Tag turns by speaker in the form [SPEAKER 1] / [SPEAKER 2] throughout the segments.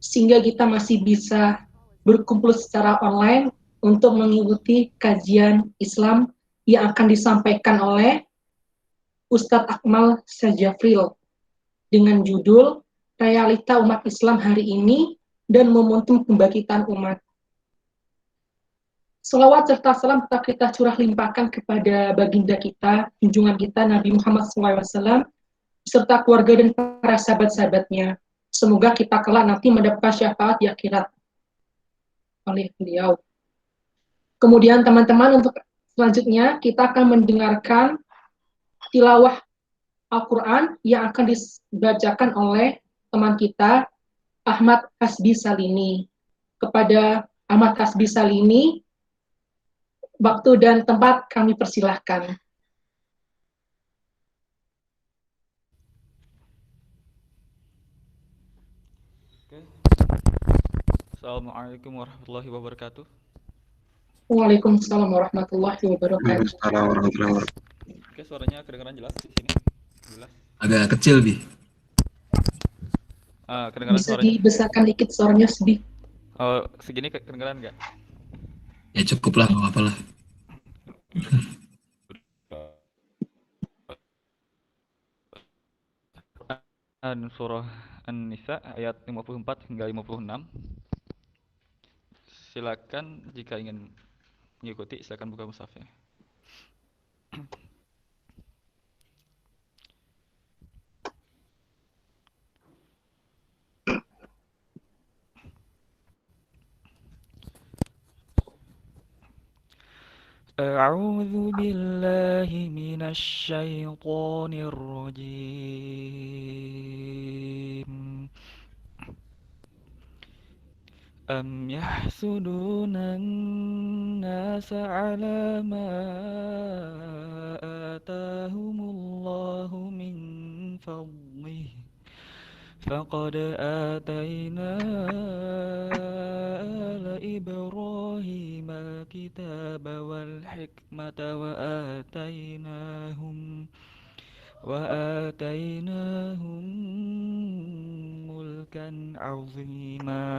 [SPEAKER 1] sehingga kita masih bisa berkumpul secara online untuk mengikuti kajian Islam yang akan disampaikan oleh Ustadz Akmal Sajafril dengan judul Realita Umat Islam Hari Ini dan Momentum Kebangkitan Umat. Salawat serta salam tetap kita curah limpahkan kepada baginda kita, junjungan kita Nabi Muhammad SAW, serta keluarga dan para sahabat-sahabatnya. Semoga kita kelak nanti mendapat syafaat di akhirat oleh beliau. Kemudian teman-teman, untuk selanjutnya kita akan mendengarkan tilawah Al-Quran yang akan dibacakan oleh teman kita Ahmad Hasbi Salini. Kepada Ahmad Hasbi Salini, waktu dan tempat kami persilahkan.
[SPEAKER 2] Oke. Assalamualaikum warahmatullahi wabarakatuh.
[SPEAKER 1] Waalaikumsalam warahmatullahi wabarakatuh.
[SPEAKER 3] Waalaikumsalam warahmatullahi wabarakatuh.
[SPEAKER 2] Oke, suaranya kedengaran jelas di sini? Jelas.
[SPEAKER 3] Agak kecil, Bi.
[SPEAKER 2] Kedengaran
[SPEAKER 1] Bisa
[SPEAKER 2] suaranya?
[SPEAKER 1] dibesarkan dikit suaranya sedih.
[SPEAKER 2] Oh, segini kedengaran nggak?
[SPEAKER 3] Ya cukup lah, nggak apa-apa lah.
[SPEAKER 2] Surah An-Nisa ayat 54 hingga 56. Silakan jika ingin mengikuti, silakan buka mushafnya. أعوذ بالله من الشيطان الرجيم. أم يحسدون الناس على ما آتاهم الله من فضله فقد آتينا آل إبراهيم الكتاب والحكمة وآتيناهم ملكا عظيما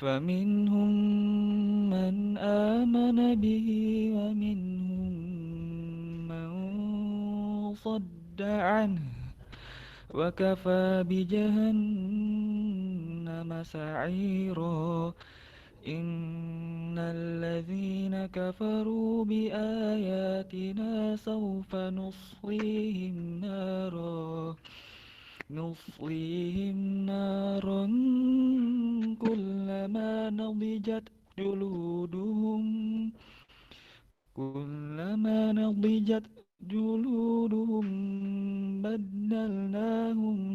[SPEAKER 2] فمنهم من آمن به ومنهم من صد عنه وكفى بجهنم سعيرا إن الذين كفروا بآياتنا سوف نصليهم نارا كلما نضجت جلودهم بدلناهم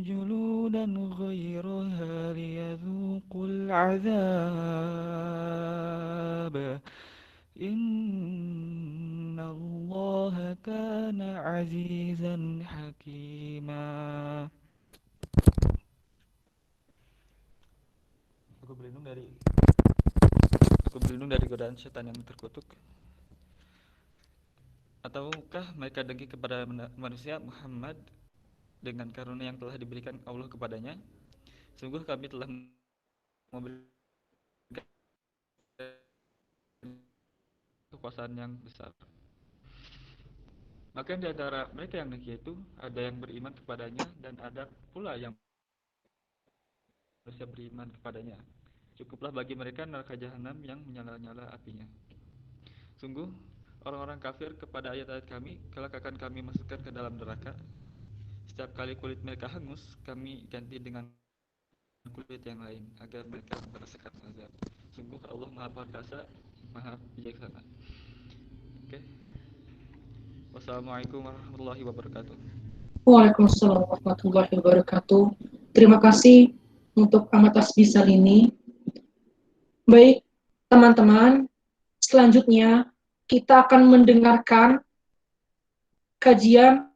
[SPEAKER 2] جلودا غيرها ليذوقوا العذاب إن الله كان عزيزا حكيما. Aku berlindung dari godaan setan yang terkutuk. Ataukah mereka dengki kepada manusia Muhammad dengan karunia yang telah diberikan Allah kepadanya? Sungguh kami telah memberikan kekuasaan yang besar. Maka di antara mereka yang dengki itu ada yang beriman kepadanya dan ada pula yang manusia beriman kepadanya. Cukuplah bagi mereka neraka jahanam yang menyala-nyala apinya. Sungguh orang-orang kafir kepada ayat-ayat kami kelak akan kami masukkan ke dalam neraka. Setiap kali kulit mereka hangus, kami ganti dengan kulit yang lain agar mereka merasakan azab. Sungguh Allah Maha Perkasa, Maha Bijaksana. Oke. Wassalamualaikum warahmatullahi wabarakatuh.
[SPEAKER 1] Waalaikumsalam warahmatullahi wabarakatuh. Terima kasih untuk Ahmad Hasbi Salini. Baik, teman-teman, selanjutnya kita akan mendengarkan kajian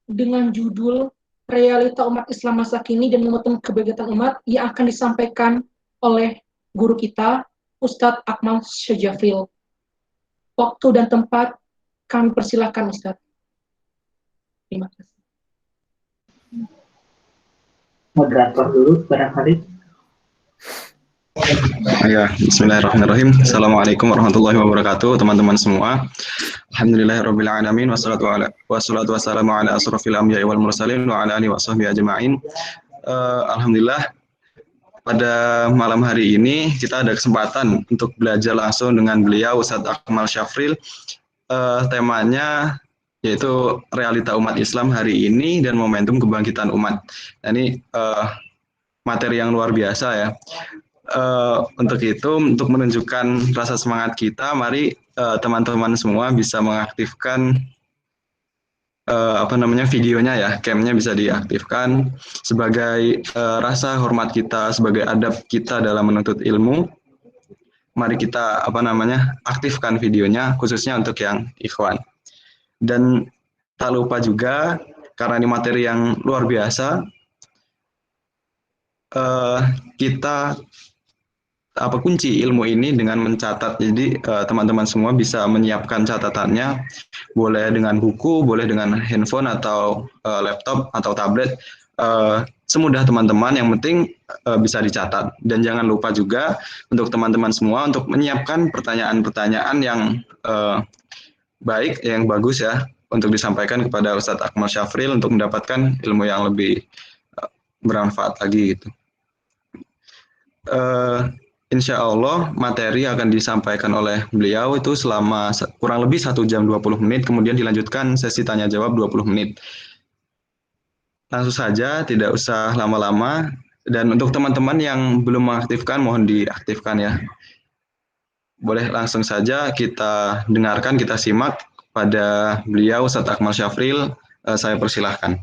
[SPEAKER 1] dengan judul Realita Umat Islam Masa Kini dan Momentum Kebangkitan Umat yang akan disampaikan oleh guru kita, Ustadz Akmal Sajafril. waktu dan tempat kami persilakan Ustaz. Terima kasih.
[SPEAKER 4] Moderator dulu barangkali.
[SPEAKER 3] Ya, bismillahirrahmanirrahim. Assalamualaikum warahmatullahi wabarakatuh, teman-teman semua. Alhamdulillahirabbil alamin wassalatu wassalamu ala asrofil anbiya'i wal mursalin wa ala alihi washabbihi ajma'in. Alhamdulillah pada malam hari ini kita ada kesempatan untuk belajar langsung dengan beliau Ustadz Akmal Syafril. Temanya yaitu realita umat Islam hari ini dan momentum kebangkitan umat. Nah, ini materi yang luar biasa ya. Untuk itu, untuk menunjukkan rasa semangat kita, mari teman-teman semua bisa mengaktifkan videonya ya, cam-nya bisa diaktifkan sebagai rasa hormat kita, sebagai adab kita dalam menuntut ilmu. Mari kita aktifkan videonya khususnya untuk yang ikhwan. Dan tak lupa juga karena ini materi yang luar biasa, kita kunci ilmu ini dengan mencatat. Jadi teman-teman semua bisa menyiapkan catatannya, boleh dengan buku, boleh dengan handphone atau laptop atau tablet, semudah teman-teman, yang penting bisa dicatat. Dan jangan lupa juga untuk teman-teman semua untuk menyiapkan pertanyaan-pertanyaan yang baik, yang bagus ya, untuk disampaikan kepada Ustadz Akmal Syafril untuk mendapatkan ilmu yang lebih bermanfaat lagi gitu. Insya Allah materi akan disampaikan oleh beliau itu selama kurang lebih 1 jam 20 menit, kemudian dilanjutkan sesi tanya jawab 20 menit. Langsung saja, tidak usah lama-lama, dan untuk teman-teman yang belum mengaktifkan, mohon diaktifkan ya. Boleh langsung saja kita dengarkan, kita simak pada beliau Ustadz Akmal Syafril. Saya persilahkan.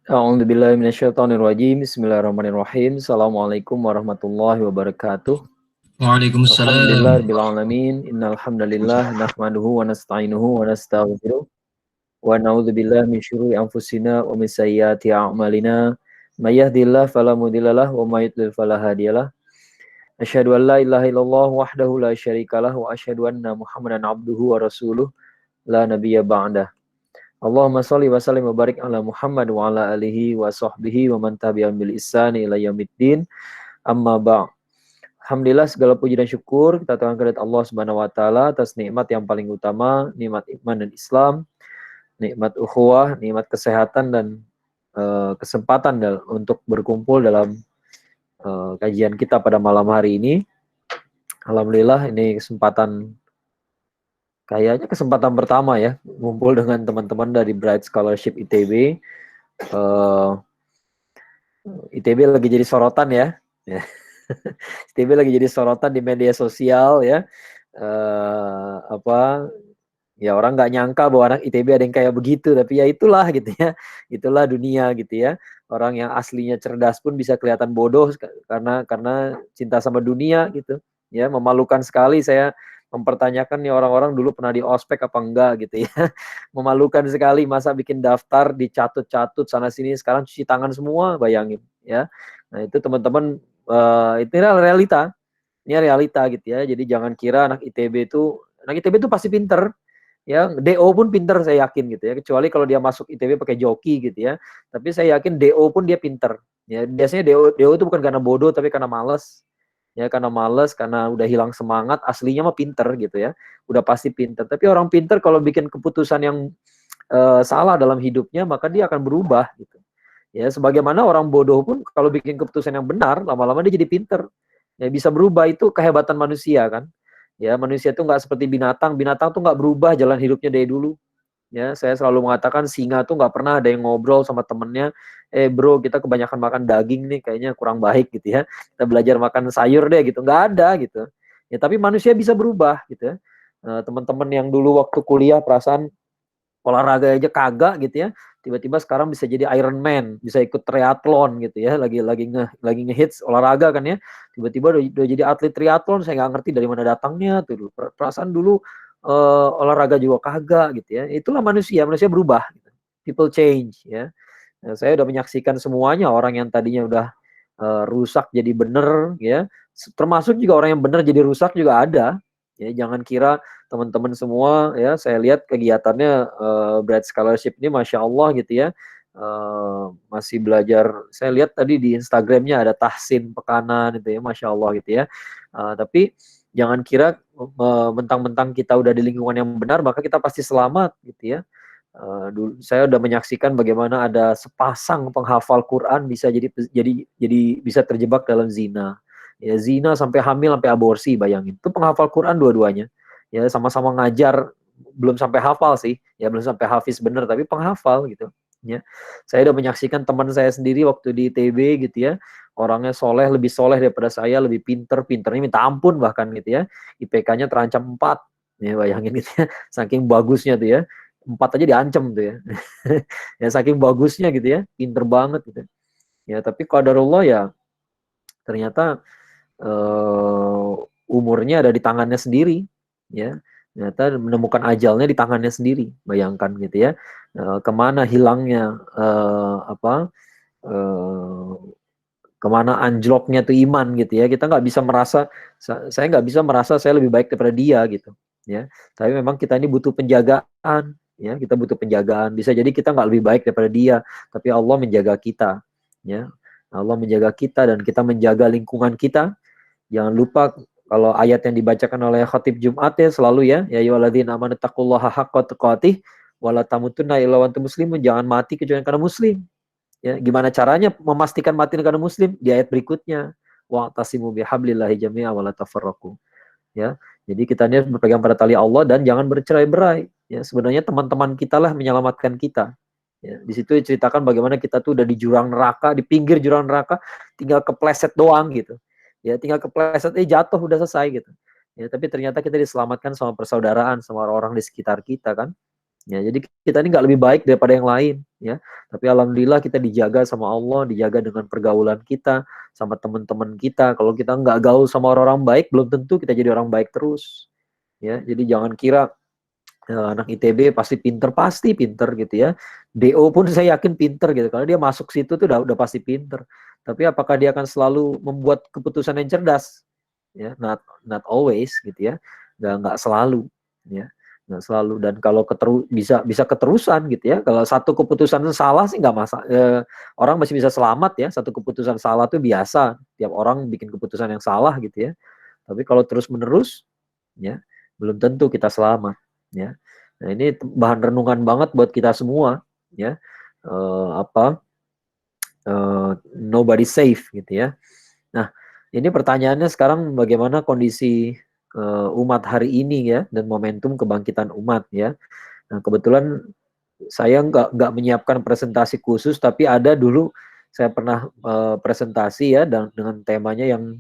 [SPEAKER 5] A'udzubillahi minasyaitonirrajim. Bismillahirrahmanirrahim. Assalamualaikum warahmatullahi wabarakatuh.
[SPEAKER 3] Waalaikumsalam.
[SPEAKER 5] Alhamdulillahirabbil alamin. Innal hamdalillah nahmaduhu wa nasta'inuhu wa nastaghfiruh wa na'udzubillahi min syururi anfusina wa min sayyiati a'malina. May yahdihillahu fala mudhillalah wa may yudlil fala hadiyalah. Asyhadu an la ilaha illallah wahdahu la syarikalah wa asyhadu anna Muhammadan abduhu wa rasuluh la nabiyya ba'dah. Allahumma sholli wa sallim wa barik ala Muhammad wa ala alihi wa sahbihi wa man tabi'ahum bil ihsani ila yaumiddin. Amma ba'd. Alhamdulillah, segala puji dan syukur kita tuhankan kepada Allah Subhanahu wa taala atas nikmat yang paling utama, nikmat iman dan Islam, nikmat ukhuwah, nikmat kesehatan dan kesempatan untuk berkumpul dalam kajian kita pada malam hari ini. Alhamdulillah, ini kayaknya kesempatan pertama ya, ngumpul dengan teman-teman dari Bright Scholarship ITB. ITB lagi jadi sorotan ya. ITB lagi jadi sorotan di media sosial ya. Ya orang nggak nyangka bahwa anak ITB ada yang kayak begitu, tapi ya itulah gitu ya. Itulah dunia gitu ya. Orang yang aslinya cerdas pun bisa kelihatan bodoh karena cinta sama dunia gitu. Ya, memalukan sekali saya mempertanyakan nih orang-orang dulu pernah di ospek apa enggak gitu ya. Memalukan sekali, masa bikin daftar dicatut-catut sana sini, sekarang cuci tangan semua, bayangin ya. Nah itu teman-teman, itu realita. Ini realita gitu ya. Jadi jangan kira anak ITB itu pasti pinter ya. DO pun pinter saya yakin gitu ya, kecuali kalau dia masuk ITB pakai joki gitu ya. Tapi saya yakin DO pun dia pinter ya. Biasanya DO itu bukan karena bodoh tapi karena malas. Ya, karena males, karena udah hilang semangat, aslinya mah pinter gitu ya, udah pasti pinter. Tapi orang pinter kalau bikin keputusan yang salah dalam hidupnya, maka dia akan berubah gitu. Ya, sebagaimana orang bodoh pun kalau bikin keputusan yang benar, lama-lama dia jadi pinter. Ya, bisa berubah, itu kehebatan manusia kan. Ya, manusia itu nggak seperti binatang tuh nggak berubah jalan hidupnya dari dulu. Ya, saya selalu mengatakan singa tuh nggak pernah ada yang ngobrol sama temennya, bro kita kebanyakan makan daging nih, kayaknya kurang baik gitu ya, kita belajar makan sayur deh gitu, nggak ada gitu. Ya tapi manusia bisa berubah gitu ya. Teman-teman yang dulu waktu kuliah perasaan olahraga aja kagak gitu ya, tiba-tiba sekarang bisa jadi Iron Man, bisa ikut triathlon gitu ya, lagi ngehits olahraga kan ya, tiba-tiba udah jadi atlet triathlon, saya nggak ngerti dari mana datangnya tuh. Perasaan dulu olahraga juga kagak gitu ya. Itulah manusia berubah gitu. People change ya. Nah, saya udah menyaksikan semuanya, orang yang tadinya udah rusak jadi bener ya. Termasuk juga orang yang bener jadi rusak juga ada. Ya, jangan kira teman-teman semua ya, saya lihat kegiatannya Bright Scholarship ini Masya Allah gitu ya. Masih belajar, saya lihat tadi di Instagramnya ada tahsin pekanan itu ya, Masya Allah gitu ya. Tapi jangan kira mentang-mentang kita udah di lingkungan yang benar maka kita pasti selamat gitu ya. Dulu saya udah menyaksikan bagaimana ada sepasang penghafal Quran bisa jadi bisa terjebak dalam zina. Ya, zina sampai hamil sampai aborsi, bayangin. Itu penghafal Quran dua-duanya. Ya, sama-sama ngajar, belum sampai hafal sih. Ya, belum sampai hafiz bener tapi penghafal gitu. Ya. Saya udah menyaksikan teman saya sendiri waktu di ITB gitu ya. Orangnya soleh, lebih soleh daripada saya, lebih pinternya minta ampun bahkan gitu ya. IPK-nya terancam 4. Ya, bayangin gitu ya. Saking bagusnya tuh ya. 4 aja diancam tuh ya. Ya saking bagusnya gitu ya. Pinter banget gitu. Ya, tapi qadarullah ya ternyata umurnya ada di tangannya sendiri, ya. Ternyata menemukan ajalnya di tangannya sendiri, bayangkan gitu ya. Kemana hilangnya kemana anjloknya tuh iman gitu ya. Kita nggak bisa merasa, saya nggak bisa merasa saya lebih baik daripada dia gitu, ya. Tapi memang kita ini butuh penjagaan, ya. Kita butuh penjagaan. Bisa jadi kita nggak lebih baik daripada dia, tapi Allah menjaga kita, ya. Allah menjaga kita dan kita menjaga lingkungan kita. Jangan lupa kalau ayat yang dibacakan oleh khatib Jumat ya selalu ya ayyuhalladzina amanu taqullaha haqqa tuqatih wa la tamutunna illa wa antum muslimun, jangan mati kecuali karena muslim. Ya, gimana caranya memastikan mati karena muslim? Di ayat berikutnya, wa'tasimu bihablillahi jami'a wa la tafarraqu. Ya. Jadi kita ini berpegang pada tali Allah dan jangan bercerai-berai. Ya, sebenarnya teman-teman kita lah menyelamatkan kita. Ya, di situ diceritakan bagaimana kita tuh udah di jurang neraka, di pinggir jurang neraka, tinggal kepleset doang gitu. Ya, tinggal kepleset jatuh udah selesai gitu. Ya, tapi ternyata kita diselamatkan sama persaudaraan, sama orang-orang di sekitar kita kan. Ya, jadi kita ini nggak lebih baik daripada yang lain, ya. Tapi alhamdulillah kita dijaga sama Allah, dijaga dengan pergaulan kita, sama teman-teman kita. Kalau kita nggak gaul sama orang-orang baik, belum tentu kita jadi orang baik terus. Ya, jadi jangan kira anak ITB pasti pinter gitu ya. DO pun saya yakin pinter gitu, karena dia masuk situ tuh udah pasti pinter. Tapi apakah dia akan selalu membuat keputusan yang cerdas? Ya, not always gitu ya. Nggak selalu, ya. Nggak selalu. Dan kalau bisa keterusan gitu ya. Kalau satu keputusan salah sih nggak masalah. Orang masih bisa selamat ya. Satu keputusan salah tuh biasa. Tiap orang bikin keputusan yang salah gitu ya. Tapi kalau terus-menerus, ya belum tentu kita selamat. Ya, nah ini bahan renungan banget buat kita semua. Ya, nobody safe gitu ya. Nah, ini pertanyaannya sekarang bagaimana kondisi umat hari ini ya dan momentum kebangkitan umat ya. Nah, kebetulan saya nggak menyiapkan presentasi khusus, tapi ada dulu saya pernah presentasi ya dengan temanya yang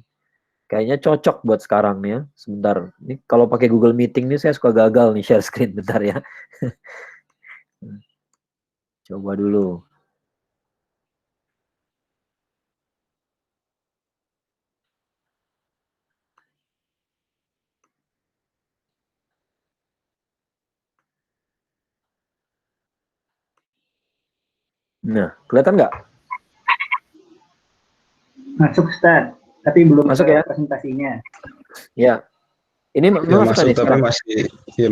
[SPEAKER 5] kayaknya cocok buat sekarang nih ya. Sebentar, ini kalau pakai Google Meeting nih saya suka gagal nih share screen, bentar ya. Coba dulu. Nah, kelihatan nggak?
[SPEAKER 4] Masuk Ustaz, tapi belum
[SPEAKER 5] masuk ya
[SPEAKER 4] presentasinya.
[SPEAKER 5] Ya. Ini
[SPEAKER 3] ya, masuk tapi sekarang masih ya,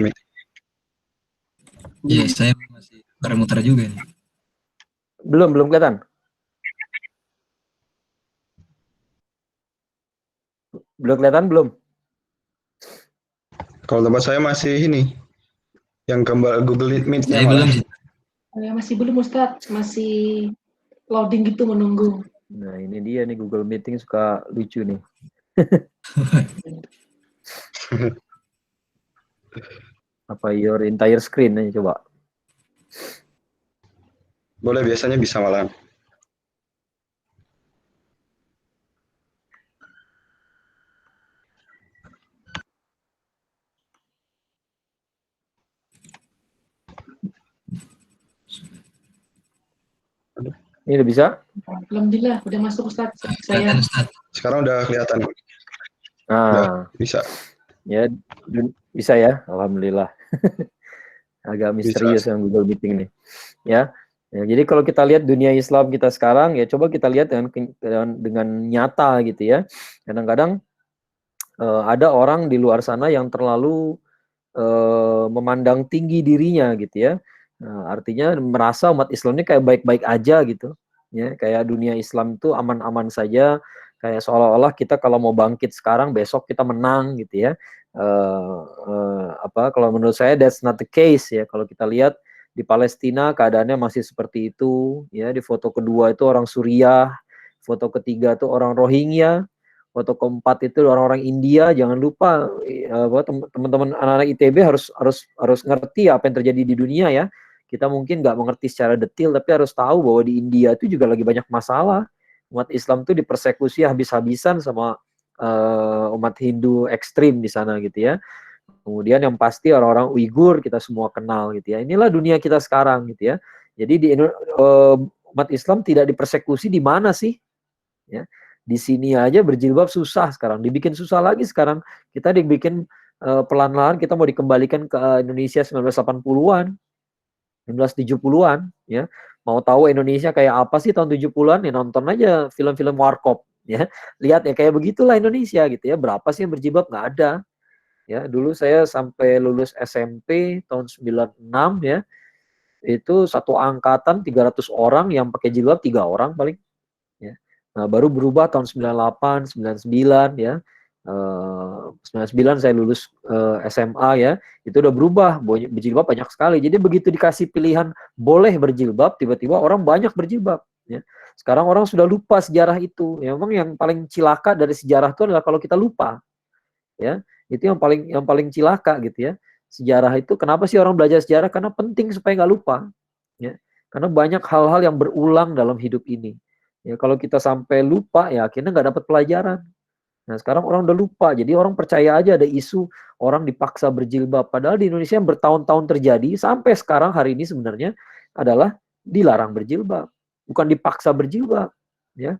[SPEAKER 6] Iya, saya masih muter juga nih.
[SPEAKER 5] Belum kelihatan. Belum kelihatan belum?
[SPEAKER 3] Kalau tempat saya masih ini yang gambar Google Meet-nya.
[SPEAKER 6] Saya belum sih.
[SPEAKER 1] Masih belum Ustadz, masih loading gitu menunggu.
[SPEAKER 5] Nah, ini dia nih Google Meeting suka lucu nih. Apa your entire screen nih coba.
[SPEAKER 3] Boleh, biasanya bisa malah.
[SPEAKER 5] Ini udah bisa?
[SPEAKER 1] Alhamdulillah, udah masuk Ustaz. Saya.
[SPEAKER 3] Sekarang udah kelihatan.
[SPEAKER 5] Nah,
[SPEAKER 3] udah bisa.
[SPEAKER 5] Ya, bisa ya. Alhamdulillah. Agak misterius yang Google Meeting nih. Ya. Ya, jadi kalau kita lihat dunia Islam kita sekarang, ya coba kita lihat dengan nyata gitu ya. Kadang-kadang ada orang di luar sana yang terlalu memandang tinggi dirinya gitu ya. Artinya merasa umat Islam ini kayak baik-baik aja gitu. Ya, kayak dunia Islam itu aman-aman saja, kayak seolah-olah kita kalau mau bangkit sekarang besok kita menang gitu ya. Kalau menurut saya that's not the case ya. Kalau kita lihat di Palestina keadaannya masih seperti itu ya. Di foto kedua itu orang Suriah, foto ketiga itu orang Rohingya, foto keempat itu orang-orang India. Jangan lupa teman-teman anak-anak ITB harus ngerti apa yang terjadi di dunia ya. Kita mungkin nggak mengerti secara detail, tapi harus tahu bahwa di India itu juga lagi banyak masalah. Umat Islam itu dipersekusi habis-habisan sama umat Hindu ekstrim di sana gitu ya. Kemudian yang pasti orang-orang Uighur kita semua kenal gitu ya. Inilah dunia kita sekarang gitu ya. Jadi umat Islam tidak dipersekusi di mana sih? Ya. Di sini aja berjilbab susah sekarang. Dibikin susah lagi sekarang. Kita dibikin pelan-pelan kita mau dikembalikan ke Indonesia 1980-an. 1970-an ya. Mau tahu Indonesia kayak apa sih tahun 70-an ya nonton aja film-film Warkop ya. Lihat ya kayak begitulah Indonesia gitu ya. Berapa sih yang berjilbab? Nggak ada. Ya, dulu saya sampai lulus SMP tahun 96 ya. Itu satu angkatan 300 orang yang pakai jilbab 3 orang paling ya. Nah, baru berubah tahun 98, 99 ya. 99 saya lulus SMA ya, itu udah berubah, berjilbab banyak sekali. Jadi begitu dikasih pilihan boleh berjilbab, tiba-tiba orang banyak berjilbab. Ya. Sekarang orang sudah lupa sejarah itu. Ya, memang yang paling cilaka dari sejarah itu adalah kalau kita lupa. Ya, itu yang paling cilaka gitu ya. Sejarah itu kenapa sih orang belajar sejarah? Karena penting supaya nggak lupa. Ya. Karena banyak hal-hal yang berulang dalam hidup ini. Ya, kalau kita sampai lupa ya akhirnya nggak dapat pelajaran. Nah, sekarang orang udah lupa. Jadi orang percaya aja ada isu orang dipaksa berjilbab. Padahal di Indonesia yang bertahun-tahun terjadi sampai sekarang hari ini sebenarnya adalah dilarang berjilbab, bukan dipaksa berjilbab. Ya,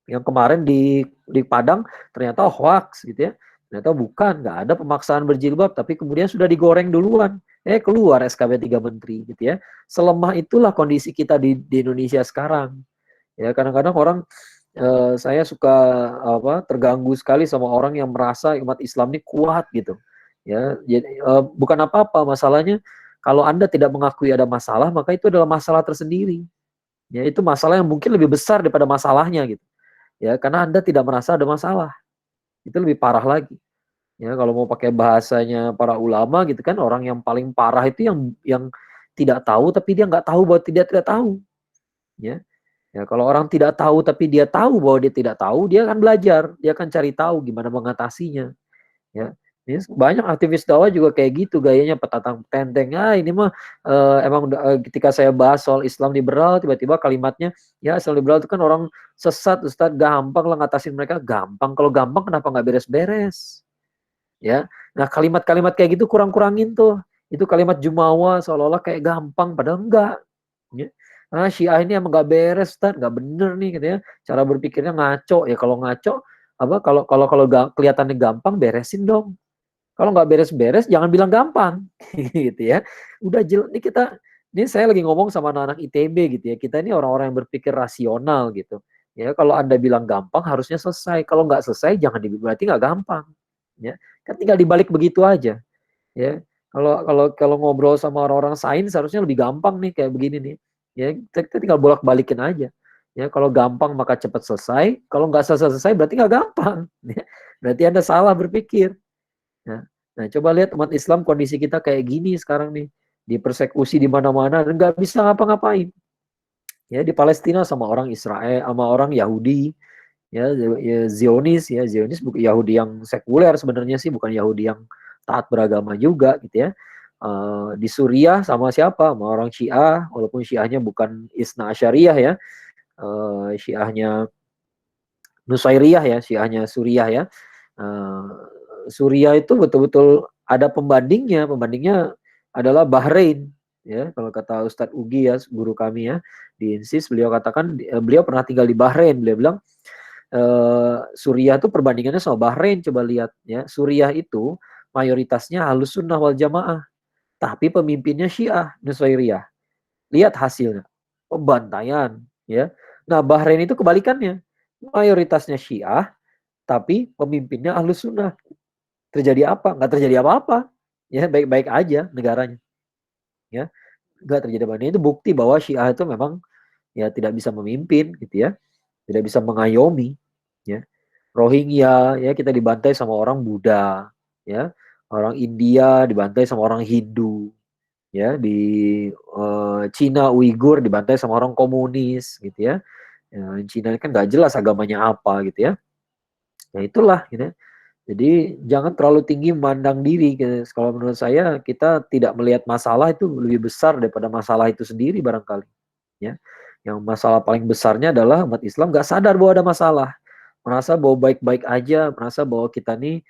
[SPEAKER 5] yang kemarin di Padang ternyata hoax gitu ya. Ternyata bukan, nggak ada pemaksaan berjilbab, tapi kemudian sudah digoreng duluan. Keluar SKB 3 Menteri gitu ya. Selemah itulah kondisi kita di Indonesia sekarang. Ya, kadang-kadang orang saya suka terganggu sekali sama orang yang merasa umat Islam ini kuat gitu. Ya, jadi bukan apa-apa masalahnya kalau Anda tidak mengakui ada masalah, maka itu adalah masalah tersendiri. Ya, itu masalah yang mungkin lebih besar daripada masalahnya gitu. Ya, karena Anda tidak merasa ada masalah. Itu lebih parah lagi. Ya, kalau mau pakai bahasanya para ulama gitu kan, orang yang paling parah itu yang tidak tahu tapi dia nggak tahu bahwa tidak tahu. Ya. Ya, kalau orang tidak tahu tapi dia tahu bahwa dia tidak tahu, dia akan belajar, dia akan cari tahu gimana mengatasinya. Ya, ini banyak aktivis dakwah juga kayak gitu gayanya petatang tenteng. Ini mah emang ketika saya bahas soal Islam liberal, tiba-tiba kalimatnya ya Islam liberal itu kan orang sesat, Ustaz, gampang lah ngatasin mereka. Gampang, kalau gampang kenapa nggak beres-beres? Ya, nah kalimat-kalimat kayak gitu kurang-kurangin tuh. Itu kalimat jumawa seolah-olah kayak gampang, padahal enggak. Ya. Syiah ini emang nggak beres, Ustaz, nggak bener nih gitu ya. Cara berpikirnya ngaco. Ya kalau ngaco, kalau kelihatannya gampang, beresin dong. Kalau nggak beres-beres, jangan bilang gampang, gitu ya. Udah jelas ini saya lagi ngomong sama anak-anak ITB gitu ya. Kita ini orang-orang yang berpikir rasional gitu. Ya, kalau Anda bilang gampang, harusnya selesai. Kalau nggak selesai, jangan berarti nggak gampang. Ya, kan tinggal dibalik begitu aja. Ya, kalau ngobrol sama orang-orang sains, harusnya lebih gampang nih kayak begini nih. Ya, kita tinggal bolak-balikin aja. Ya, kalau gampang maka cepat selesai. Kalau nggak selesai berarti nggak gampang. Ya, berarti Anda salah berpikir. Ya. Nah, coba lihat umat Islam kondisi kita kayak gini sekarang nih. Dipersekusi di mana-mana dan nggak bisa ngapa-ngapain. Ya, di Palestina sama orang Israel, sama orang Yahudi. Ya, Zionis bukan Yahudi yang sekuler sebenarnya sih, bukan Yahudi yang taat beragama juga gitu ya. Di Suriah sama siapa? Sama orang Syiah, walaupun Syiahnya bukan Isna Asyariyah ya. Syiahnya Nusairiyah ya, Syiahnya Suriah ya. Suriah itu betul-betul ada pembandingnya. Pembandingnya adalah Bahrain ya. Kalau kata Ustadz Ugi ya, guru kami ya di INSIS, beliau katakan beliau pernah tinggal di Bahrain. Beliau bilang Suriah itu perbandingannya sama Bahrain. Coba lihat ya, Suriah itu mayoritasnya Ahlus Sunnah wal Jamaah, tapi pemimpinnya Syiah Nusairiyah. Lihat hasilnya. pembantaian, ya. Nah, Bahrain itu kebalikannya. Mayoritasnya Syiah, tapi pemimpinnya Ahlus Sunnah. Terjadi apa? Nggak terjadi apa-apa. Ya, baik-baik aja negaranya. Ya, nggak terjadi apa-apa. Itu bukti bahwa Syiah itu memang ya tidak bisa memimpin gitu ya. Tidak bisa mengayomi, ya. Rohingya ya kita dibantai sama orang Buddha, ya. Orang India dibantai sama orang Hindu, ya. Di Cina Uighur dibantai sama orang komunis gitu ya. Ya, Cina kan nggak jelas agamanya apa gitu ya. Ya itulah gitu ya. Jadi jangan terlalu tinggi memandang diri gitu. Kalau menurut saya kita tidak melihat masalah itu lebih besar daripada masalah itu sendiri barangkali, ya. Yang masalah paling besarnya adalah umat Islam nggak sadar bahwa ada masalah, merasa bahwa baik-baik aja, merasa bahwa kita nih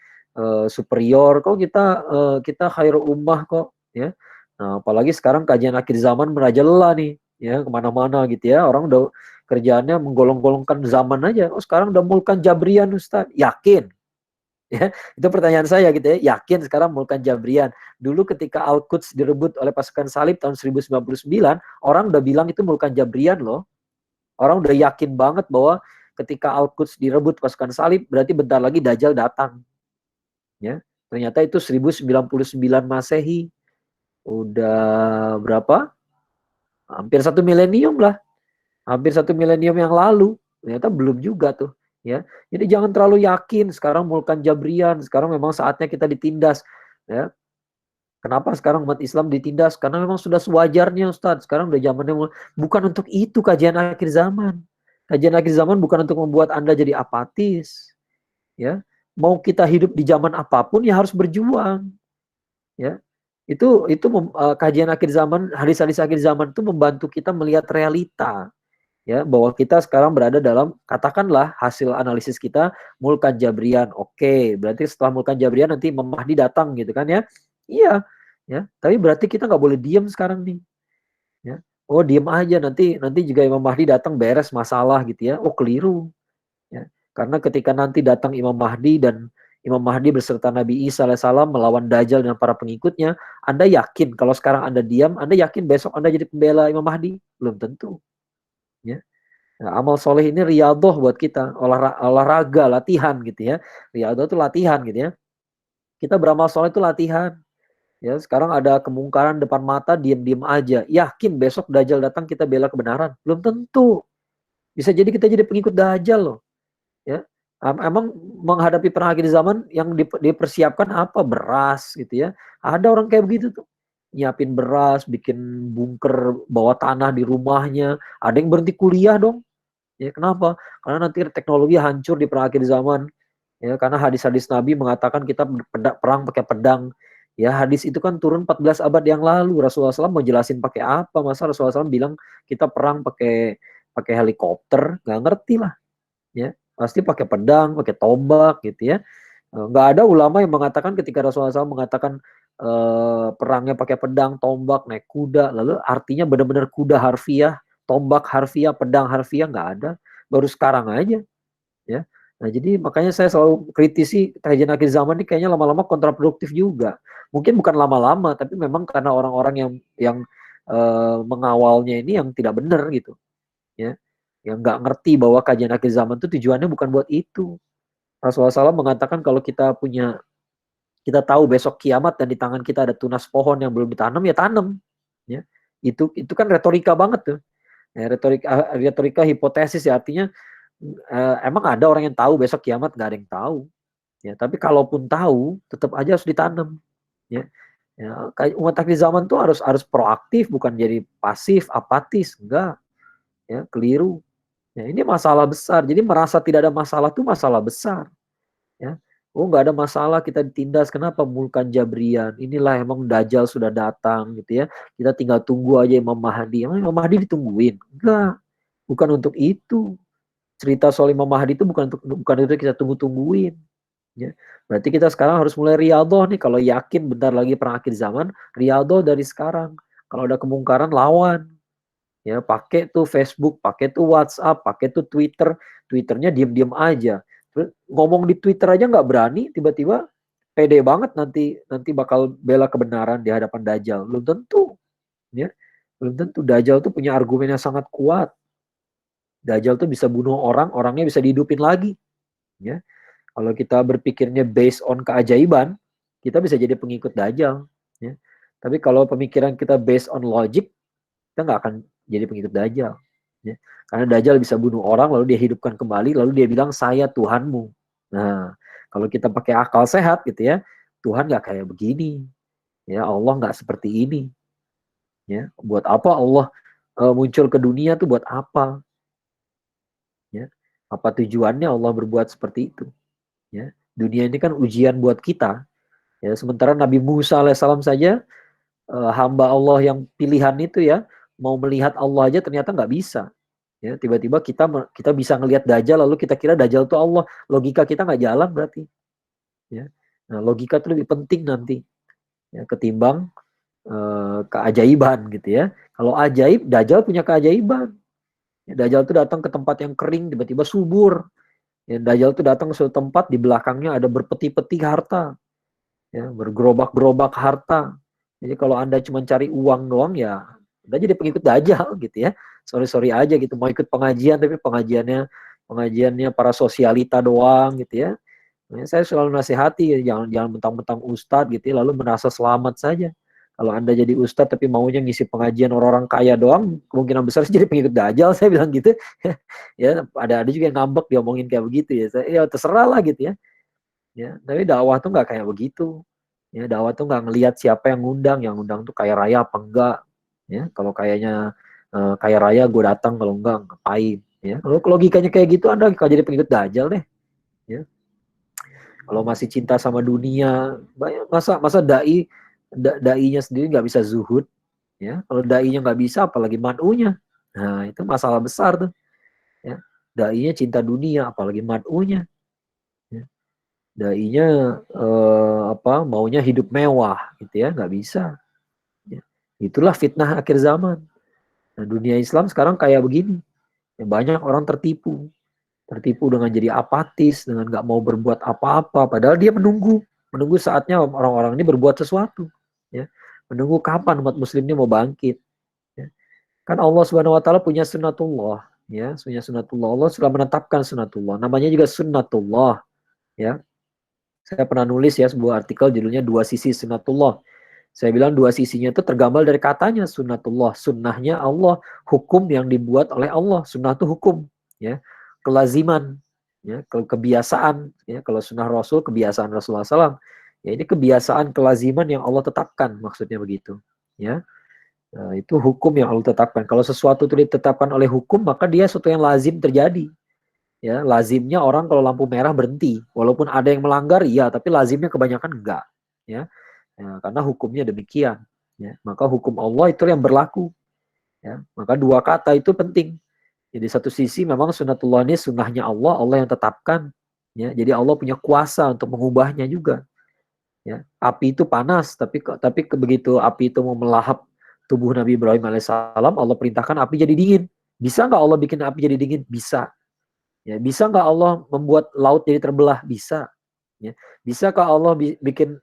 [SPEAKER 5] superior, kok kita khairul ummah kok, ya. Nah, apalagi sekarang kajian akhir zaman merajalela nih, ya kemana-mana gitu ya, orang udah kerjaannya menggolong-golongkan zaman aja. Oh sekarang udah mulkan Jabrian Ustaz, yakin? Ya, itu pertanyaan saya gitu ya. Yakin sekarang Mulkan Jabrian. Dulu ketika Al-Quds direbut oleh pasukan Salib tahun 1099, orang udah bilang itu Mulkan Jabrian loh. Orang udah yakin banget bahwa ketika Al-Quds direbut pasukan Salib, berarti bentar lagi Dajjal datang. Ya, ternyata itu 1099 Masehi. Udah berapa? Hampir 1 milenium lah. Hampir 1 milenium yang lalu. Ternyata belum juga tuh. Ya, jadi jangan terlalu yakin sekarang Mulkan Jabrian, sekarang memang saatnya kita ditindas, ya. Kenapa sekarang umat Islam ditindas? Karena memang sudah sewajarnya Ustadz. Sekarang udah zamannya, bukan untuk itu kajian akhir zaman. Kajian akhir zaman bukan untuk membuat Anda jadi apatis, ya. Mau kita hidup di zaman apapun ya harus berjuang, ya. Kajian akhir zaman, hadis-hadis akhir zaman itu membantu kita melihat realita, ya, bahwa kita sekarang berada dalam, katakanlah hasil analisis kita Mulkan Jabrian. Oke, berarti setelah Mulkan Jabrian nanti Imam Mahdi datang gitu kan ya. Iya, ya. Tapi berarti kita nggak boleh diam sekarang nih, ya. Oh, diam aja, nanti juga Imam Mahdi datang beres masalah gitu ya. Oh, keliru, ya. Karena ketika nanti datang Imam Mahdi dan Imam Mahdi beserta Nabi Isa alaihissalam melawan Dajjal dan para pengikutnya, Anda yakin kalau sekarang Anda diam, Anda yakin besok Anda jadi pembela Imam Mahdi? Belum tentu, ya. Nah, amal soleh ini riadoh buat kita, olahraga, latihan gitu ya. Riadoh itu latihan gitu ya. Kita beramal soleh itu latihan. Ya, sekarang ada kemungkaran depan mata, diam-diam aja. Yakin besok Dajjal datang kita bela kebenaran? Belum tentu. Bisa jadi kita jadi pengikut Dajjal loh. Ya. Emang menghadapi perang akhir zaman yang dipersiapkan apa? Beras gitu ya. Ada orang kayak begitu tuh. Nyiapin beras, bikin bunker bawah tanah di rumahnya. Ada yang berhenti kuliah dong. Ya, kenapa? Karena nanti teknologi hancur di akhir zaman. Ya, karena hadis-hadis Nabi mengatakan kita perang pakai pedang. Ya, hadis itu kan turun 14 abad yang lalu. Rasulullah SAW mau jelasin pakai apa? Masa Rasulullah SAW bilang kita perang pakai helikopter? Nggak ngerti lah. Ya, pasti pakai pedang, pakai tombak gitu ya. Nggak ada ulama yang mengatakan ketika Rasulullah SAW mengatakan perangnya pakai pedang, tombak, naik kuda, lalu artinya benar-benar kuda harfiah, tombak harfiah, pedang harfiah, nggak ada. Baru sekarang aja, ya. Nah, jadi makanya saya selalu kritisi kajian akhir zaman ini kayaknya lama-lama kontraproduktif juga. Mungkin bukan lama-lama, tapi memang karena orang-orang yang mengawalnya ini yang tidak benar gitu, ya. Yang nggak ngerti bahwa kajian akhir zaman itu tujuannya bukan buat itu. Rasulullah SAW mengatakan kalau kita tahu besok kiamat dan di tangan kita ada tunas pohon yang belum ditanam, ya tanam. Ya. Itu kan retorika banget tuh. Ya, retorika hipotesis ya, artinya emang ada orang yang tahu besok kiamat, nggak ada yang tahu. Ya, tapi kalaupun tahu, tetap aja harus ditanam. Ya. Ya, umat akhir zaman tuh harus proaktif, bukan jadi pasif, apatis, enggak. Ya, keliru. Ya, ini masalah besar. Jadi merasa tidak ada masalah tuh masalah besar. Ya. Oh, nggak ada masalah kita ditindas, kenapa? Mulkan Jabrian, inilah emang Dajjal sudah datang gitu ya, kita tinggal tunggu aja Imam Mahdi. Emang Imam Mahdi ditungguin? Enggak, bukan untuk itu. Cerita soal Imam Mahdi itu bukan itu kita tunggu-tungguin, ya. Berarti kita sekarang harus mulai riyadhah nih, kalau yakin bentar lagi perang akhir zaman, riyadhah dari sekarang. Kalau ada kemungkaran lawan, ya, pakai tuh Facebook, pakai tuh WhatsApp, pakai tuh Twitternya diam-diam aja. Ngomong di Twitter aja nggak berani, tiba-tiba pede banget nanti bakal bela kebenaran di hadapan Dajjal. Belum tentu, ya. Belum tentu. Dajjal tuh punya argumen yang sangat kuat. Dajjal tuh bisa bunuh orang, orangnya bisa dihidupin lagi. Ya. Kalau kita berpikirnya based on keajaiban, kita bisa jadi pengikut Dajjal. Ya. Tapi kalau pemikiran kita based on logic, kita nggak akan jadi pengikut Dajjal. Ya. Karena Dajjal bisa bunuh orang, lalu dia hidupkan kembali, lalu dia bilang, saya Tuhanmu. Nah, kalau kita pakai akal sehat gitu ya, Tuhan nggak kayak begini. Ya, Allah nggak seperti ini. Ya, buat apa Allah muncul ke dunia tuh buat apa? Ya, apa tujuannya Allah berbuat seperti itu? Ya, dunia ini kan ujian buat kita. Ya, sementara Nabi Musa alaihissalam saja hamba Allah yang pilihan itu ya, mau melihat Allah aja ternyata nggak bisa. Ya, tiba-tiba kita bisa ngelihat Dajjal, lalu kita kira Dajjal itu Allah. Logika kita nggak jalan berarti. Ya, nah, logika itu lebih penting nanti ya, ketimbang keajaiban gitu ya. Kalau ajaib, Dajjal punya keajaiban. Ya, Dajjal itu datang ke tempat yang kering, tiba-tiba subur. Ya, Dajjal itu datang ke suatu tempat, di belakangnya ada berpeti-peti harta. Ya, bergerobak-gerobak harta. Jadi kalau Anda cuma cari uang doang ya, Anda jadi pengikut Dajjal gitu ya. Sorry aja gitu, mau ikut pengajian tapi pengajiannya para sosialita doang gitu ya. Nah, saya selalu nasihati jangan mentang-mentang ustadz gitu ya, lalu merasa selamat saja. Kalau Anda jadi ustadz tapi maunya ngisi pengajian orang-orang kaya doang, kemungkinan besar jadi pengikut Dajjal, saya bilang gitu. Ya, ada juga yang ngambek dia ngomongin kayak begitu ya. Ya terserah lah gitu ya. Ya, tapi dakwah tuh nggak kayak begitu. Ya, dakwah tuh nggak ngelihat siapa yang ngundang tuh kaya raya apa enggak. Ya, kalau kayaknya kaya raya gue datang, kalau enggak ngapain. Ya, kalau logikanya kayak gitu Anda kalau jadi pengikut Dajjal deh. Ya. Kalau masih cinta sama dunia, masa dai-nya sendiri nggak bisa zuhud, ya. Kalau dai-nya nggak bisa, apalagi mad'unya. Nah, itu masalah besar tuh. Ya. Dai-nya cinta dunia, apalagi mad'unya. Ya. Dai-nya maunya hidup mewah, gitu ya, nggak bisa. Ya. Itulah fitnah akhir zaman. Nah, dunia Islam sekarang kayak begini. Ya, banyak orang tertipu dengan jadi apatis, dengan nggak mau berbuat apa-apa, padahal dia menunggu saatnya orang-orang ini berbuat sesuatu, ya, menunggu kapan umat muslim ini mau bangkit, ya. Kan Allah Subhanahu Wa Taala punya sunnatullah, ya, punya sunnatullah. Allah sudah menetapkan sunnatullah, namanya juga sunnatullah, ya. Saya pernah nulis ya sebuah artikel judulnya Dua Sisi Sunnatullah. Saya bilang dua sisinya itu tergambar dari katanya sunnatullah, sunnahnya Allah, hukum yang dibuat oleh Allah. Sunnah itu hukum, ya, kelaziman, ya, kebiasaan, ya. Kalau sunnah Rasul, kebiasaan Rasulullah SAW. Ya, ini kebiasaan kelaziman yang Allah tetapkan, maksudnya begitu, ya. Nah, itu hukum yang Allah tetapkan. Kalau sesuatu itu ditetapkan oleh hukum, maka dia sesuatu yang lazim terjadi. Ya, lazimnya orang kalau lampu merah berhenti, walaupun ada yang melanggar, ya, tapi lazimnya kebanyakan enggak, ya. Ya, karena hukumnya demikian, ya. Maka hukum Allah itu yang berlaku, ya. Maka dua kata itu penting. Jadi satu sisi memang sunnatullah ini sunnahnya Allah, Allah yang tetapkan, ya. Jadi Allah punya kuasa untuk mengubahnya juga, ya. Api itu panas, tapi begitu api itu mau melahap tubuh Nabi Ibrahim alaihissalam, Allah perintahkan api jadi dingin. Bisa nggak Allah bikin api jadi dingin? Bisa. Ya, bisa nggak Allah membuat laut jadi terbelah? Bisa. Ya. Bisakah Allah bikin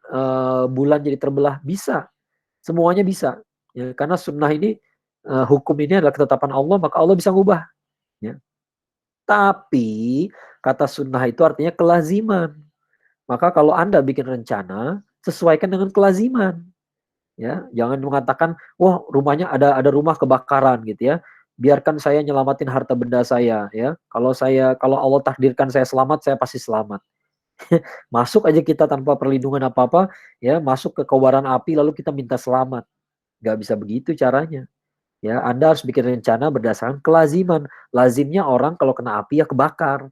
[SPEAKER 5] bulan jadi terbelah? Bisa. Semuanya bisa. Ya, karena sunnah ini, hukum ini adalah ketetapan Allah, maka Allah bisa ngubah. Ya. Tapi kata sunnah itu artinya kelaziman. Maka kalau Anda bikin rencana, sesuaikan dengan kelaziman. Ya, jangan mengatakan, wah rumahnya ada rumah kebakaran gitu ya. Biarkan saya nyelamatin harta benda saya, ya. Kalau Allah takdirkan saya selamat, saya pasti selamat. Masuk aja kita tanpa perlindungan apa-apa, ya, masuk ke kobaran api lalu kita minta selamat. Gak bisa begitu caranya. Ya, Anda harus bikin rencana berdasarkan kelaziman. Lazimnya orang kalau kena api ya kebakar.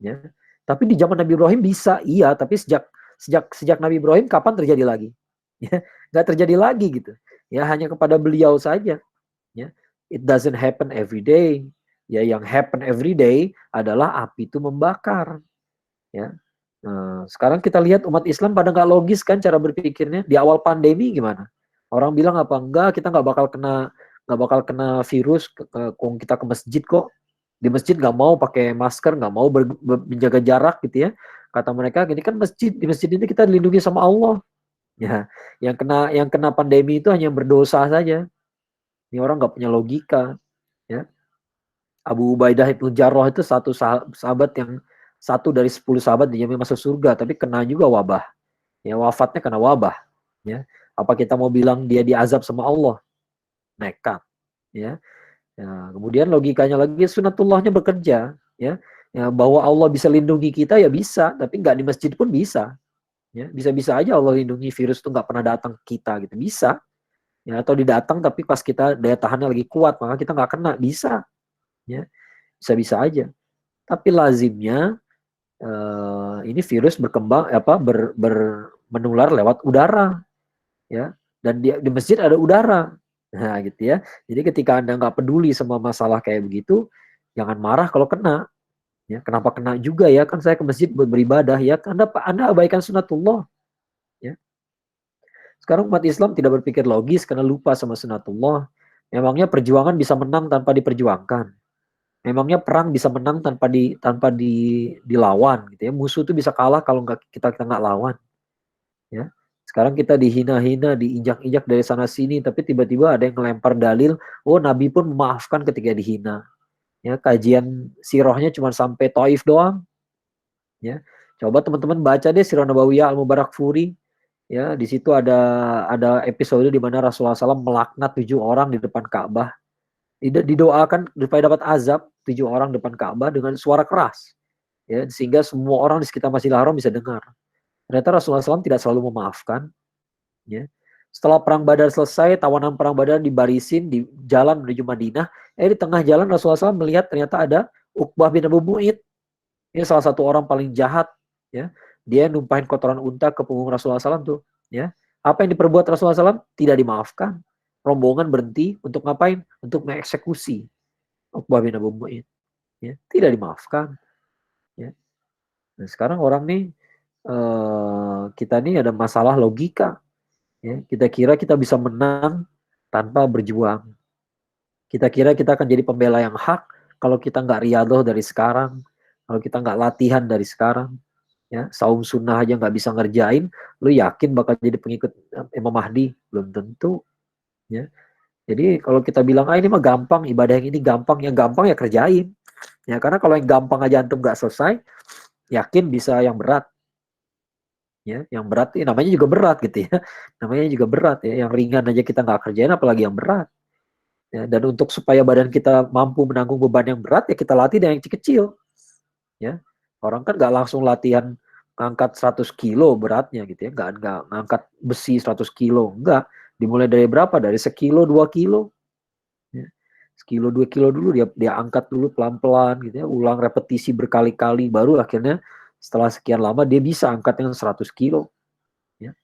[SPEAKER 5] Ya. Tapi di zaman Nabi Ibrahim bisa, iya, tapi sejak Nabi Ibrahim kapan terjadi lagi? Ya, gak terjadi lagi gitu. Ya, hanya kepada beliau saja. Ya. It doesn't happen every day. Ya, yang happen every day adalah api itu membakar. Ya. Nah, sekarang kita lihat umat Islam pada nggak logis kan cara berpikirnya. Di awal pandemi gimana? Orang bilang apa? Enggak, kita nggak bakal kena virus. Kita ke masjid kok. Di masjid nggak mau pakai masker, nggak mau menjaga jarak gitu ya. Kata mereka, ini kan masjid, di masjid ini kita dilindungi sama Allah. Ya, yang kena pandemi itu hanya yang berdosa saja. Ini orang nggak punya logika. Ya. Abu Ubaidah ibn Jarrah itu satu sahabat yang satu dari 10 sahabat dijamin masuk surga, tapi kena juga wabah. Ya, wafatnya kena wabah. Ya. Apa kita mau bilang dia diazab sama Allah? Nekat. Ya. Ya, kemudian logikanya lagi sunatullahnya bekerja. Ya. Ya, bahwa Allah bisa lindungi kita ya bisa, tapi nggak di masjid pun bisa. Ya, bisa-bisa aja Allah lindungi virus itu nggak pernah datang ke kita gitu, bisa. Ya, atau didatang tapi pas kita daya tahannya lagi kuat maka kita nggak kena, bisa. Ya, bisa-bisa aja. Tapi lazimnya ini virus berkembang menular lewat udara, ya. Dan di masjid ada udara, nah gitu ya. Jadi ketika Anda nggak peduli sama masalah kayak begitu, jangan marah kalau kena. Ya, kenapa kena juga ya? Kan saya ke masjid buat beribadah ya. Anda abaikan sunatullah. Ya. Sekarang umat Islam tidak berpikir logis karena lupa sama sunatullah. Memangnya perjuangan bisa menang tanpa diperjuangkan. Memangnya perang bisa menang tanpa dilawan gitu ya. Musuh itu bisa kalah kalau kita nggak lawan. Ya. Sekarang kita dihina-hina, diinjak-injak dari sana sini, tapi tiba-tiba ada yang ngelempar dalil, oh Nabi pun memaafkan ketika dihina. Ya, kajian sirahnya cuma sampai Taif doang. Ya, coba teman-teman baca deh Sirah Nabawiyah Al-Mubarakfuri. Ya, di situ ada episode di mana Rasulullah SAW melaknat 7 orang di depan Ka'bah. Didoakan supaya dapat azab 7 orang depan Ka'bah dengan suara keras. Ya, sehingga semua orang di sekitar Masjidil Haram bisa dengar. Ternyata Rasulullah SAW tidak selalu memaafkan. Ya. Setelah perang Badar selesai, tawanan perang Badar dibarisin di jalan menuju Madinah. Di tengah jalan Rasulullah SAW melihat ternyata ada Uqbah bin Abu Mu'id. Ini salah satu orang paling jahat. Ya. Dia numpahin kotoran unta ke punggung Rasulullah SAW tuh. Ya. Apa yang diperbuat Rasulullah SAW tidak dimaafkan. Rombongan berhenti untuk ngapain? Untuk mengeksekusi Uqbah bin Abu Mu'id. Ya. Tidak dimaafkan. Ya. Nah, sekarang orang nih kita nih ada masalah logika. Ya, kita kira kita bisa menang tanpa berjuang. Kita kira kita akan jadi pembela yang hak kalau kita nggak riyadhah dari sekarang, kalau kita nggak latihan dari sekarang. Ya, saum sunnah aja nggak bisa ngerjain, lu yakin bakal jadi pengikut Imam Mahdi? Belum tentu. Ya. Jadi kalau kita bilang ini mah gampang, ibadah yang ini gampang, yang gampang ya kerjain. Ya, karena kalau yang gampang aja antum nggak selesai, yakin bisa yang berat. Ya, yang berat namanya juga berat gitu ya, namanya juga berat ya, yang ringan aja kita nggak kerjain apalagi yang berat ya. Dan untuk supaya badan kita mampu menanggung beban yang berat ya kita latih dengan yang kecil ya. Orang kan nggak langsung latihan ngangkat 100 kilo beratnya gitu ya, nggak ngangkat besi 100 kilo, enggak, dimulai dari berapa, dari sekilo 2 kilo ya. Sekilo 2 kilo dulu dia angkat dulu pelan-pelan gitu ya, ulang repetisi berkali-kali, baru akhirnya setelah sekian lama dia bisa angkat yang 100 kilo. Ya.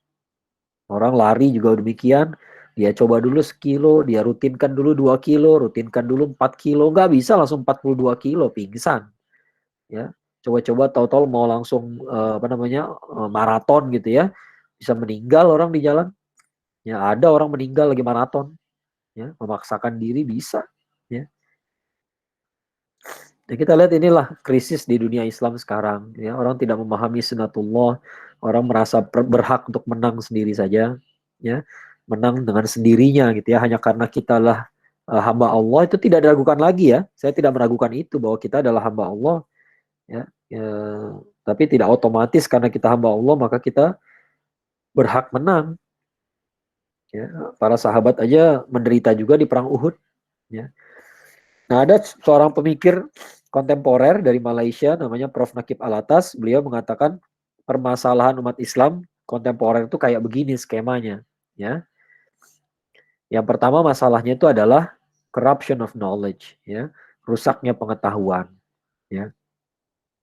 [SPEAKER 5] Orang lari juga demikian. Dia coba dulu sekilo, dia rutinkan dulu 2 kilo, rutinkan dulu 4 kilo. Nggak bisa langsung 42 kilo, pingsan. Ya. Coba-coba tahu-tahu mau langsung maraton gitu ya. Bisa meninggal orang di jalan. Ya, ada orang meninggal lagi maraton. Ya, memaksakan diri bisa. Ya. Ya, kita lihat inilah krisis di dunia Islam sekarang. Ya, orang tidak memahami sunatullah, orang merasa berhak untuk menang sendiri saja, ya, menang dengan sendirinya gitu ya, hanya karena kita lah hamba Allah, itu tidak diragukan lagi ya. Saya tidak meragukan itu bahwa kita adalah hamba Allah, ya, tapi tidak otomatis karena kita hamba Allah maka kita berhak menang. Ya, para sahabat aja menderita juga di perang Uhud. Ya. Nah, ada seorang pemikir kontemporer dari Malaysia namanya Prof. Nakib Alatas. Beliau mengatakan permasalahan umat Islam kontemporer itu kayak begini skemanya. Ya. Yang pertama masalahnya itu adalah corruption of knowledge. Ya. Rusaknya pengetahuan. Ya.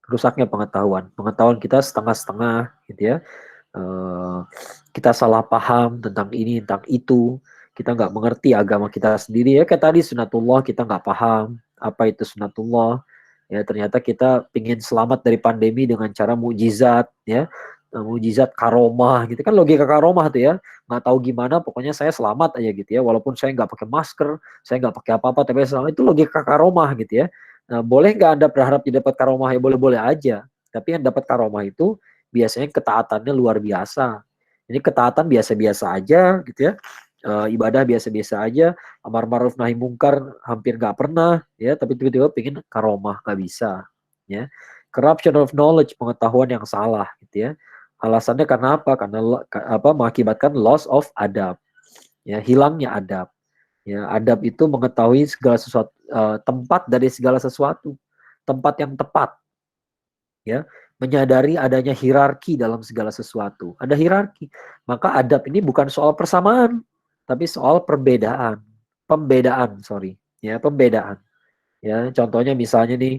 [SPEAKER 5] Rusaknya pengetahuan. Pengetahuan kita setengah-setengah. Gitu ya. Kita salah paham tentang ini, tentang itu. Kita nggak mengerti agama kita sendiri ya, kayak tadi sunatullah kita nggak paham apa itu sunatullah ya, ternyata kita pingin selamat dari pandemi dengan cara mukjizat ya, mukjizat karomah gitu kan, logika karomah tuh ya, nggak tahu gimana pokoknya saya selamat aja gitu ya, walaupun saya nggak pakai masker, saya nggak pakai apa-apa tapi selamat, itu logika karomah gitu ya. Nah, boleh nggak Anda berharap dapat karomah ya, boleh-boleh aja, tapi yang dapat karomah itu biasanya ketaatannya luar biasa. Ini ketaatan biasa-biasa aja gitu ya. ibadah biasa-biasa aja, amar ma'ruf nahi mungkar hampir nggak pernah, ya, tapi tiba-tiba pengen karomah, nggak bisa, ya. Corruption of knowledge, pengetahuan yang salah, gitu ya. Alasannya karena apa? Karena mengakibatkan loss of adab, ya, hilangnya adab. Ya, adab itu mengetahui segala sesuatu, tempat dari segala sesuatu, tempat yang tepat, ya, menyadari adanya hierarki dalam segala sesuatu. Ada hierarki. Maka adab ini bukan soal persamaan, tapi soal perbedaan. Pembedaan, sorry. Ya, pembedaan. Ya, contohnya misalnya nih,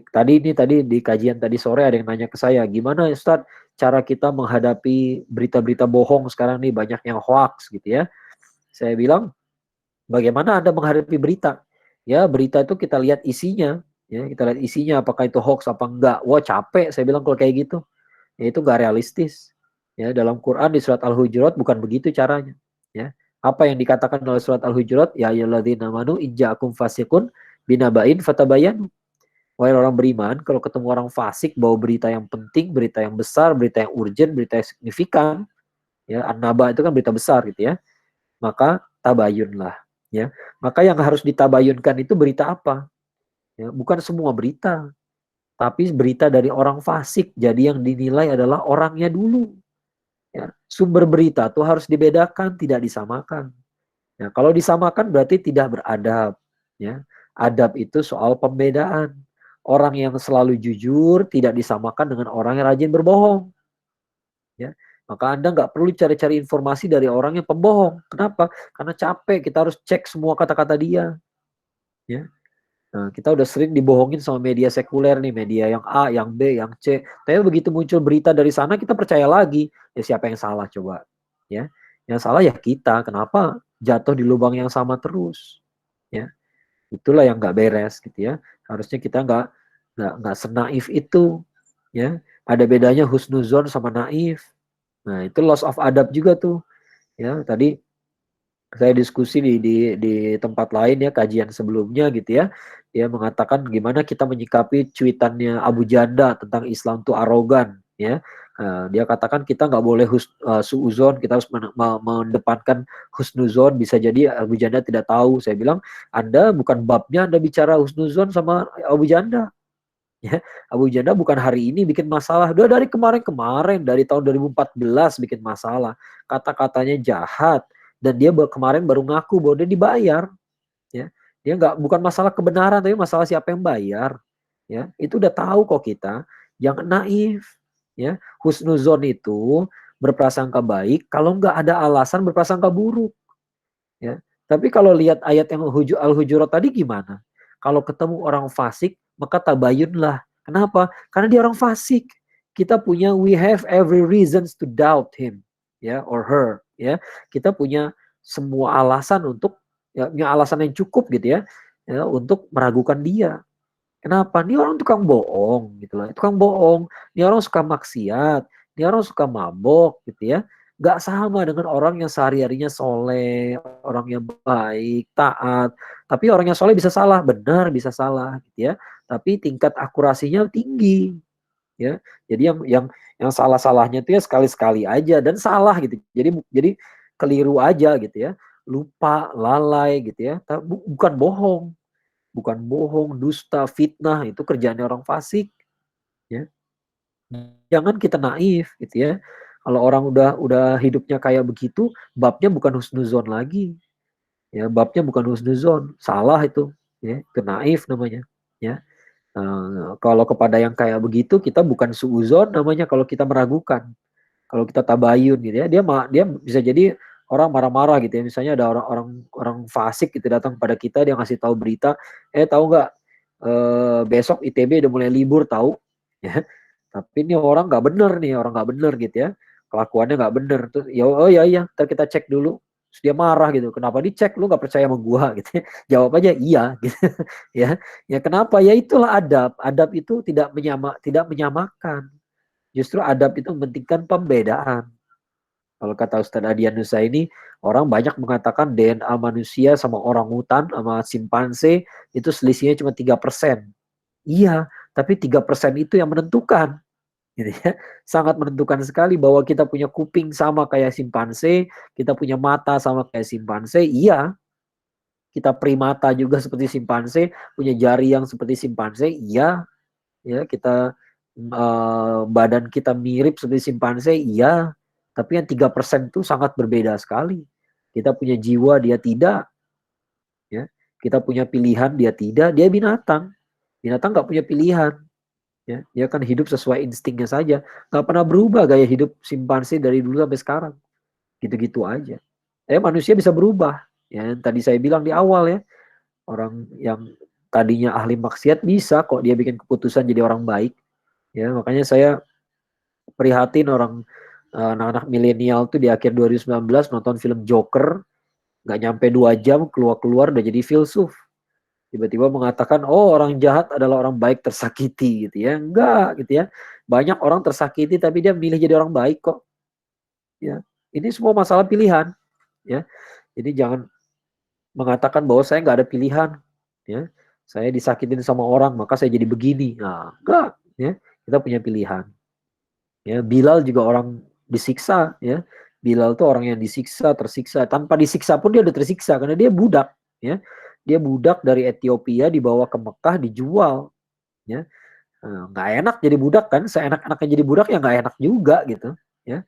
[SPEAKER 5] tadi di kajian tadi sore ada yang nanya ke saya, gimana Ustadz cara kita menghadapi berita-berita bohong sekarang nih, banyak yang hoax gitu ya. Saya bilang, bagaimana Anda menghadapi berita? Ya, berita itu kita lihat isinya, ya, kita lihat isinya apakah itu hoax apa enggak. Wah, capek saya bilang kalau kayak gitu. Ya, itu enggak realistis. Ya, dalam Quran di surat Al-Hujurat bukan begitu caranya, ya. Apa yang dikatakan dalam surat Al-Hujurat? Ya ayyuhalladzina amanu ijja'akum fasiqun binaba'in fatabayanu. Wahai orang beriman, kalau ketemu orang fasik bawa berita yang penting, berita yang besar, berita yang urgent, berita yang signifikan, ya, an-naba itu kan berita besar gitu ya, maka tabayunlah, ya. Maka yang harus ditabayunkan itu berita apa? Ya, bukan semua berita, tapi berita dari orang fasik. Jadi yang dinilai adalah orangnya dulu. Ya, sumber berita tuh harus dibedakan, tidak disamakan. Ya, kalau disamakan berarti tidak beradab. Ya, adab itu soal pembedaan. Orang yang selalu jujur tidak disamakan dengan orang yang rajin berbohong. Ya, maka Anda nggak perlu cari-cari informasi dari orang yang pembohong. Kenapa? Karena capek, kita harus cek semua kata-kata dia. Ya. Nah, kita udah sering dibohongin sama media sekuler nih, media yang A, yang B, yang C. Tapi begitu muncul berita dari sana, kita percaya lagi. Ya, siapa yang salah coba? Ya, yang salah ya kita. Kenapa jatuh di lubang yang sama terus? Ya, itulah yang nggak beres gitu ya. Harusnya kita nggak senaif itu. Ya, ada bedanya husnuzon sama naif. Nah, itu loss of adab juga tuh. Ya, tadi saya diskusi di tempat lain ya, kajian sebelumnya gitu ya. Dia mengatakan gimana kita menyikapi cuitannya Abu Janda tentang Islam itu arogan ya. Dia katakan kita nggak boleh suuzon, kita harus mendepankan husnuzon. Bisa jadi Abu Janda tidak tahu. Saya bilang, Anda bukan babnya Anda bicara husnuzon sama Abu Janda. Ya, Abu Janda bukan hari ini bikin masalah, udah dari kemarin-kemarin, dari tahun 2014 bikin masalah, kata-katanya jahat, dan dia kemarin baru ngaku bahwa dia dibayar, ya, dia bukan masalah kebenaran, tapi masalah siapa yang bayar, ya, itu udah tahu kok kita, jangan naif, ya, husnuzon itu berprasangka baik, kalau nggak ada alasan berprasangka buruk, ya, tapi kalau lihat ayat yang Al-Hujurat tadi gimana? Kalau ketemu orang fasik, maka tabayunlah. Kenapa? Karena dia orang fasik. We have every reasons to doubt him, ya, or her, ya. Kita punya semua alasan untuk, ya, punya alasan yang cukup gitu ya, untuk meragukan dia. Kenapa? Ini orang tukang bohong, gitu lah. Tukang bohong. Ini orang suka maksiat. Ini orang suka mabok, gitu ya. Gak sama dengan orang yang sehari-harinya soleh, orang yang baik, taat. Tapi orang yang soleh bisa salah, benar bisa salah, gitu ya. Tapi tingkat akurasinya tinggi, ya. Jadi yang salah-salahnya itu ya sekali-sekali aja dan salah gitu. Jadi keliru aja gitu ya. Lupa, lalai gitu ya. Bukan bohong, dusta, fitnah, itu kerjaannya orang fasik, ya. Jangan kita naif gitu ya. Kalau orang udah hidupnya kayak begitu, babnya bukan husnuzon lagi. Ya, babnya bukan husnuzon, salah itu, ya. Itu naif namanya, ya. Kalau kepada yang kayak begitu kita bukan suuzon namanya, kalau kita meragukan. Kalau kita tabayun gitu ya, dia bisa jadi orang marah-marah gitu ya. Misalnya ada orang fasik gitu datang kepada kita, dia ngasih tahu berita, tahu nggak, besok ITB udah mulai libur tahu, ya. Tapi ini orang nggak bener gitu ya, kelakuannya nggak bener. Terus ya, oh ya, ntar kita cek dulu. Terus dia marah gitu, kenapa dicek, lu nggak percaya sama gua gitu ya. Jawab aja iya gitu. Ya kenapa, ya itulah adab itu tidak menyamakan. Justru adab itu mementingkan pembedaan. Kalau kata Ustadz Adian Nusaini, orang banyak mengatakan DNA manusia sama orangutan sama simpanse itu selisihnya cuma 3%. Iya, tapi 3% itu yang menentukan. gitu ya. Sangat menentukan sekali bahwa kita punya kuping sama kayak simpanse, kita punya mata sama kayak simpanse, iya. Kita primata juga seperti simpanse, punya jari yang seperti simpanse, iya. Ya, kita badan kita mirip seperti simpanse, iya. Tapi yang 3% itu sangat berbeda sekali. Kita punya jiwa, dia tidak. Ya, kita punya pilihan, dia tidak. Dia binatang. Binatang nggak punya pilihan. Ya, dia kan hidup sesuai instingnya saja. Nggak pernah berubah gaya hidup simpanse dari dulu sampai sekarang. Gitu-gitu aja. Manusia bisa berubah. Ya, tadi saya bilang di awal ya, orang yang tadinya ahli maksiat bisa kok dia bikin keputusan jadi orang baik. Ya, makanya saya prihatin orang anak-anak milenial tuh di akhir 2019 nonton film Joker, nggak nyampe 2 jam keluar-keluar udah jadi filsuf. Tiba-tiba mengatakan, oh orang jahat adalah orang baik tersakiti gitu ya. Enggak gitu ya. Banyak orang tersakiti tapi dia milih jadi orang baik kok. Ya, ini semua masalah pilihan. Ya, jadi jangan mengatakan bahwa saya nggak ada pilihan. Ya, saya disakitin sama orang maka saya jadi begini. Nah, enggak. Ya, kita punya pilihan. Ya, Bilal juga orang disiksa. Ya, Bilal tuh orang yang disiksa, tersiksa. Tanpa disiksa pun dia udah tersiksa karena dia budak. Ya, dia budak dari Ethiopia dibawa ke Mekah dijual. Ya, nggak enak jadi budak kan? Seenak-enaknya jadi budak ya nggak enak juga gitu. Ya,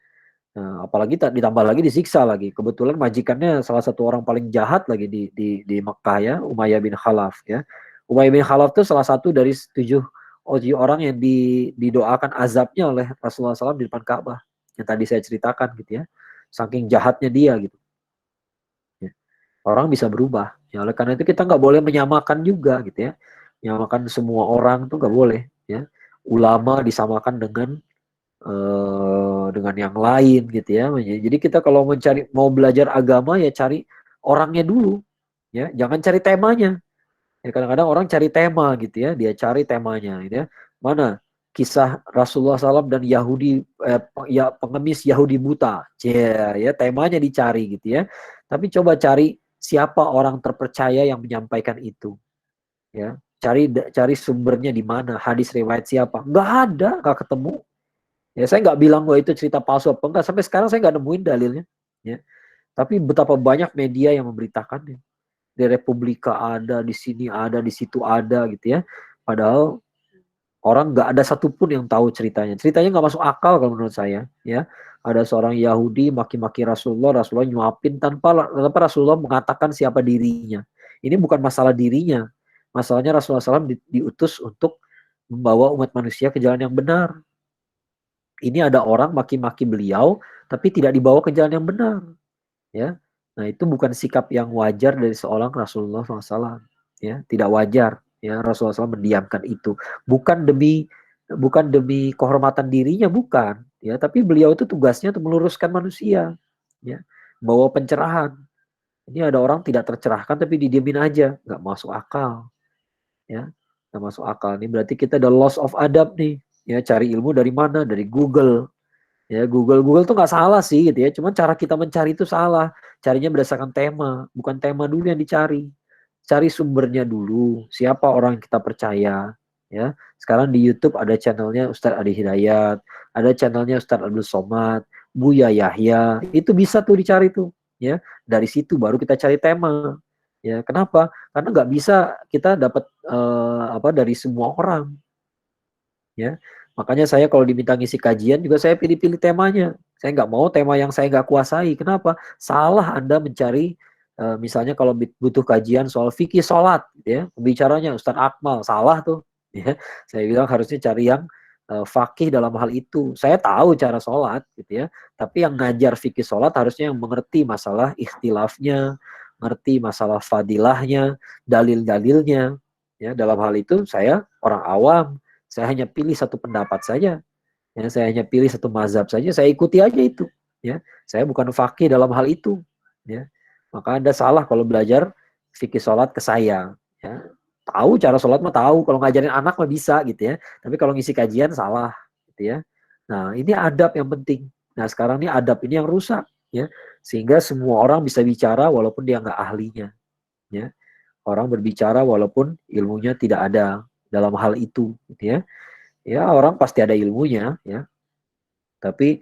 [SPEAKER 5] apalagi ditambah lagi disiksa lagi. Kebetulan majikannya salah satu orang paling jahat lagi di Mekah ya, Umayyah bin Khalaf ya. Umayyah bin Khalaf itu salah satu dari 7 orang yang didoakan azabnya oleh Rasulullah SAW di depan Ka'bah. Yang tadi saya ceritakan gitu ya. Saking jahatnya dia gitu. Ya. Orang bisa berubah. Ya, oleh karena itu kita nggak boleh menyamakan juga gitu ya. Menyamakan semua orang tuh nggak boleh. Ya. Ulama disamakan dengan yang lain gitu ya. Jadi kita kalau mau belajar agama ya cari orangnya dulu ya, jangan cari temanya. Ya, kadang-kadang orang cari tema gitu ya, dia cari temanya gitu ya. Mana kisah Rasulullah SAW dan Yahudi ya pengemis Yahudi buta. Ya, temanya dicari gitu ya. Tapi coba cari siapa orang terpercaya yang menyampaikan itu. Ya, cari sumbernya di mana, hadis riwayat siapa. Nggak ada, nggak ketemu. Ya, saya nggak bilang bahwa itu cerita palsu apa enggak. Sampai sekarang saya nggak nemuin dalilnya. Ya. Tapi betapa banyak media yang memberitakannya. Di Republika ada, di sini ada, di situ ada gitu ya. Padahal orang nggak ada satupun yang tahu ceritanya. Ceritanya nggak masuk akal kalau menurut saya. Ya, ada seorang Yahudi maki-maki Rasulullah nyuapin tanpa Rasulullah mengatakan siapa dirinya. Ini bukan masalah dirinya. Masalahnya Rasulullah SAW diutus untuk membawa umat manusia ke jalan yang benar. Ini ada orang maki-maki beliau, tapi tidak dibawa ke jalan yang benar. Ya, nah itu bukan sikap yang wajar dari seorang Rasulullah SAW. Ya, tidak wajar. Ya, Rasulullah SAW mendiamkan itu. Bukan demi kehormatan dirinya, bukan. Ya, tapi beliau itu tugasnya untuk meluruskan manusia. Ya, bawa pencerahan. Ini ada orang tidak tercerahkan tapi didiemin aja, nggak masuk akal. Ya, nggak masuk akal. Ini berarti kita ada loss of adab nih. Ya, cari ilmu dari mana? Dari Google. Ya, Google tuh nggak salah sih gitu ya. Cuman cara kita mencari itu salah. Carinya berdasarkan tema, bukan tema dulu yang dicari. Cari sumbernya dulu. Siapa orang yang kita percaya? Ya, sekarang di YouTube ada channelnya Ustadz Adi Hidayat, ada channelnya Ustadz Abdul Somad, Buya Yahya. Itu bisa tuh dicari tuh. Ya, dari situ baru kita cari tema. Ya, kenapa? Karena nggak bisa kita dapat dari semua orang. Ya, makanya saya kalau diminta ngisi kajian juga saya pilih-pilih temanya. Saya nggak mau tema yang saya nggak kuasai. Kenapa? Salah Anda mencari misalnya kalau butuh kajian soal fikih sholat, ya, pembicaranya Ustadz Akmal, salah tuh. Ya, saya bilang harusnya cari yang fakih dalam hal itu. Saya tahu cara sholat, gitu ya. Tapi yang ngajar fikih sholat harusnya yang mengerti masalah ikhtilafnya, mengerti masalah fadilahnya, dalil-dalilnya. Ya, dalam hal itu saya orang awam. Saya hanya pilih satu pendapat saja. Ya, saya hanya pilih satu mazhab saja. Saya ikuti aja itu. Ya, saya bukan fakih dalam hal itu. Ya, maka Anda salah kalau belajar fikih sholat ke saya. Ya, tahu cara sholat mah tahu. Kalau ngajarin anak mah bisa gitu ya. Tapi kalau ngisi kajian salah. Gitu ya. Nah, ini adab yang penting. Nah, sekarang ini adab ini yang rusak. Ya, sehingga semua orang bisa bicara walaupun dia nggak ahlinya. Ya, orang berbicara walaupun ilmunya tidak ada dalam hal itu, gitu ya. Ya orang pasti ada ilmunya ya, tapi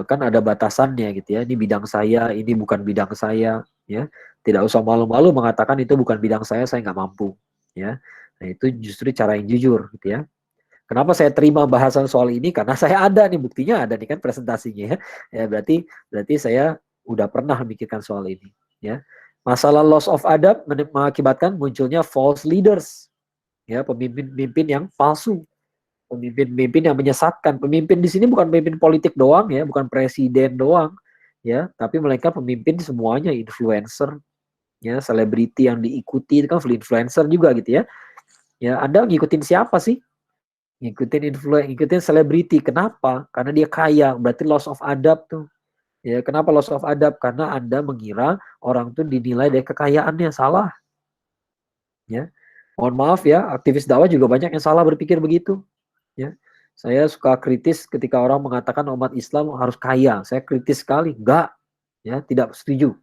[SPEAKER 5] kan ada batasannya gitu ya. Ini bidang saya, ini bukan bidang saya ya. Tidak usah malu-malu mengatakan itu bukan bidang saya nggak mampu ya. Nah itu justru cara yang jujur gitu ya. Kenapa saya terima bahasan soal ini? Karena saya ada nih, buktinya ada nih kan presentasinya ya. Ya berarti saya udah pernah memikirkan soal ini ya. Masalah loss of adab mengakibatkan munculnya false leaders ya, pemimpin-pemimpin yang palsu, pemimpin-pemimpin yang menyesatkan. Pemimpin di sini bukan pemimpin politik doang ya, bukan presiden doang ya, tapi mereka pemimpin semuanya, influencer ya, selebriti yang diikuti itu kan influencer juga gitu ya. Ya, Anda ngikutin siapa sih? Ngikutin selebriti. Kenapa? Karena dia kaya, berarti loss of adab tuh. Ya, kenapa loss of adab? Karena Anda mengira orang tuh dinilai dari kekayaannya. Salah. Ya. Mohon maaf ya, aktivis dakwah juga banyak yang salah berpikir begitu. Ya. Saya suka kritis ketika orang mengatakan umat Islam harus kaya. Saya kritis sekali. Enggak. Ya, tidak setuju.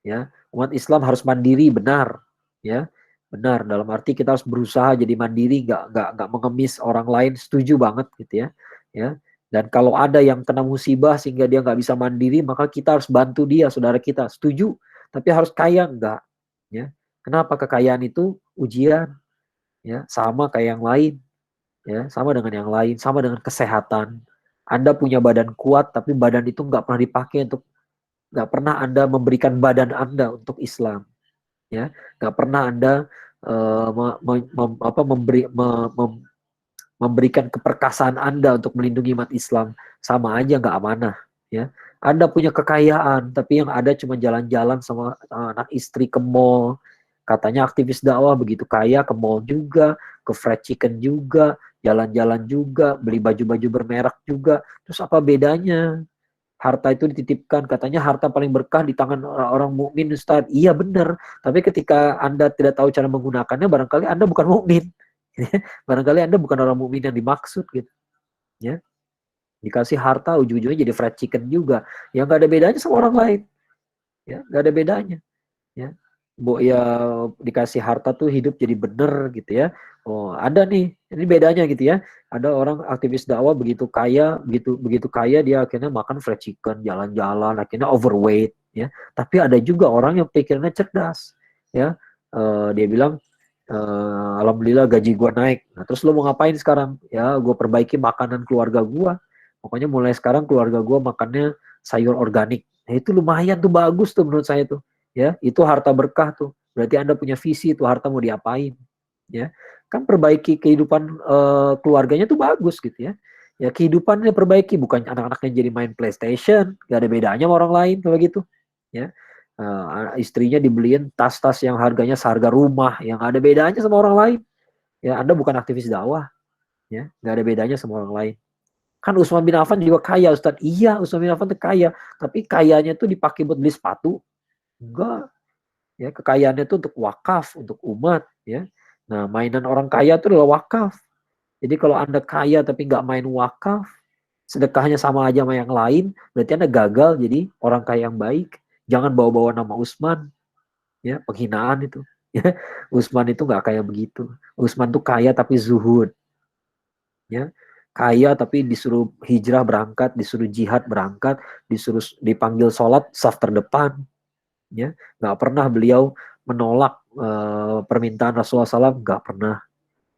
[SPEAKER 5] Ya, umat Islam harus mandiri, benar. Ya, benar. Dalam arti kita harus berusaha jadi mandiri, nggak mengemis orang lain. Setuju banget gitu ya. Ya. Dan kalau ada yang kena musibah sehingga dia nggak bisa mandiri, maka kita harus bantu dia, saudara kita. Setuju. Tapi harus kaya enggak? Ya. Kenapa kekayaan itu ujian? Ya, sama kayak yang lain. Ya, sama dengan yang lain, sama dengan kesehatan. Anda punya badan kuat, tapi badan itu nggak pernah dipakai untuk, nggak pernah Anda memberikan badan Anda untuk Islam. Ya, nggak pernah Anda memberikan keperkasaan Anda untuk melindungi umat Islam, sama aja nggak amanah. Ya, Anda punya kekayaan, tapi yang ada cuma jalan-jalan sama anak istri ke mall. Katanya aktivis dakwah, begitu kaya ke mall juga, ke fried chicken juga, jalan-jalan juga, beli baju-baju bermerek juga. Terus apa bedanya? Harta itu dititipkan, katanya harta paling berkah di tangan orang mukmin, Ustaz. Iya benar, tapi ketika Anda tidak tahu cara menggunakannya, barangkali Anda bukan mukmin. Barangkali Anda bukan orang mukmin yang dimaksud gitu. Ya. Dikasih harta ujung-ujungnya jadi fried chicken juga. Yang nggak ada bedanya sama orang lain. Ya, nggak ada bedanya. Ya. Ya dikasih harta tuh hidup jadi bener gitu ya. Oh, ada nih. Ini bedanya gitu ya. Ada orang aktivis dakwah begitu kaya, begitu kaya dia akhirnya makan fried chicken, jalan-jalan, akhirnya overweight ya. Tapi ada juga orang yang pikirnya cerdas ya. Dia bilang alhamdulillah gaji gua naik. Nah, terus lo mau ngapain sekarang? Ya, gua perbaiki makanan keluarga gua. Pokoknya mulai sekarang keluarga gua makannya sayur organik. Nah, itu lumayan tuh, bagus tuh menurut saya tuh. Ya, itu harta berkah tuh. Berarti Anda punya visi itu harta mau diapain. Ya, kan perbaiki kehidupan keluarganya tuh bagus gitu ya. Ya kehidupannya perbaiki, bukan anak-anaknya jadi main PlayStation, gak ada bedanya sama orang lain kalau gitu. Ya, istrinya dibeliin tas-tas yang harganya seharga rumah, yang ada bedanya sama orang lain. Ya, Anda bukan aktivis dakwah, ya, nggak ada bedanya sama orang lain. Kan Utsman bin Affan juga kaya, Ustaz. Iya, Utsman bin Affan itu kaya, tapi kayanya tuh dipakai buat beli sepatu? Enggak. Ya, kekayaannya itu untuk wakaf, untuk umat, ya. Nah, mainan orang kaya itu adalah wakaf. Jadi kalau Anda kaya tapi nggak main wakaf, sedekahnya sama aja sama yang lain, berarti Anda gagal jadi orang kaya yang baik. Jangan bawa-bawa nama Utsman, ya, penghinaan itu. Ya, Utsman itu nggak kayak begitu. Utsman tuh kaya tapi zuhud, ya, kaya tapi disuruh hijrah berangkat, disuruh jihad berangkat, disuruh dipanggil sholat saf terdepan, ya, nggak pernah beliau menolak permintaan Rasulullah SAW, nggak pernah.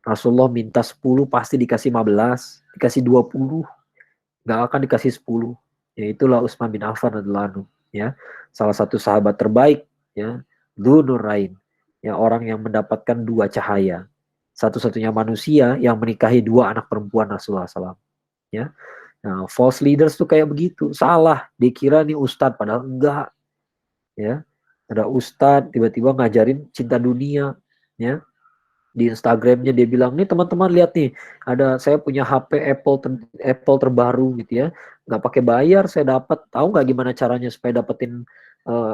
[SPEAKER 5] Rasulullah minta 10 pasti dikasih 15, dikasih 20, nggak akan dikasih 10. Ya itulah Utsman bin Affan radhiyallahu anhu, ya, salah satu sahabat terbaik, ya, Dzunurain, ya, orang yang mendapatkan 2 cahaya, satu-satunya manusia yang menikahi 2 anak perempuan Rasulullah SAW, ya. Nah, false leaders tuh kayak begitu, salah, dikira nih ustadz padahal enggak, ya. Ada ustadz tiba-tiba ngajarin cinta dunia, ya. Di Instagramnya dia bilang, nih teman-teman lihat nih, ada saya punya HP Apple terbaru gitu ya, nggak pakai bayar saya dapat. Tahu nggak gimana caranya supaya dapetin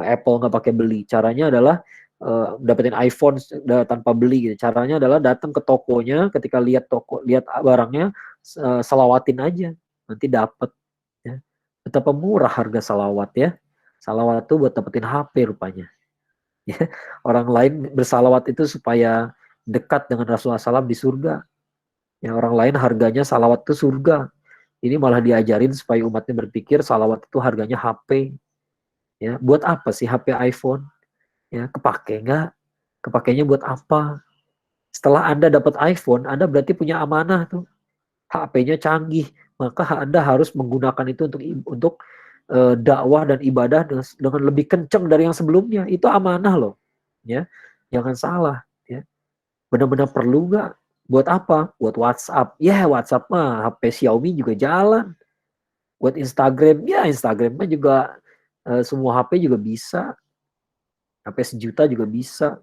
[SPEAKER 5] Apple nggak pakai beli? Caranya adalah dapetin iPhone tanpa beli gitu. Caranya adalah datang ke tokonya, ketika lihat barangnya, salawatin aja, nanti dapat. Ya. Betapa murah harga salawat ya. Salawat itu buat dapetin HP rupanya. Ya. Orang lain bersalawat itu supaya dekat dengan Rasulullah SAW di surga. Ya, orang lain harganya salawat itu surga. Ini malah diajarin supaya umatnya berpikir salawat itu harganya HP. Ya, buat apa sih HP iPhone? Ya, kepake nggak? Kepakainya buat apa? Setelah Anda dapat iPhone, Anda berarti punya amanah tuh. HP-nya canggih, maka Anda harus menggunakan itu untuk dakwah dan ibadah dengan lebih kencang dari yang sebelumnya. Itu amanah loh. Ya, jangan salah. Ya, benar-benar perlu nggak? Buat apa? Buat WhatsApp. Ya, WhatsApp mah HP Xiaomi juga jalan. Buat Instagram, ya Instagram mah juga semua HP juga bisa. HP sejuta juga bisa.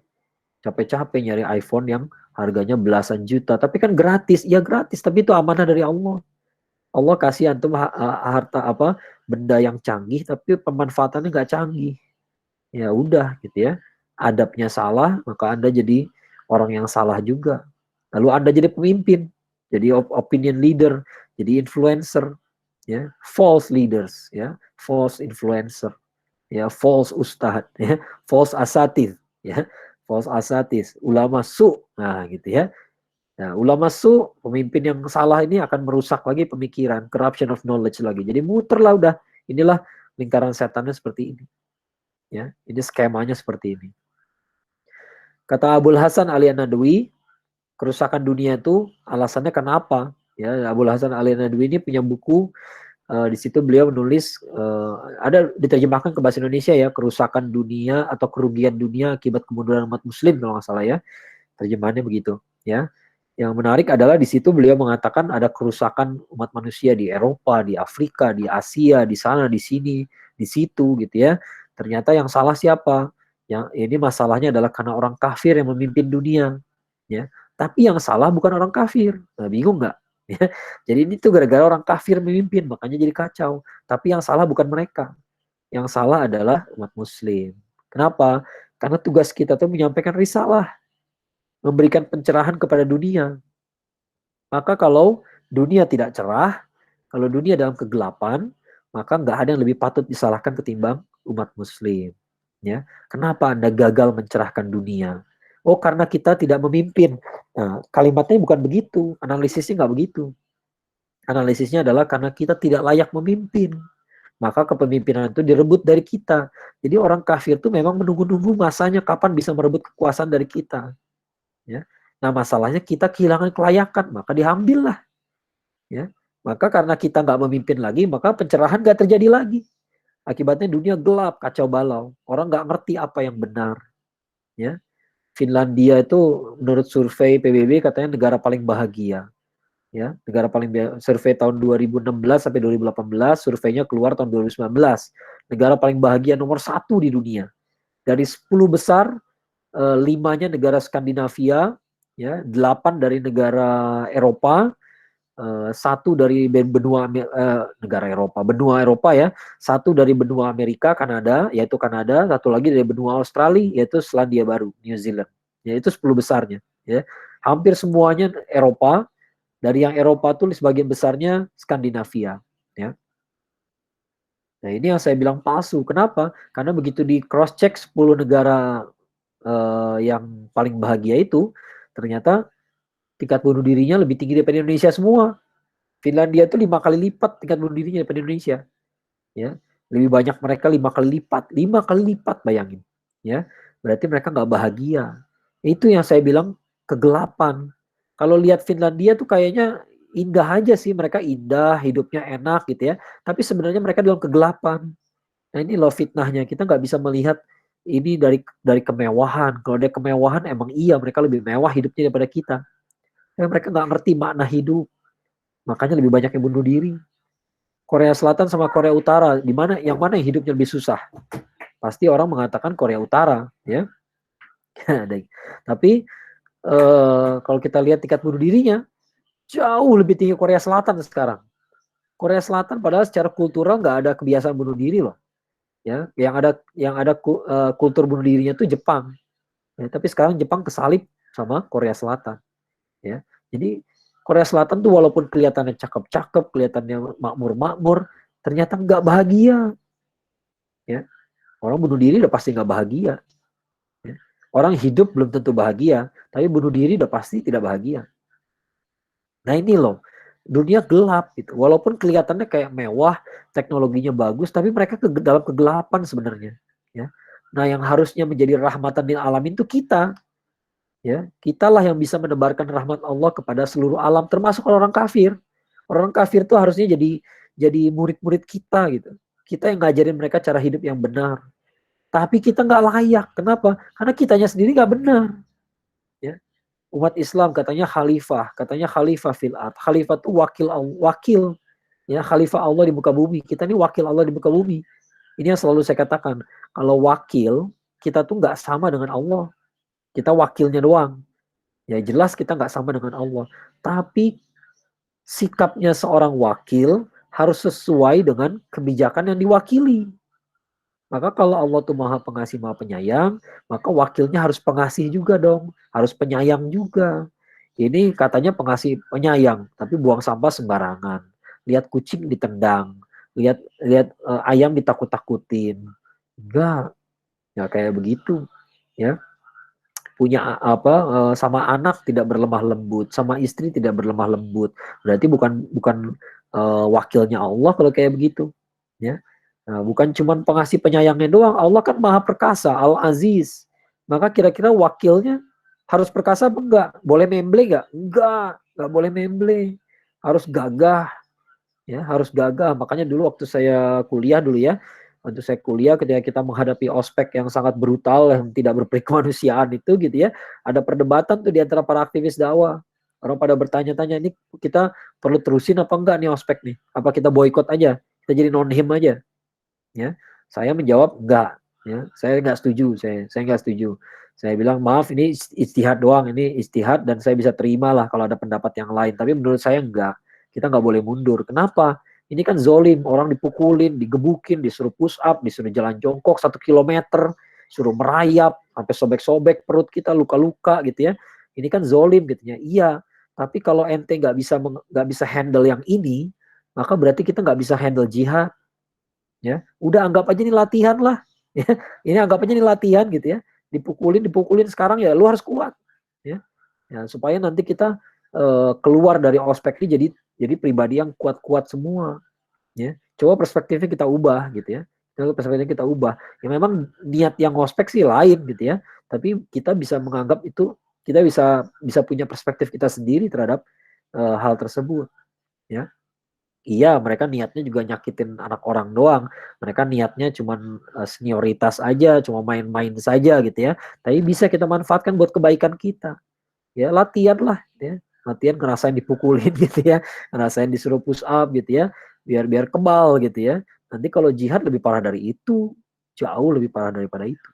[SPEAKER 5] Capek-capek nyari iPhone yang harganya belasan juta. Tapi kan gratis. Ya gratis, tapi itu amanah dari Allah. Allah kasih antum harta apa benda yang canggih, tapi pemanfaatannya nggak canggih. Ya udah gitu ya. Adabnya salah, maka Anda jadi orang yang salah juga. Lalu Anda jadi pemimpin, jadi opinion leader, jadi influencer, ya, false leaders, ya, false influencer, ya, false ustadz, ya, false asatid, ya, false asatid, ulama su, nah gitu ya. Nah, ulama su, pemimpin yang salah ini akan merusak lagi pemikiran, corruption of knowledge lagi. Jadi muterlah udah, inilah lingkaran setannya seperti ini. Ya, ini skemanya seperti ini. Kata Abul Hasan Ali An-Nadwi, kerusakan dunia itu alasannya kenapa? Ya, Abul Hasan Ali An-Nadwi ini punya buku, di situ beliau menulis, ada diterjemahkan ke bahasa Indonesia ya, kerusakan dunia atau kerugian dunia akibat kemunduran umat muslim kalau nggak salah ya, terjemahannya begitu ya. Yang menarik adalah di situ beliau mengatakan ada kerusakan umat manusia di Eropa, di Afrika, di Asia, di sana, di sini, di situ gitu ya. Ternyata yang salah siapa? Yang ini masalahnya adalah karena orang kafir yang memimpin dunia, ya. Tapi yang salah bukan orang kafir. Nah, bingung nggak? Ya. Jadi ini tuh gara-gara orang kafir memimpin, makanya jadi kacau. Tapi yang salah bukan mereka. Yang salah adalah umat muslim. Kenapa? Karena tugas kita tuh menyampaikan risalah, memberikan pencerahan kepada dunia. Maka kalau dunia tidak cerah, kalau dunia dalam kegelapan, maka nggak ada yang lebih patut disalahkan ketimbang umat muslim. Ya, kenapa Anda gagal mencerahkan dunia? Oh, karena kita tidak memimpin. Nah, kalimatnya bukan begitu, analisisnya nggak begitu. Analisisnya adalah karena kita tidak layak memimpin. Maka kepemimpinan itu direbut dari kita. Jadi orang kafir itu memang menunggu-nunggu masanya kapan bisa merebut kekuasaan dari kita. Ya. Nah, masalahnya kita kehilangan kelayakan, maka diambillah. Ya. Maka karena kita nggak memimpin lagi, maka pencerahan nggak terjadi lagi. Akibatnya dunia gelap, kacau balau. Orang nggak ngerti apa yang benar. Ya. Finlandia itu menurut survei PBB katanya negara paling bahagia. Ya, negara paling survei tahun 2016 sampai 2018, surveinya keluar tahun 2019. Negara paling bahagia nomor 1 di dunia. Dari 10 besar, 5-nya negara Skandinavia, ya, 8 dari negara Eropa, 1 dari benua negara Eropa, benua Eropa ya, 1 dari benua Amerika, Kanada, yaitu Kanada, 1 lagi dari benua Australia, yaitu Selandia Baru, New Zealand. Ya, itu 10 besarnya. Ya, hampir semuanya Eropa. Dari yang Eropa tuh sebagian besarnya Skandinavia. Ya. Nah ini yang saya bilang palsu. Kenapa? Karena begitu di cross check 10 negara yang paling bahagia itu, ternyata tingkat bunuh dirinya lebih tinggi daripada Indonesia semua. Finlandia itu 5 kali lipat tingkat bunuh dirinya daripada Indonesia. Ya, lebih banyak mereka 5 kali lipat, 5 kali lipat, bayangin. Ya, berarti mereka nggak bahagia. Itu yang saya bilang kegelapan. Kalau lihat Finlandia tuh kayaknya indah aja sih, mereka indah, hidupnya enak gitu ya. Tapi sebenarnya mereka dalam kegelapan. Nah ini loh fitnahnya, kita nggak bisa melihat ini dari kemewahan. Kalau ada kemewahan emang iya mereka lebih mewah hidupnya daripada kita. Tapi mereka nggak ngerti makna hidup, makanya lebih banyak yang bunuh diri. Korea Selatan sama Korea Utara, di mana yang mana yang hidupnya lebih susah? Pasti orang mengatakan Korea Utara, ya. Tapi kalau kita lihat tingkat bunuh dirinya jauh lebih tinggi Korea Selatan sekarang. Korea Selatan padahal secara kultural nggak ada kebiasaan bunuh diri loh. Ya, yang ada kultur bunuh dirinya itu Jepang. Ya, tapi sekarang Jepang kesalip sama Korea Selatan. Ya, jadi Korea Selatan tuh walaupun kelihatannya cakep-cakep, kelihatannya makmur-makmur, ternyata nggak bahagia. Ya, orang bunuh diri udah pasti nggak bahagia. Ya. Orang hidup belum tentu bahagia, tapi bunuh diri udah pasti tidak bahagia. Nah ini loh, dunia gelap gitu. Walaupun kelihatannya kayak mewah, teknologinya bagus, tapi mereka dalam kegelapan sebenarnya. Ya. Nah yang harusnya menjadi rahmatan lil alamin itu kita. Ya, kitalah yang bisa menebarkan rahmat Allah kepada seluruh alam, termasuk orang kafir. Orang kafir itu harusnya jadi murid-murid kita gitu. Kita yang ngajarin mereka cara hidup yang benar. Tapi kita nggak layak. Kenapa? Karena kitanya sendiri nggak benar. Ya. Umat Islam katanya khalifah fil ard. Khalifah itu wakil, ya, khalifah Allah di muka bumi. Kita ini wakil Allah di muka bumi. Ini yang selalu saya katakan. Kalau wakil, kita tuh nggak sama dengan Allah. Kita wakilnya doang. Ya jelas kita nggak sama dengan Allah. Tapi sikapnya seorang wakil harus sesuai dengan kebijakan yang diwakili. Maka kalau Allah tuh maha pengasih, maha penyayang, maka wakilnya harus pengasih juga dong. Harus penyayang juga. Ini katanya pengasih penyayang, tapi buang sampah sembarangan. Lihat kucing ditendang. Lihat ayam ditakut-takutin. Enggak. Ya kayak begitu. Ya. Punya sama anak tidak berlemah lembut, sama istri tidak berlemah lembut. Berarti bukan wakilnya Allah kalau kayak begitu. Ya. Nah, bukan cuma pengasih penyayangnya doang, Allah kan maha perkasa, Al-Aziz. Maka kira-kira wakilnya harus perkasa apa enggak? Boleh memble enggak? Enggak boleh memble. Harus gagah. Ya, harus gagah. Makanya dulu waktu saya kuliah dulu ya, waktu saya kuliah ketika kita menghadapi ospek yang sangat brutal, yang tidak berperi kemanusiaan itu gitu ya, ada perdebatan tuh di antara para aktivis dakwah. Orang pada bertanya-tanya, ini kita perlu terusin apa enggak nih ospek nih? Apa kita boykot aja? Kita jadi non-him aja? Ya, saya menjawab enggak, ya, saya enggak setuju, saya enggak setuju. Saya bilang maaf ini ijtihad doang, ini ijtihad dan saya bisa terima lah kalau ada pendapat yang lain. Tapi menurut saya enggak, kita enggak boleh mundur. Kenapa? Ini kan zolim, orang dipukulin, digebukin, disuruh push up, disuruh jalan jongkok 1 kilometer, suruh merayap, sampai sobek-sobek perut kita, luka-luka gitu ya. Ini kan zolim gitu ya. Iya, tapi kalau ente nggak bisa handle yang ini, maka berarti kita nggak bisa handle jihad. Ya, udah anggap aja ini latihan lah. Ya, ini anggap aja ini latihan gitu ya. Dipukulin sekarang ya, lu harus kuat. Ya, supaya nanti kita keluar dari ospek ini jadi pribadi yang kuat-kuat semua. Ya, coba perspektifnya kita ubah gitu ya. Coba perspektifnya kita ubah. Ya memang niat yang ospek sih lain gitu ya. Tapi kita bisa menganggap itu, kita bisa punya perspektif kita sendiri terhadap hal tersebut. Ya. Iya, mereka niatnya juga nyakitin anak orang doang. Mereka niatnya cuma senioritas aja, cuma main-main saja gitu ya. Tapi bisa kita manfaatkan buat kebaikan kita. Ya, latihan lah, ya. Latihan ngerasain dipukulin gitu ya, ngerasain disuruh push up gitu ya, biar kebal gitu ya. Nanti kalau jihad lebih parah dari itu, jauh lebih parah daripada itu.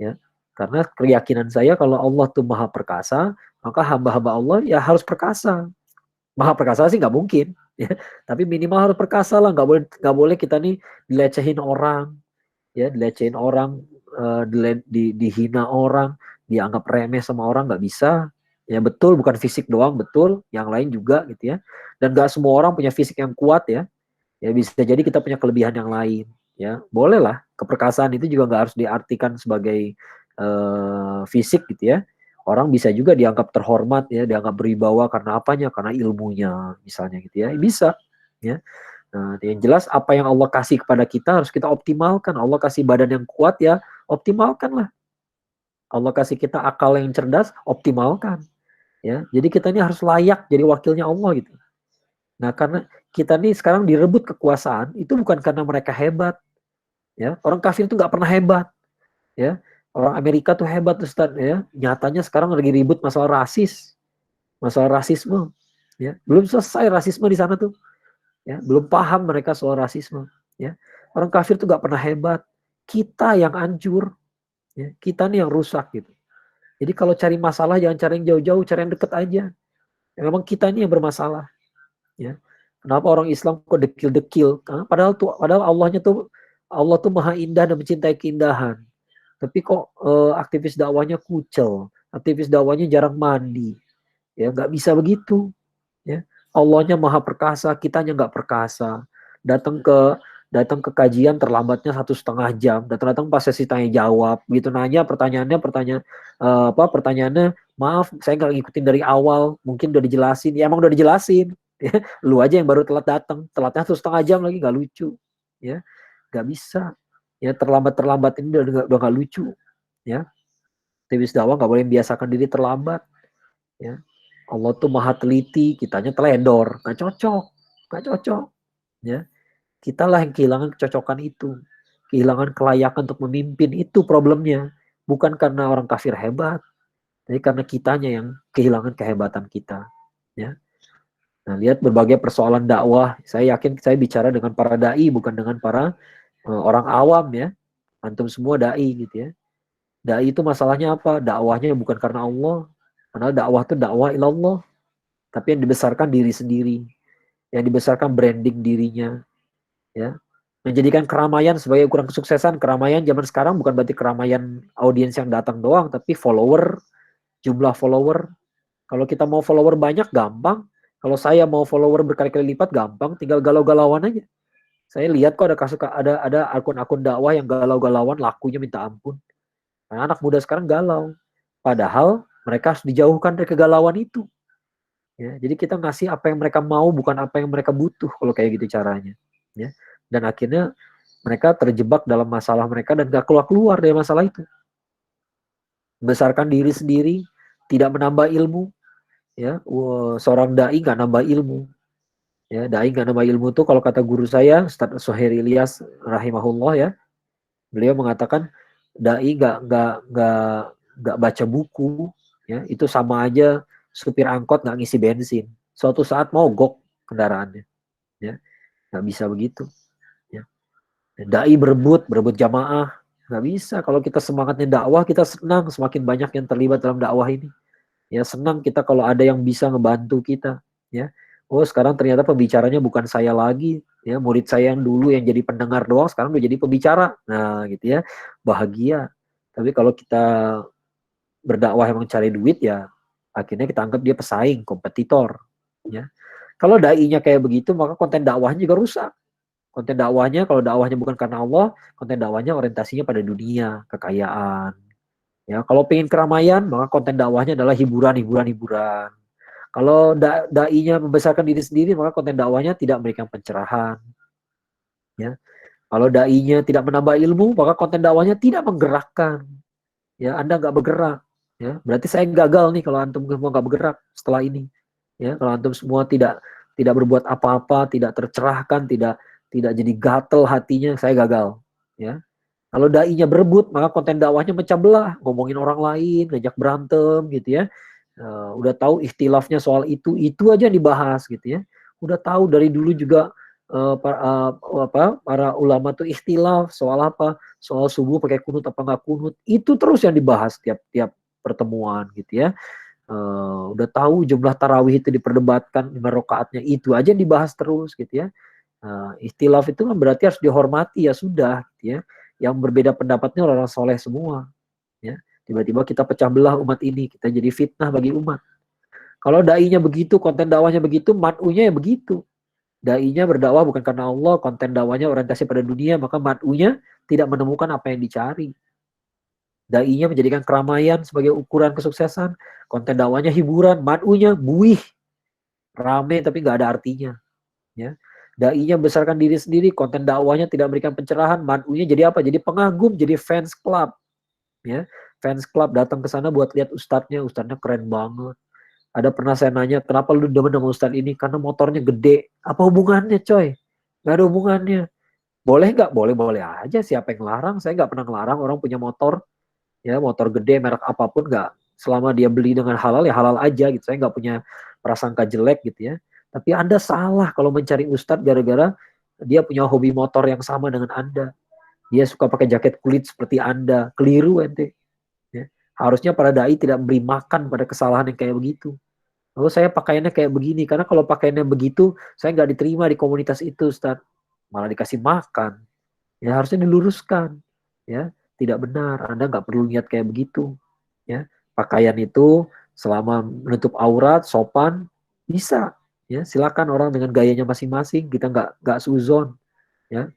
[SPEAKER 5] Ya, karena keyakinan saya kalau Allah tuh maha perkasa, maka hamba-hamba Allah ya harus perkasa. Maha perkasa sih nggak mungkin, ya. Tapi minimal harus perkasa lah, nggak boleh kita nih dilecehin orang, ya, dilecehin orang, dihina orang, dianggap remeh sama orang, nggak bisa. Ya betul, bukan fisik doang, betul, yang lain juga gitu ya. Dan nggak semua orang punya fisik yang kuat ya. Ya bisa jadi kita punya kelebihan yang lain, ya. Boleh lah, keperkasaan itu juga nggak harus diartikan sebagai fisik gitu ya. Orang bisa juga dianggap terhormat ya, dianggap berwibawa karena apanya? Karena ilmunya misalnya gitu ya. Bisa ya. Nah, yang jelas apa yang Allah kasih kepada kita harus kita optimalkan. Allah kasih badan yang kuat ya, optimalkanlah. Allah kasih kita akal yang cerdas, optimalkan. Ya. Jadi kita ini harus layak jadi wakilnya Allah gitu. Nah, karena kita nih sekarang direbut kekuasaan itu bukan karena mereka hebat. Ya, orang kafir itu nggak pernah hebat. Ya, orang Amerika tuh hebat Ustaz ya. Nyatanya sekarang lagi ribut masalah rasisme. Ya, belum selesai rasisme di sana tuh. Ya, belum paham mereka soal rasisme. Ya, orang kafir tuh nggak pernah hebat. Kita yang hancur. Ya, kita nih yang rusak gitu. Jadi kalau cari masalah jangan cari yang jauh-jauh, cari yang deket aja. Ya, memang kita ini yang bermasalah. Ya, kenapa orang Islam kok dekil-dekil? Padahal Allah tuh maha indah dan mencintai keindahan. Tapi kok aktivis dakwahnya kucel, aktivis dakwahnya jarang mandi, ya nggak bisa begitu, ya. Allahnya maha perkasa, kitanya nggak perkasa. Datang ke kajian terlambatnya 1,5 jam, datang pas sesi tanya jawab, gitu nanya pertanyaannya maaf saya nggak ngikutin dari awal, mungkin udah dijelasin, ya emang udah dijelasin, ya. Lu aja yang baru telat datang, telatnya 1,5 jam lagi, nggak lucu, ya nggak bisa, ya terlambat ini udah nggak lucu, ya. Aktivis dakwah nggak boleh membiasakan diri terlambat, ya. Allah tuh maha teliti, kitanya teledor, nggak cocok, ya. Kitalah yang kehilangan kecocokan itu, kehilangan kelayakan untuk memimpin, itu problemnya, bukan karena orang kafir hebat, tapi karena kitanya yang kehilangan kehebatan kita, ya. Nah, lihat berbagai persoalan dakwah, saya yakin saya bicara dengan para dai, bukan dengan para orang awam, ya. Antum semua dai gitu, ya. Dai itu masalahnya apa? Dakwahnya bukan karena Allah, karena dakwah itu dakwah ilallah, tapi yang dibesarkan diri sendiri, yang dibesarkan branding dirinya, ya. Menjadikan keramaian sebagai ukuran kesuksesan. Keramaian zaman sekarang bukan berarti keramaian audiens yang datang doang, tapi follower, jumlah follower. Kalau kita mau follower banyak gampang. Kalau saya mau follower berkali-kali lipat gampang, tinggal galau-galauan aja. Saya lihat kok ada akun-akun dakwah yang galau-galauan, lakunya minta ampun. Karena anak muda sekarang galau. Padahal mereka harus dijauhkan dari kegalauan itu. Ya, jadi kita ngasih apa yang mereka mau, bukan apa yang mereka butuh kalau kayak gitu caranya. Ya. Dan akhirnya mereka terjebak dalam masalah mereka dan gak keluar dari masalah itu. Membesarkan diri sendiri, tidak menambah ilmu. Ya, seorang dai gak nambah ilmu. Ya, dai gak nambah ilmu tuh kalau kata guru saya, Ustaz Suhair Ilyas rahimahullah, ya. Beliau mengatakan dai gak baca buku, ya, itu sama aja supir angkot gak ngisi bensin. Suatu saat mogok kendaraannya. Ya, gak bisa begitu. Dai berebut jamaah, nggak bisa. Kalau kita semangatnya dakwah, kita senang semakin banyak yang terlibat dalam dakwah ini. Ya, senang kita kalau ada yang bisa ngebantu kita. Ya, oh sekarang ternyata pembicaranya bukan saya lagi. Ya, murid saya yang dulu yang jadi pendengar doang, sekarang udah jadi pembicara. Nah, gitu ya, bahagia. Tapi kalau kita berdakwah emang cari duit, ya akhirnya kita anggap dia pesaing, kompetitor. Ya, kalau dai-nya kayak begitu, maka konten dakwahnya juga rusak. Konten dakwahnya, kalau dakwahnya bukan karena Allah, konten dakwahnya orientasinya pada dunia, kekayaan. Ya, kalau pengen keramaian, maka konten dakwahnya adalah hiburan. Kalau dai-nya membesarkan diri sendiri, maka konten dakwahnya tidak memberikan pencerahan. Ya, kalau dai-nya tidak menambah ilmu, maka konten dakwahnya tidak menggerakkan. Ya, Anda nggak bergerak. Ya, berarti saya gagal nih kalau antum semua nggak bergerak setelah ini. Ya, kalau antum semua tidak berbuat apa-apa, tidak tercerahkan, tidak jadi gatel hatinya, saya gagal. Ya, kalau dai-nya berebut, maka konten dakwahnya mecah belah, ngomongin orang lain, ngajak berantem gitu ya. Udah tahu ikhtilafnya soal itu aja yang dibahas gitu ya. Udah tahu dari dulu juga para ulama tuh ikhtilaf soal apa, soal subuh pakai kunut apa nggak kunut, itu terus yang dibahas tiap pertemuan gitu ya. Udah tahu jumlah tarawih itu diperdebatkan, 5 rakaatnya itu aja yang dibahas terus gitu ya. Ikhtilaf itu kan berarti harus dihormati, ya sudah gitu ya. Yang berbeda pendapatnya orang soleh semua, ya. Tiba-tiba kita pecah belah umat ini, kita jadi fitnah bagi umat. Kalau dai-nya begitu, konten dakwahnya begitu, mad'unya ya begitu. Dai-nya berdakwah bukan karena Allah, konten dakwahnya orientasi pada dunia, maka mad'unya tidak menemukan apa yang dicari. Dai-nya menjadikan keramaian sebagai ukuran kesuksesan, konten dakwahnya hiburan, mad'unya buih, rame tapi nggak ada artinya. Ya. Dai-nya besarkan diri sendiri, konten dakwahnya tidak memberikan pencerahan, mad'unya jadi apa? Jadi pengagum, jadi fans club. Ya, fans club datang ke sana buat lihat ustadznya keren banget. Ada pernah saya nanya, kenapa lu demen sama ustadz ini? Karena motornya gede. Apa hubungannya, coy? Gak ada hubungannya. Boleh nggak? Boleh aja. Siapa yang larang? Saya nggak pernah ngelarang orang punya motor. Ya, motor gede, merek apapun nggak. Selama dia beli dengan halal, ya halal aja gitu. Saya nggak punya prasangka jelek gitu ya. Tapi Anda salah kalau mencari ustadz gara-gara dia punya hobi motor yang sama dengan Anda. Dia suka pakai jaket kulit seperti Anda. Keliru ente. Ya. Harusnya para dai tidak beri makan pada kesalahan yang kayak begitu. Lalu saya pakaiannya kayak begini. Karena kalau pakaiannya begitu, saya nggak diterima di komunitas itu, Ustadz. Malah dikasih makan. Ya harusnya diluruskan. Ya, tidak benar. Anda nggak perlu niat kayak begitu. Ya, pakaian itu selama menutup aurat, sopan, bisa. Ya, silakan orang dengan gayanya masing-masing. Kita nggak suzon. Ya,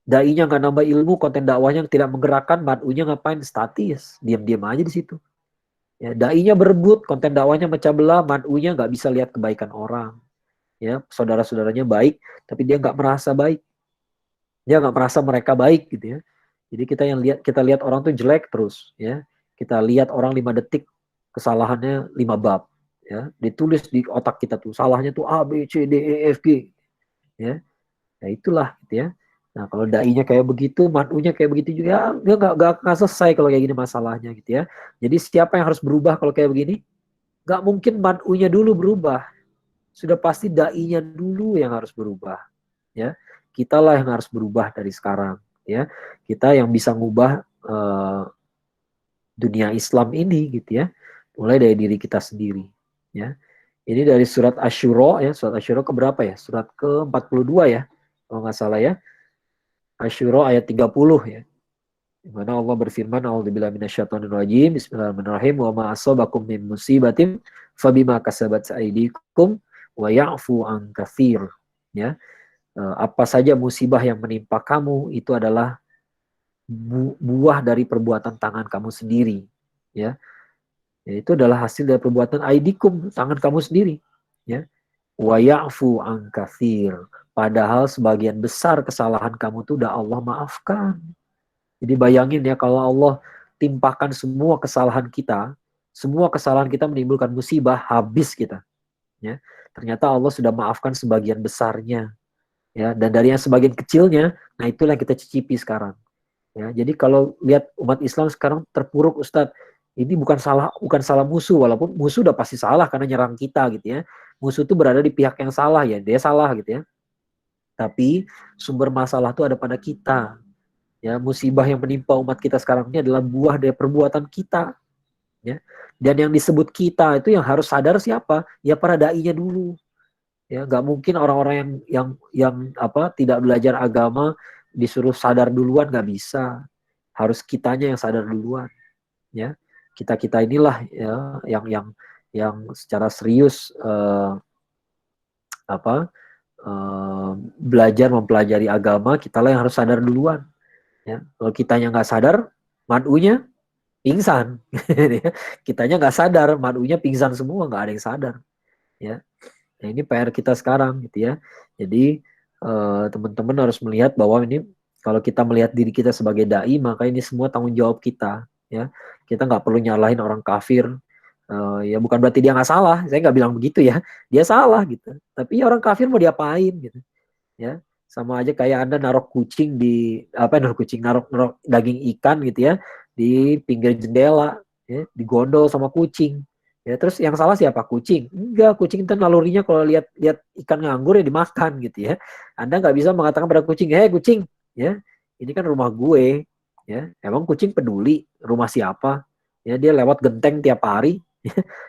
[SPEAKER 5] dai-nya nggak nambah ilmu, konten dakwahnya tidak menggerakkan, mad'unya ngapain? Statis, diam-diam aja di situ. Ya, dai-nya berebut, konten dakwahnya mecah belah, mad'unya nggak bisa lihat kebaikan orang. Ya, saudara-saudaranya baik, tapi dia nggak merasa baik. Dia nggak merasa mereka baik gitu ya. Jadi kita lihat orang tuh jelek terus ya. Kita lihat orang 5 detik kesalahannya 5 bab ya. Ditulis di otak kita tuh salahnya tuh A B C D E F G ya. Ya itulah gitu ya. Nah, kalau dai-nya kayak begitu, mad'unya kayak begitu juga, ya, dia nggak selesai kalau kayak gini masalahnya gitu ya. Jadi siapa yang harus berubah kalau kayak begini? Nggak mungkin mad'unya dulu berubah. Sudah pasti dai-nya dulu yang harus berubah. Ya, kitalah yang harus berubah dari sekarang. Ya, kita yang bisa ngubah dunia Islam ini gitu ya. Mulai dari diri kita sendiri. Ya, ini dari surat Asy-Syura ya, surat Asy-Syura keberapa ya? Surat ke-42 ya, kalau nggak salah ya. Asy-Syura ayat 30 ya. Di mana Allah berfirman, A'udzubillahi minasyaitonirrajim, Bismillahirrahmanirrahim, wa ma asabakum min musibatin fabima kasabat aydikum wa ya'fu an katsir. Ya. Apa saja musibah yang menimpa kamu itu adalah buah dari perbuatan tangan kamu sendiri. Ya. Itu adalah hasil dari perbuatan aidikum, tangan kamu sendiri. Ya. Wa ya'fu an katsir. Padahal sebagian besar kesalahan kamu itu udah Allah maafkan. Jadi bayangin ya, kalau Allah timpakan semua kesalahan kita menimbulkan musibah, habis kita. Ya. Ternyata Allah sudah maafkan sebagian besarnya. Ya, dan dari yang sebagian kecilnya, nah itulah yang kita cicipi sekarang. Ya, jadi kalau lihat umat Islam sekarang terpuruk, Ustadz, ini bukan salah musuh, walaupun musuh udah pasti salah karena nyerang kita gitu ya. Musuh itu berada di pihak yang salah ya, dia salah gitu ya. Tapi sumber masalah itu ada pada kita. Ya, musibah yang menimpa umat kita sekarang ini adalah buah dari perbuatan kita. Ya. Dan yang disebut kita itu yang harus sadar siapa? Ya para dai-nya dulu. Ya, nggak mungkin orang-orang yang tidak belajar agama disuruh sadar duluan, nggak bisa. Harus kitanya yang sadar duluan. Ya, kita inilah ya yang secara serius belajar mempelajari agama, kitalah yang harus sadar duluan. Ya, kalau kitanya nggak sadar, mad'unya pingsan. Kitanya nggak sadar, mad'unya pingsan semua, nggak ada yang sadar. Ya, nah, ini PR kita sekarang gitu ya. Jadi teman-teman harus melihat bahwa ini kalau kita melihat diri kita sebagai dai, maka ini semua tanggung jawab kita. Ya, kita nggak perlu nyalahin orang kafir. Ya bukan berarti dia nggak salah. Saya nggak bilang begitu ya. Dia salah gitu. Tapi orang kafir mau diapain gitu. Ya, sama aja kayak Anda naruh kucing naruh daging ikan gitu ya di pinggir jendela ya, digondol sama kucing ya, terus yang salah siapa? Kucing? Enggak, kucing itu nalurinya kalau lihat ikan nganggur ya dimakan gitu ya. Anda nggak bisa mengatakan pada kucing, kucing ya, ini kan rumah gue ya. Emang kucing peduli rumah siapa ya? Dia lewat genteng tiap hari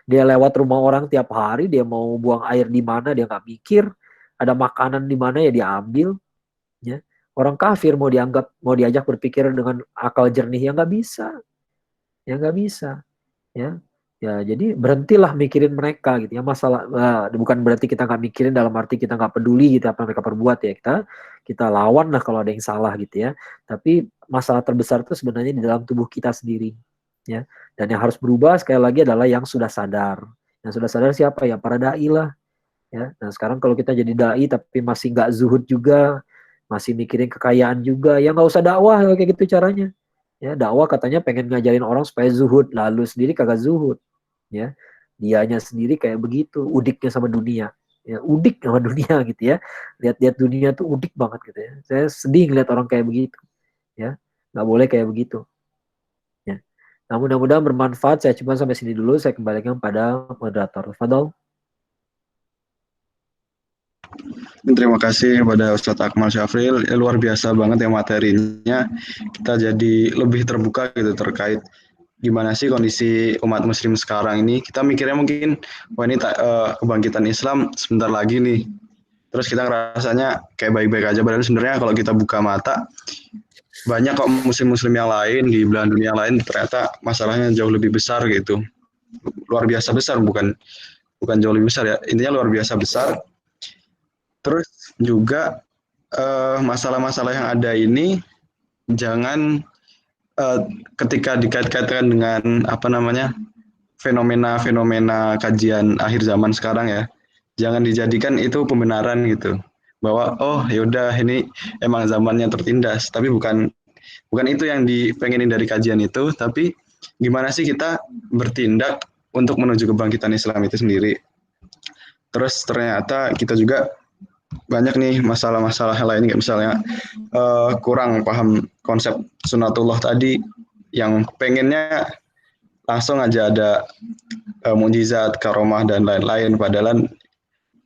[SPEAKER 5] dia lewat rumah orang tiap hari, dia mau buang air di mana dia nggak mikir, ada makanan di mana ya diambil. Ya. Orang kafir mau diajak berpikir dengan akal jernih ya nggak bisa. Ya nggak bisa. Ya. Ya, jadi berhentilah mikirin mereka gitu ya. Masalah bukan berarti kita nggak mikirin dalam arti kita nggak peduli gitu apa mereka perbuat ya. Kita lawan lah kalau ada yang salah gitu ya. Tapi masalah terbesar itu sebenarnya di dalam tubuh kita sendiri. Ya. Dan yang harus berubah sekali lagi adalah yang sudah sadar. Yang sudah sadar siapa? Ya para dai lah. Ya. Nah sekarang kalau kita jadi dai tapi masih nggak zuhud juga, masih mikirin kekayaan juga, ya nggak usah dakwah kayak gitu caranya. Ya, dakwah katanya pengen ngajarin orang supaya zuhud, lalu sendiri kagak zuhud. Ya, dianya sendiri kayak begitu, udiknya sama dunia. Ya, udik sama dunia gitu ya. Lihat-lihat dunia tuh udik banget gitu ya. Saya sedih ngeliat orang kayak begitu. Ya, nggak boleh kayak begitu. Ya. Nah, mudah-mudahan bermanfaat. Saya coba sampai sini dulu. Saya kembalikan pada moderator. Fadol.
[SPEAKER 3] Terima kasih kepada Ustadz Akmal Syafril. Luar biasa banget ya materinya. Kita jadi lebih terbuka gitu terkait gimana sih kondisi umat muslim sekarang ini. Kita mikirnya mungkin, wah ini kebangkitan Islam sebentar lagi nih. Terus kita ngerasanya kayak baik-baik aja. Padahal sebenarnya kalau kita buka mata, banyak kok muslim-muslim yang lain di belahan dunia yang lain ternyata masalahnya jauh lebih besar gitu. Luar biasa besar, bukan jauh lebih besar ya. Intinya luar biasa besar. Terus juga masalah-masalah yang ada ini jangan ketika dikait-kaitkan dengan fenomena-fenomena kajian akhir zaman sekarang ya. Jangan dijadikan itu pembenaran gitu. Bahwa oh yaudah ini emang zamannya tertindas, tapi bukan itu yang dipengenin dari kajian itu, tapi gimana sih kita bertindak untuk menuju kebangkitan Islam itu sendiri. Terus ternyata kita juga banyak nih masalah-masalah lain, kayak misalnya kurang paham konsep sunatullah tadi, yang pengennya langsung aja ada mukjizat, karomah, dan lain-lain, padahal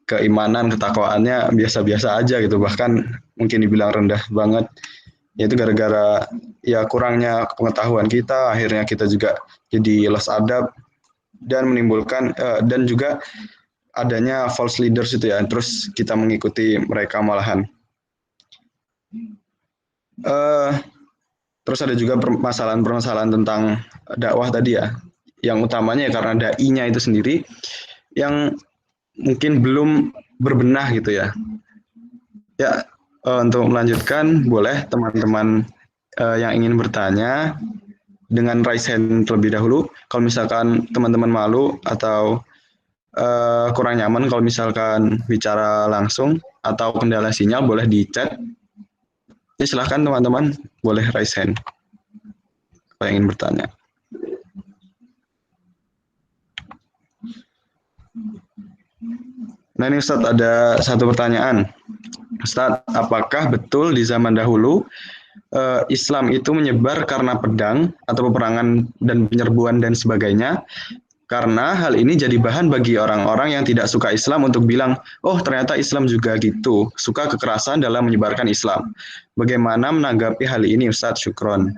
[SPEAKER 3] keimanan, ketakwaannya biasa-biasa aja gitu, bahkan mungkin dibilang rendah banget. Yaitu gara-gara ya kurangnya pengetahuan kita, akhirnya kita juga jadi lost adab dan menimbulkan dan juga adanya false leaders itu ya, terus kita mengikuti mereka malahan. Terus ada juga permasalahan tentang dakwah tadi ya, yang utamanya ya karena dai-nya itu sendiri yang mungkin belum berbenah gitu ya. Ya, untuk melanjutkan, boleh teman-teman yang ingin bertanya dengan raise hand terlebih dahulu. Kalau misalkan teman-teman malu atau kurang nyaman kalau misalkan bicara langsung atau kendala sinyal, boleh di chat. Ya, silahkan teman-teman, boleh raise hand kalau ingin bertanya. Nah ini Ustadz, ada satu pertanyaan. Ustadz, apakah betul di zaman dahulu Islam itu menyebar karena pedang atau peperangan dan penyerbuan dan sebagainya? Karena hal ini jadi bahan bagi orang-orang yang tidak suka Islam untuk bilang, oh ternyata Islam juga gitu, suka kekerasan dalam menyebarkan Islam. Bagaimana menanggapi hal ini Ustadz? Syukron.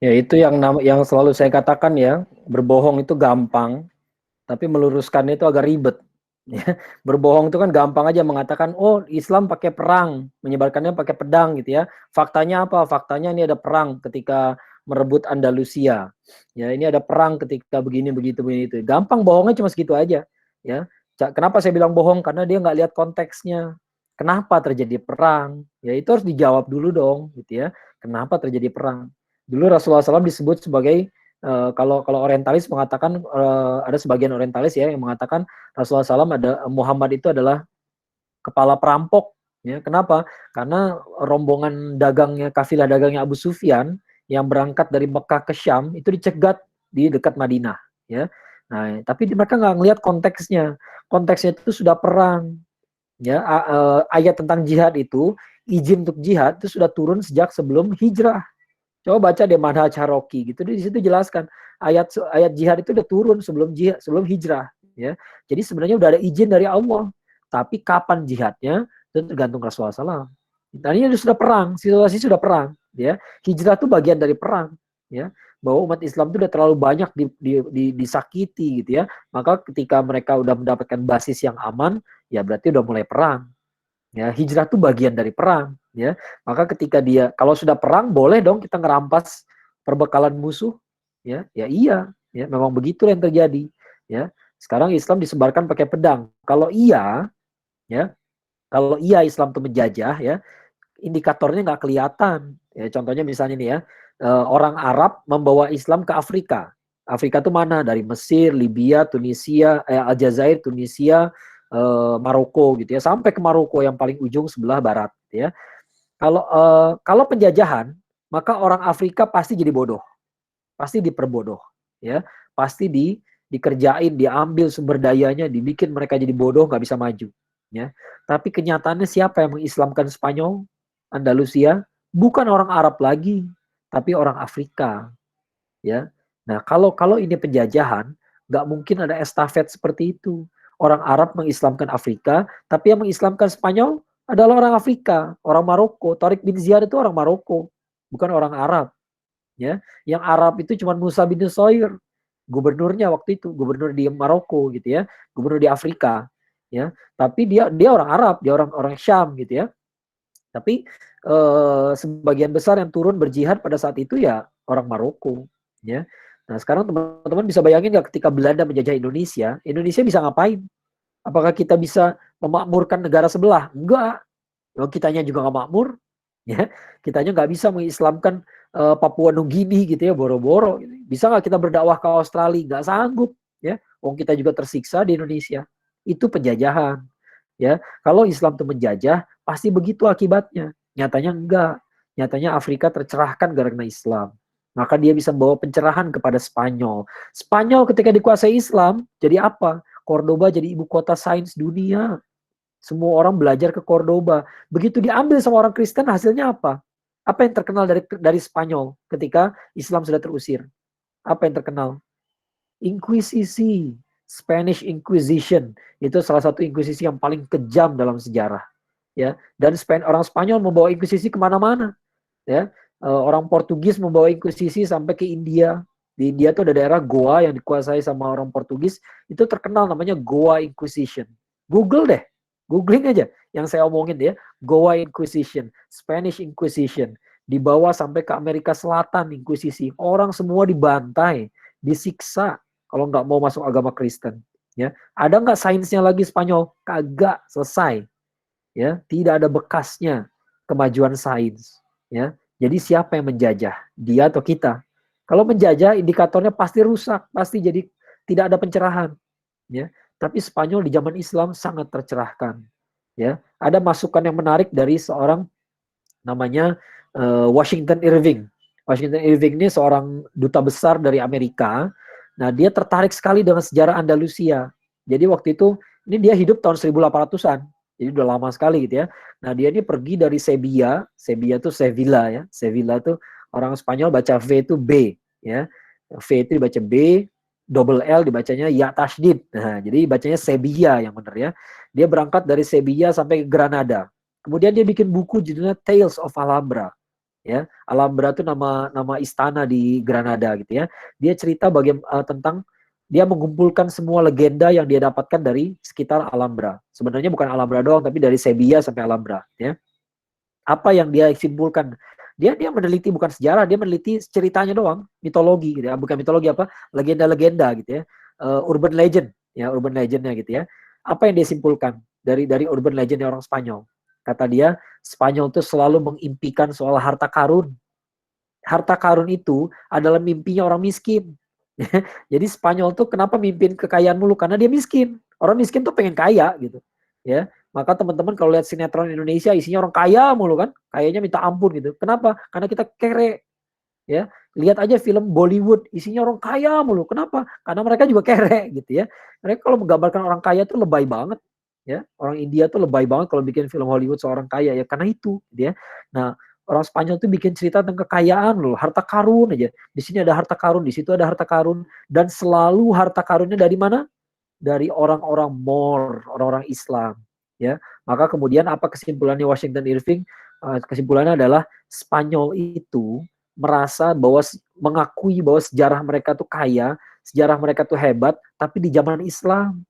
[SPEAKER 5] Ya itu yang selalu saya katakan ya, berbohong itu gampang, tapi meluruskannya itu agak ribet. Ya, berbohong itu kan gampang aja mengatakan, oh Islam pakai perang, menyebarkannya pakai pedang gitu ya. Faktanya apa? Faktanya ini ada perang ketika merebut Andalusia. Ya, ini ada perang ketika begini begitu. Gampang, bohongnya cuma segitu aja. Ya, kenapa saya bilang bohong? Karena dia nggak lihat konteksnya. Kenapa terjadi perang? Ya itu harus dijawab dulu dong, gitu ya. Kenapa terjadi perang? Dulu Rasulullah SAW disebut sebagai kalau orientalis mengatakan ada sebagian orientalis ya yang mengatakan Rasulullah SAW Muhammad itu adalah kepala perampok. Ya, kenapa? Karena rombongan dagangnya, kafilah dagangnya Abu Sufyan yang berangkat dari Mekah ke Syam itu dicegat di dekat Madinah. Ya, nah tapi mereka nggak ngelihat konteksnya. Konteksnya itu sudah perang. Ya, ayat tentang jihad itu, izin untuk jihad itu sudah turun sejak sebelum hijrah. Coba baca di Manhaj Haroki gitu, di situ jelaskan ayat jihad itu udah turun sebelum hijrah ya. Jadi sebenarnya udah ada izin dari Allah. Tapi kapan jihadnya itu tergantung Rasulullah SAW. Tadinya sudah perang, situasi sudah perang ya. Hijrah itu bagian dari perang ya. Bahwa umat Islam itu udah terlalu banyak disakiti gitu ya. Maka ketika mereka udah mendapatkan basis yang aman, ya berarti udah mulai perang. Ya, hijrah itu bagian dari perang ya. Maka ketika dia kalau sudah perang boleh dong kita ngerampas perbekalan musuh ya. Ya iya ya, memang begitu yang terjadi ya. Sekarang Islam disebarkan pakai pedang. Kalau iya ya, kalau iya Islam itu menjajah ya, indikatornya nggak kelihatan ya. Contohnya misalnya nih ya, orang Arab membawa Islam ke Afrika. Afrika itu mana? Dari Mesir, Libya, Tunisia, Aljazair, Tunisia, Maroko gitu ya, sampai ke Maroko yang paling ujung sebelah barat gitu ya. Kalau penjajahan, maka orang Afrika pasti jadi bodoh, pasti diperbodoh ya, pasti dikerjain, diambil sumber dayanya, dibikin mereka jadi bodoh, nggak bisa maju ya. Tapi kenyataannya siapa yang mengislamkan Spanyol, Andalusia? Bukan orang Arab lagi, tapi orang Afrika ya. Nah kalau ini penjajahan, nggak mungkin ada estafet seperti itu. Orang Arab mengislamkan Afrika, tapi yang mengislamkan Spanyol adalah orang Afrika, orang Maroko. Tariq bin Ziyad itu orang Maroko, bukan orang Arab. Ya, yang Arab itu cuma Musa bin Nusair, gubernurnya waktu itu, gubernur di Maroko gitu ya, gubernur di Afrika. Ya, tapi dia orang Arab, dia orang Syam gitu ya. Tapi sebagian besar yang turun berjihad pada saat itu ya orang Maroko. Ya. Nah sekarang teman-teman bisa bayangin nggak ketika Belanda menjajah Indonesia, Indonesia bisa ngapain? Apakah kita bisa memakmurkan negara sebelah? Enggak. Kitanya juga nggak makmur, ya. Kitanya nggak bisa mengislamkan Papua Nugini gitu ya, boro-boro. Gitu. Bisa nggak kita berdakwah ke Australia? Nggak sanggup, ya. Wong kita juga tersiksa di Indonesia. Itu penjajahan, ya. Kalau Islam itu menjajah, pasti begitu akibatnya. Nyatanya enggak. Nyatanya Afrika tercerahkan gara-gara Islam. Maka dia bisa membawa pencerahan kepada Spanyol. Spanyol ketika dikuasai Islam, jadi apa? Cordoba jadi ibu kota sains dunia. Semua orang belajar ke Cordoba. Begitu diambil sama orang Kristen, hasilnya apa? Apa yang terkenal dari Spanyol ketika Islam sudah terusir? Apa yang terkenal? Inkuisisi. Spanish Inquisition. Itu salah satu inkuisisi yang paling kejam dalam sejarah. Ya, dan orang Spanyol membawa inkuisisi kemana-mana. Ya, orang Portugis membawa inkuisisi sampai ke India. Di India itu ada daerah Goa yang dikuasai sama orang Portugis. Itu terkenal namanya Goa Inquisition. Google deh. Googling aja yang saya omongin ya, Goa Inquisition, Spanish Inquisition, dibawa sampai ke Amerika Selatan Inquisisi, orang semua dibantai, disiksa kalau nggak mau masuk agama Kristen. Ya, ada nggak sainsnya lagi Spanyol? Kagak, selesai. Ya, tidak ada bekasnya kemajuan sains. Ya, jadi siapa yang menjajah? Dia atau kita? Kalau menjajah, indikatornya pasti rusak, pasti jadi tidak ada pencerahan. Ya. Tapi Spanyol di zaman Islam sangat tercerahkan. Ya, ada masukan yang menarik dari seorang namanya Washington Irving. Washington Irving ini seorang duta besar dari Amerika. Nah, dia tertarik sekali dengan sejarah Andalusia. Jadi waktu itu, ini dia hidup tahun 1800-an. Jadi udah lama sekali gitu ya. Nah, dia ini pergi dari Sevilla. Sevilla itu Sevilla ya. Sevilla itu orang Spanyol baca V itu B ya. V itu dibaca B, double L dibacanya ya tasydid. Nah, jadi bacanya Sevilla yang benar ya. Dia berangkat dari Sevilla sampai ke Granada. Kemudian dia bikin buku judulnya Tales of Alhambra. Ya, Alhambra itu nama istana di Granada gitu ya. Dia cerita tentang dia mengumpulkan semua legenda yang dia dapatkan dari sekitar Alhambra. Sebenarnya bukan Alhambra doang, tapi dari Sevilla sampai Alhambra ya. Apa yang dia simpulkan? Dia meneliti bukan sejarah, dia meneliti ceritanya doang, mitologi gitu ya, bukan mitologi apa, legenda-legenda gitu ya, urban legend ya, urban legendnya gitu ya. Apa yang dia simpulkan dari urban legend orang Spanyol? Kata dia, Spanyol itu selalu mengimpikan soal harta karun. Harta karun itu adalah mimpinya orang miskin. Jadi Spanyol tuh kenapa mimpin kekayaan mulu? Karena dia miskin. Orang miskin tuh pengen kaya gitu. Ya, maka teman-teman kalau lihat sinetron Indonesia isinya orang kaya mulu kan, kayaknya minta ampun gitu. Kenapa? Karena kita kere. Ya, lihat aja film Bollywood isinya orang kaya mulu. Kenapa? Karena mereka juga kere gitu ya. Mereka kalau menggambarkan orang kaya tuh lebay banget. Ya, orang India tuh lebay banget kalau bikin film Hollywood seorang kaya ya karena itu, gitu ya. Nah, orang Spanyol tuh bikin cerita tentang kekayaan loh, harta karun aja. Di sini ada harta karun, di situ ada harta karun, dan selalu harta karunnya dari mana? Dari orang-orang Moor, orang-orang Islam. Ya, maka kemudian apa kesimpulannya Washington Irving? Kesimpulannya adalah Spanyol itu merasa bahwa mengakui bahwa sejarah mereka tuh kaya, sejarah mereka tuh hebat, tapi di zaman Islam.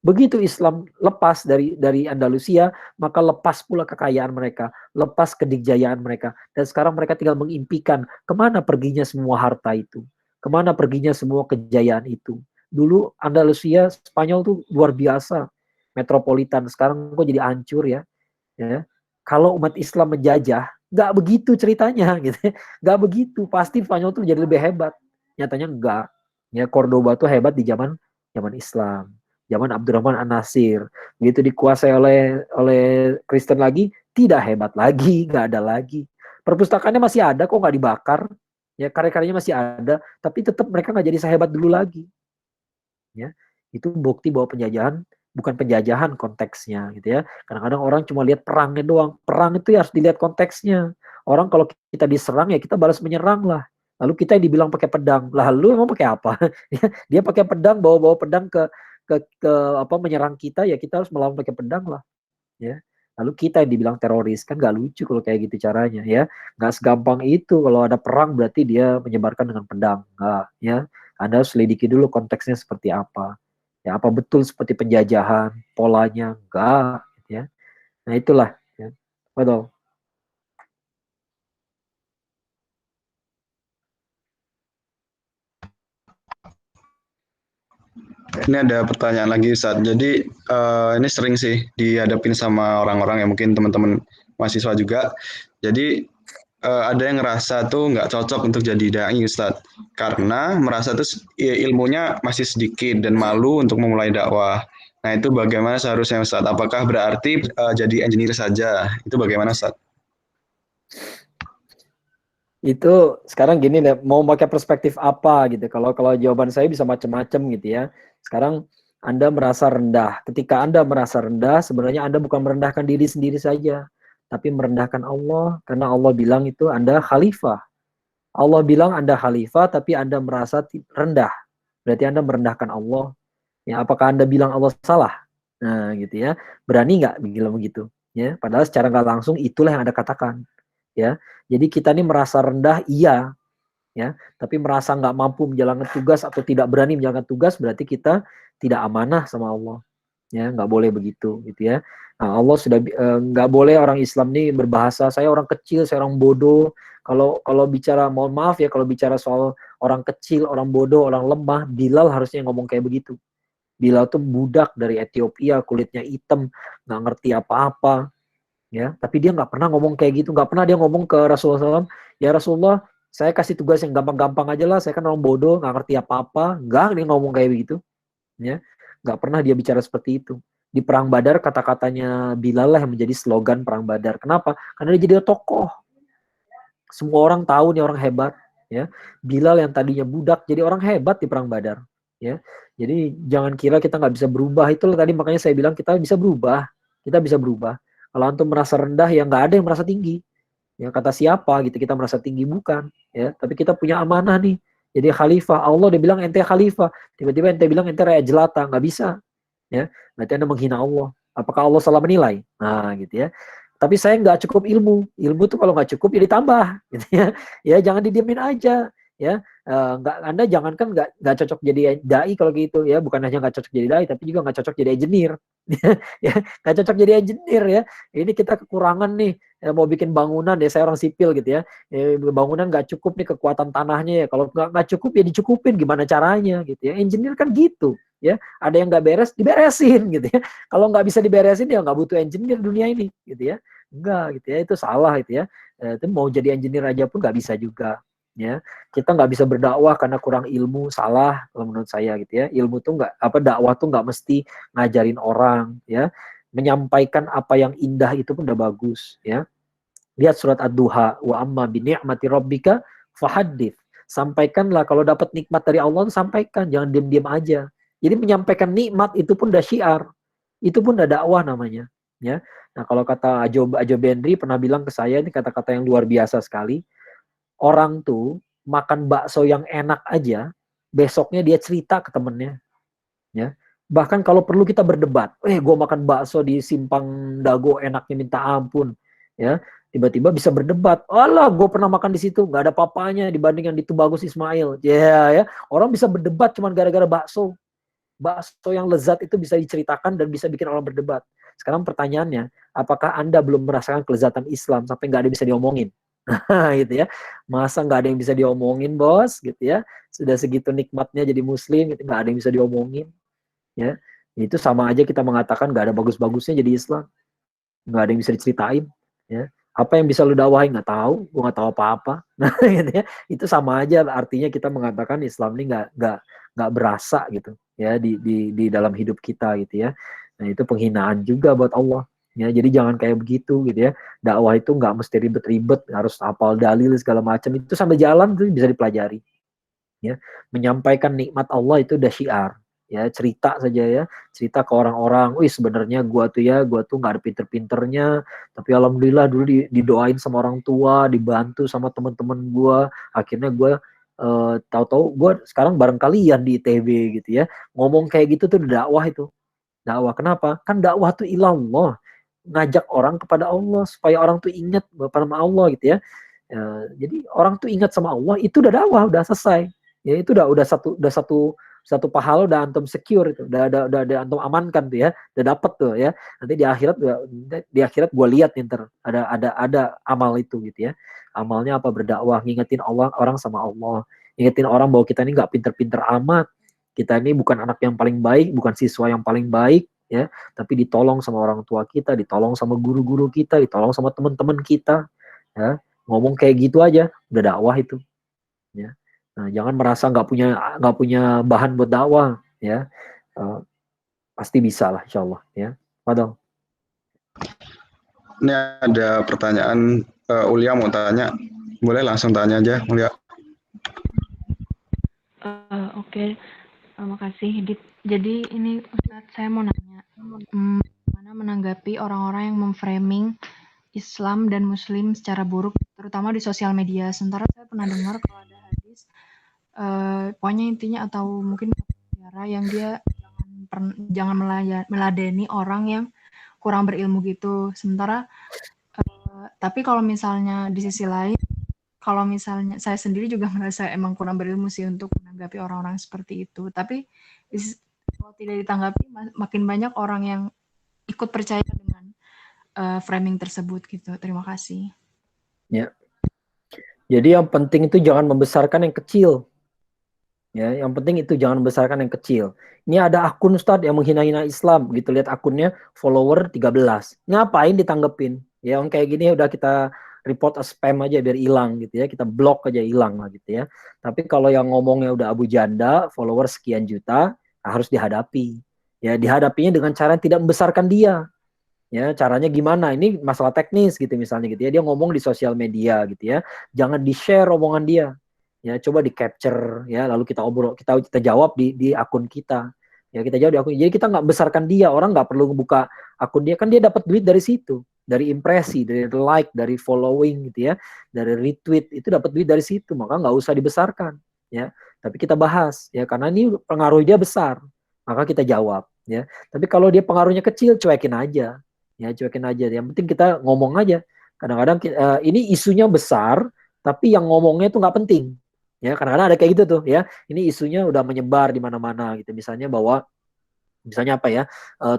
[SPEAKER 5] Begitu Islam lepas dari Andalusia, maka lepas pula kekayaan mereka, lepas kedikjayaan mereka. Dan sekarang mereka tinggal mengimpikan kemana perginya semua harta itu, kemana perginya semua kejayaan itu. Dulu Andalusia, Spanyol tuh luar biasa, metropolitan. Sekarang kok jadi hancur ya. Ya. Kalau umat Islam menjajah, nggak begitu ceritanya, gitu. Nggak begitu. Pasti Spanyol tuh jadi lebih hebat. Nyatanya enggak. Ya, Cordoba tuh hebat di zaman Islam. Zaman Abdurrahman An-Nasir. Begitu dikuasai oleh Kristen lagi, tidak hebat lagi, nggak ada lagi. Perpustakaannya masih ada kok, nggak dibakar. Ya, karya-karyanya masih ada, tapi tetap mereka nggak jadi sehebat dulu lagi. Ya, itu bukti bahwa penjajahan bukan penjajahan konteksnya gitu ya. Kadang-kadang orang cuma lihat perangnya doang. Perang itu ya harus dilihat konteksnya. Orang kalau kita diserang ya kita balas menyerang lah. Lalu kita yang dibilang pakai pedang. Lalu emang pakai apa? Dia pakai pedang, bawa pedang ke apa menyerang kita, ya kita harus melawan pakai pedang lah ya. Lalu kita yang dibilang teroris, kan nggak lucu kalau kayak gitu caranya ya. Nggak segampang itu. Kalau ada perang berarti dia menyebarkan dengan pedang, nggak ya. Anda harus selidiki dulu konteksnya seperti apa ya, apa betul seperti penjajahan polanya, enggak ya. Nah itulah ya. Betul.
[SPEAKER 3] Ini ada pertanyaan lagi Ustadz. Jadi ini sering sih dihadapin sama orang-orang yang mungkin teman-teman mahasiswa juga. Jadi ada yang ngerasa tuh nggak cocok untuk jadi dai Ustadz karena merasa tuh ilmunya masih sedikit dan malu untuk memulai dakwah. Nah itu bagaimana seharusnya Ustadz? Apakah berarti jadi engineer saja? Itu bagaimana Ustadz?
[SPEAKER 5] Itu sekarang gini deh, mau pakai perspektif apa gitu. Kalau jawaban saya bisa macam-macam gitu ya. Sekarang Anda merasa rendah. Ketika Anda merasa rendah, sebenarnya Anda bukan merendahkan diri sendiri saja, tapi merendahkan Allah, karena Allah bilang itu Anda khalifah. Allah bilang Anda khalifah, tapi Anda merasa rendah. Berarti Anda merendahkan Allah. Ya, apakah Anda bilang Allah salah? Nah, gitu ya. Berani nggak bilang begitu? Ya, padahal secara nggak langsung itulah yang Anda katakan. Ya, jadi kita ini merasa rendah, iya, ya, tapi merasa nggak mampu menjalankan tugas atau tidak berani menjalankan tugas, berarti kita tidak amanah sama Allah. Ya, nggak boleh begitu, gitu ya. Nah, Allah sudah nggak boleh orang Islam ini berbahasa saya orang kecil, saya orang bodoh. Kalau bicara, mohon maaf ya, kalau bicara soal orang kecil, orang bodoh, orang lemah, Bilal harusnya ngomong kayak begitu. Bilal tuh budak dari Ethiopia, kulitnya hitam, nggak ngerti apa-apa, ya. Tapi dia nggak pernah ngomong kayak gitu, nggak pernah dia ngomong ke Rasulullah SAW, ya Rasulullah, saya kasih tugas yang gampang-gampang aja lah, saya kan orang bodoh, nggak ngerti apa-apa. Nggak, dia ngomong kayak begitu, ya. Nggak pernah dia bicara seperti itu. Di Perang Badar, kata-katanya Bilal lah yang menjadi slogan Perang Badar. Kenapa? Karena dia jadi tokoh. Semua orang tahu nih orang hebat, ya. Bilal yang tadinya budak jadi orang hebat di Perang Badar, ya. Jadi jangan kira kita nggak bisa berubah. Itulah tadi makanya saya bilang kita bisa berubah. Kita bisa berubah. Kalau antum merasa rendah, ya nggak ada yang merasa tinggi. Ya kata siapa gitu kita merasa tinggi, bukan, ya. Tapi kita punya amanah nih. Jadi khalifah, Allah dia bilang ente khalifah. Tiba-tiba ente bilang ente rakyat jelata, nggak bisa. Ya, berarti Anda menghina Allah. Apakah Allah salah menilai? Nah, gitu ya. Tapi saya nggak cukup ilmu. Ilmu tuh kalau nggak cukup ya ditambah, gitu ya. Ya jangan didiemin aja, ya. Nggak, Anda jangankan nggak cocok jadi dai kalau gitu ya. Bukan hanya nggak cocok jadi dai, tapi juga nggak cocok jadi engineer. Ya, nggak cocok jadi engineer ya. Ini kita kekurangan nih. Mau bikin bangunan ya, saya orang sipil gitu ya. Bangunan nggak cukup nih kekuatan tanahnya ya. Kalau nggak cukup ya dicukupin, gimana caranya gitu ya. Engineer kan gitu. Ya, ada yang nggak beres, diberesin gitu ya. Kalau nggak bisa diberesin ya nggak butuh engineer dunia ini, gitu ya. Enggak, gitu ya. Itu salah gitu ya. Itu mau jadi engineer aja pun nggak bisa juga. Ya, kita nggak bisa berdakwah karena kurang ilmu, salah kalau menurut saya gitu ya. Ilmu tuh nggak apa, dakwah tuh nggak mesti ngajarin orang, ya. Menyampaikan apa yang indah itu pun udah bagus, ya. Lihat surat Ad-Duha, wa amma bi ni'mati rabbika fahaddits. Sampaikanlah kalau dapat nikmat dari Allah, sampaikan, jangan diam-diam aja. Jadi menyampaikan nikmat itu pun udah syiar. Itu pun udah dakwah namanya, ya. Nah, kalau kata Ajo Benri pernah bilang ke saya, ini kata-kata yang luar biasa sekali. Orang tuh makan bakso yang enak aja, besoknya dia cerita ke temennya, ya. Bahkan kalau perlu kita berdebat, gue makan bakso di Simpang Dago enaknya minta ampun, ya. Tiba-tiba bisa berdebat, alah gue pernah makan di situ, nggak ada papanya dibanding yang di Tubagus Ismail, ya. Orang bisa berdebat cuma gara-gara bakso. Bakso yang lezat itu bisa diceritakan dan bisa bikin orang berdebat. Sekarang pertanyaannya, apakah Anda belum merasakan kelezatan Islam sampai nggak ada yang bisa diomongin? Gitu ya. Masa nggak ada yang bisa diomongin, bos, gitu ya. Sudah segitu nikmatnya jadi muslim, gitu, nggak ada yang bisa diomongin, ya. Itu sama aja kita mengatakan nggak ada bagus-bagusnya jadi Islam, nggak ada yang bisa diceritain, ya. Apa yang bisa lu dakwahin? Nggak tahu, gua nggak tahu apa-apa. Nah, gitu ya. Itu sama aja artinya kita mengatakan Islam ini nggak berasa gitu, ya, di dalam hidup kita gitu ya. Nah, itu penghinaan juga buat Allah. Ya, jadi jangan kayak begitu gitu ya. Dakwah itu nggak mesti ribet-ribet, harus hafal dalil segala macam. Itu sambil jalan itu bisa dipelajari. Ya, menyampaikan nikmat Allah itu udah syiar. Ya, cerita saja ya, cerita ke orang-orang. Wih, sebenarnya gua tuh nggak ada pinter-pinternya, tapi alhamdulillah dulu didoain sama orang tua, dibantu sama teman-teman gua. Akhirnya gua tahu-tahu gua sekarang bareng kalian di ITB gitu ya. Ngomong kayak gitu tuh dakwah itu. Dakwah kenapa? Kan dakwah tuh ilallah, ngajak orang kepada Allah supaya orang tuh ingat kepada Allah gitu ya. Jadi orang tuh ingat sama Allah itu udah dakwah, udah selesai. Ya itu udah satu pahala udah antum secure itu, udah antum amankan tuh ya, udah dapet tuh ya. Nanti di akhirat gue lihat nih ntar ada amal itu gitu ya. Amalnya apa? Berdakwah, ngingetin orang sama Allah, ngingetin orang bahwa kita ini nggak pinter-pinter amat, kita ini bukan anak yang paling baik, bukan siswa yang paling baik, ya, tapi ditolong sama orang tua kita, ditolong sama guru-guru kita, ditolong sama teman-teman kita, ya. ngomong kayak gitu aja udah dakwah itu, ya. Nah, jangan merasa nggak punya bahan buat dakwah, ya. Pasti bisa lah, insya Allah, ya. Padahal.
[SPEAKER 3] Ini ada pertanyaan, Ulia mau tanya, boleh langsung tanya aja, Ulia.
[SPEAKER 7] Oke, makasih. Jadi ini Ustadz, saya mau nanya, bagaimana menanggapi orang-orang yang memframing Islam dan Muslim secara buruk, terutama di sosial media. Sementara saya pernah dengar kalau ada hadis, pokoknya intinya atau mungkin yang dia jangan meladeni orang yang kurang berilmu gitu. Sementara tapi kalau misalnya di sisi lain, kalau misalnya saya sendiri juga merasa emang kurang berilmu sih untuk menanggapi orang-orang seperti itu. Tapi kalau tidak ditanggapi, makin banyak orang yang ikut percaya dengan framing tersebut gitu. Terima kasih.
[SPEAKER 5] Ya. Jadi yang penting itu jangan membesarkan yang kecil. Ya, yang penting itu jangan membesarkan yang kecil. Ini ada akun Ustadz yang menghina-hina Islam gitu, lihat akunnya follower 13. Ngapain ditanggepin? Ya, yang kayak gini udah kita report as spam aja biar hilang gitu ya. Kita blok aja hilang lah gitu ya. Tapi kalau yang ngomongnya udah abu janda, follower sekian juta, harus dihadapi. Ya, dihadapinya dengan cara yang tidak membesarkan dia. Ya, caranya gimana? Ini masalah teknis gitu misalnya gitu ya. Dia ngomong di sosial media gitu ya. Jangan di-share omongan dia. Ya, coba di capture ya, lalu kita obrol, kita jawab di akun kita. Ya, kita jawab di akun. Jadi kita nggak besarkan dia, orang nggak perlu buka akun dia, kan dia dapat duit dari situ, dari impresi, dari like, dari following gitu ya, dari retweet, itu dapat duit dari situ, maka nggak usah dibesarkan ya. Tapi kita bahas ya, karena ini pengaruh dia besar, maka kita jawab ya. Tapi kalau dia pengaruhnya kecil, cuekin aja ya, cuekin aja. Yang penting kita ngomong aja. Kadang-kadang ini isunya besar, tapi yang ngomongnya itu nggak penting. Ya, kadang-kadang ada kayak gitu tuh ya. Ini isunya udah menyebar di mana-mana gitu. Misalnya apa ya?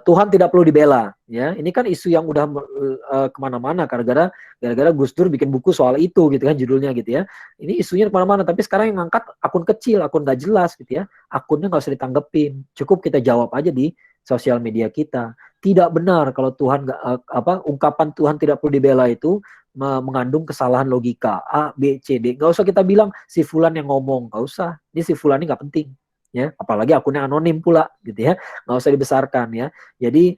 [SPEAKER 5] Tuhan tidak perlu dibela. Ya, ini kan isu yang udah kemana-mana gara-gara Gus Dur bikin buku soal itu gitu kan judulnya gitu ya. Ini isunya kemana-mana. Tapi sekarang yang ngangkat akun kecil, akun gak jelas gitu ya. Akunnya nggak usah ditanggepin. Cukup kita jawab aja di sosial media kita. Tidak benar kalau Tuhan ungkapan Tuhan tidak perlu dibela itu mengandung kesalahan logika A, B, C, D. Nggak usah kita bilang si Fulan yang ngomong, nggak usah. Ini si Fulan ini nggak penting, ya. Apalagi akunnya anonim pula, gitu ya. Nggak usah dibesarkan, ya. Jadi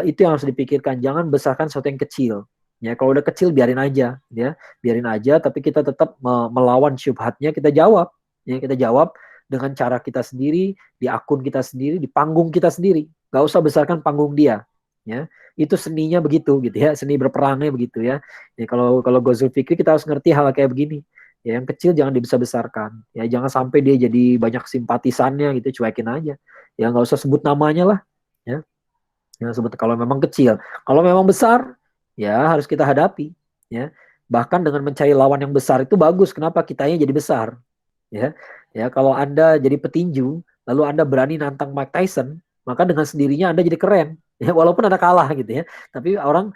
[SPEAKER 5] itu yang harus dipikirkan. Jangan besarkan sesuatu yang kecil. Ya, kalau udah kecil biarin aja, ya. Biarin aja. Tapi kita tetap melawan syubhatnya. Kita jawab, ya. Kita jawab dengan cara kita sendiri, di akun kita sendiri, di panggung kita sendiri. Nggak usah besarkan panggung dia, ya. Itu seninya begitu gitu ya, seni berperangnya begitu ya. Ya kalau Ghazul Fikri kita harus ngerti hal kayak begini. Ya, yang kecil jangan dibesar-besarkan. Ya, jangan sampai dia jadi banyak simpatisannya gitu, cuekin aja. Ya nggak usah sebut namanya lah. Ya, yang sebut kalau memang kecil. Kalau memang besar, ya harus kita hadapi. Ya, bahkan dengan mencari lawan yang besar itu bagus. Kenapa kitanya jadi besar? Ya, ya kalau Anda jadi petinju, lalu Anda berani nantang Mike Tyson, maka dengan sendirinya Anda jadi keren. Ya, walaupun Anda kalah gitu ya. Tapi orang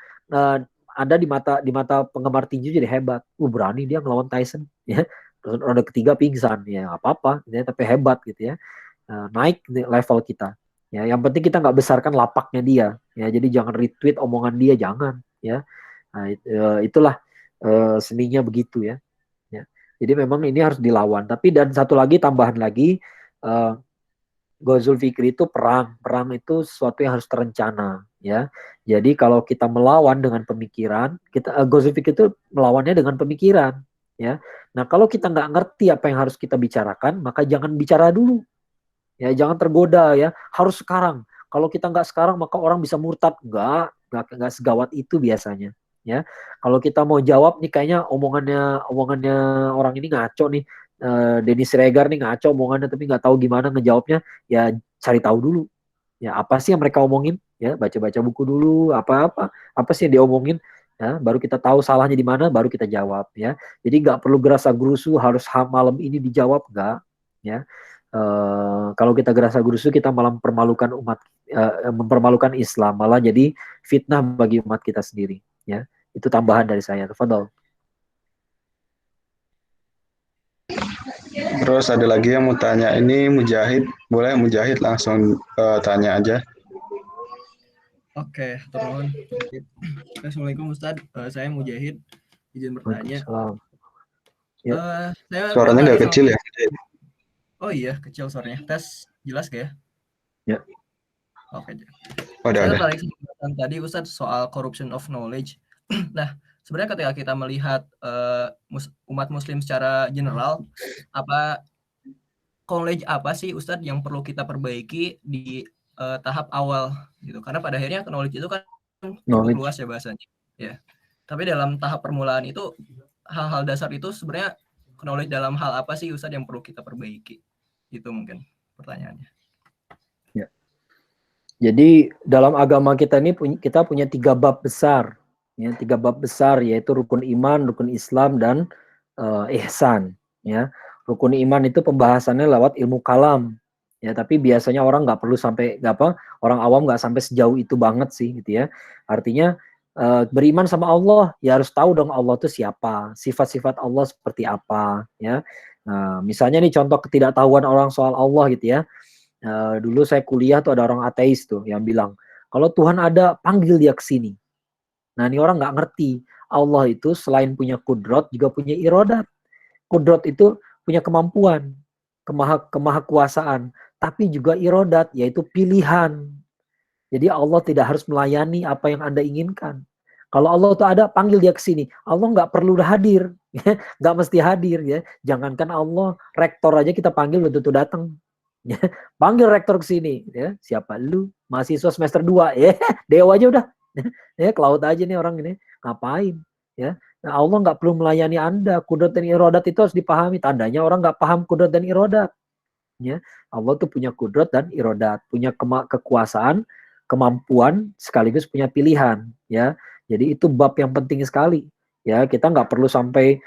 [SPEAKER 5] Anda di mata penggemar tinju jadi hebat. Berani dia ngelawan Tyson ya. Terus ronde ketiga pingsan ya, nggak apa-apa ya, tapi hebat gitu ya. Naik level kita. Ya, yang penting kita nggak besarkan lapaknya dia. Ya, jadi jangan retweet omongan dia, jangan ya. Nah, itulah seninya begitu ya. Ya. Jadi memang ini harus dilawan. Tapi dan satu lagi tambahan lagi, Ghazul Fikri itu perang itu sesuatu yang harus terencana, ya. Jadi kalau kita melawan dengan pemikiran, Ghazul Fikri itu melawannya dengan pemikiran, ya. Nah kalau kita nggak ngerti apa yang harus kita bicarakan, maka jangan bicara dulu, ya. Jangan tergoda, ya. Harus sekarang. Kalau kita nggak sekarang, maka orang bisa murtad. Nggak segawat itu biasanya, ya. Kalau kita mau jawab nih, kayaknya omongannya orang ini ngaco nih. Denny Siregar nih ngaco omongannya tapi nggak tahu gimana ngejawabnya, ya cari tahu dulu ya apa sih yang mereka omongin, ya baca-baca buku dulu, apa sih yang diomongin, ya baru kita tahu salahnya di mana, baru kita jawab, ya. Jadi nggak perlu gerasa gerusu harus malam ini dijawab, nggak, ya. Kalau kita gerasa gerusu kita malah mempermalukan Islam, malah jadi fitnah bagi umat kita sendiri, ya. Itu tambahan dari saya. Tafadhol.
[SPEAKER 3] Terus ada lagi yang mau tanya, ini Mujahid, boleh Mujahid langsung tanya aja.
[SPEAKER 6] Oke, turun. Assalamualaikum Ustadz, saya Mujahid. izin bertanya.
[SPEAKER 5] Waalaikumsalam. Ya.
[SPEAKER 6] Saya
[SPEAKER 3] Suaranya nggak
[SPEAKER 6] bertanya
[SPEAKER 3] kecil ya?
[SPEAKER 6] Oh iya, kecil suaranya. Tes jelas gak ya?
[SPEAKER 5] Ya.
[SPEAKER 6] Oke.
[SPEAKER 3] Ada.
[SPEAKER 6] Saya tertarik sama tadi Ustadz soal corruption of knowledge. Nah, sebenarnya ketika kita melihat umat muslim secara general, knowledge apa sih Ustadz yang perlu kita perbaiki di tahap awal gitu? Karena pada akhirnya knowledge itu kan cukup luas ya bahasanya. Ya. Tapi dalam tahap permulaan itu hal-hal dasar itu sebenarnya knowledge dalam hal apa sih Ustadz yang perlu kita perbaiki? Itu mungkin pertanyaannya.
[SPEAKER 5] Ya. Jadi dalam agama kita ini kita punya 3 bab besar, ya, 3 bab besar yaitu rukun iman, rukun Islam dan ihsan. Ya, rukun iman itu pembahasannya lewat ilmu kalam. Ya, tapi biasanya orang nggak perlu sampai orang awam nggak sampai sejauh itu banget sih, gitu ya. Artinya beriman sama Allah ya harus tahu dong Allah itu siapa, sifat-sifat Allah seperti apa, ya. Nah, misalnya nih contoh ketidaktahuan orang soal Allah gitu ya. Dulu saya kuliah tuh ada orang ateis tuh yang bilang kalau Tuhan ada panggil dia ke sini. Nah ini orang nggak ngerti Allah itu selain punya kudrat juga punya irodat. Kudrat itu punya kemampuan, kemahakuasaan, tapi juga irodat yaitu pilihan. Jadi Allah tidak harus melayani apa yang Anda inginkan. Kalau Allah itu ada, panggil dia ke sini. Allah nggak perlu hadir, nggak mesti hadir ya. Jangankan Allah, rektor aja kita panggil belum tentu datang. Panggil rektor ke sini, ya. Siapa lu? Mahasiswa semester 2, ya. Dewa aja udah. Ya, ke laut aja nih orang ini. Ngapain? Ya. Nah, Allah nggak perlu melayani Anda. Kudrat dan irodat itu harus dipahami. Tandanya orang nggak paham kudrat dan irodat. Ya. Allah tuh punya kudrat dan irodat, punya kekuasaan, kemampuan, sekaligus punya pilihan. Ya. Jadi itu bab yang penting sekali. Ya, kita nggak perlu sampai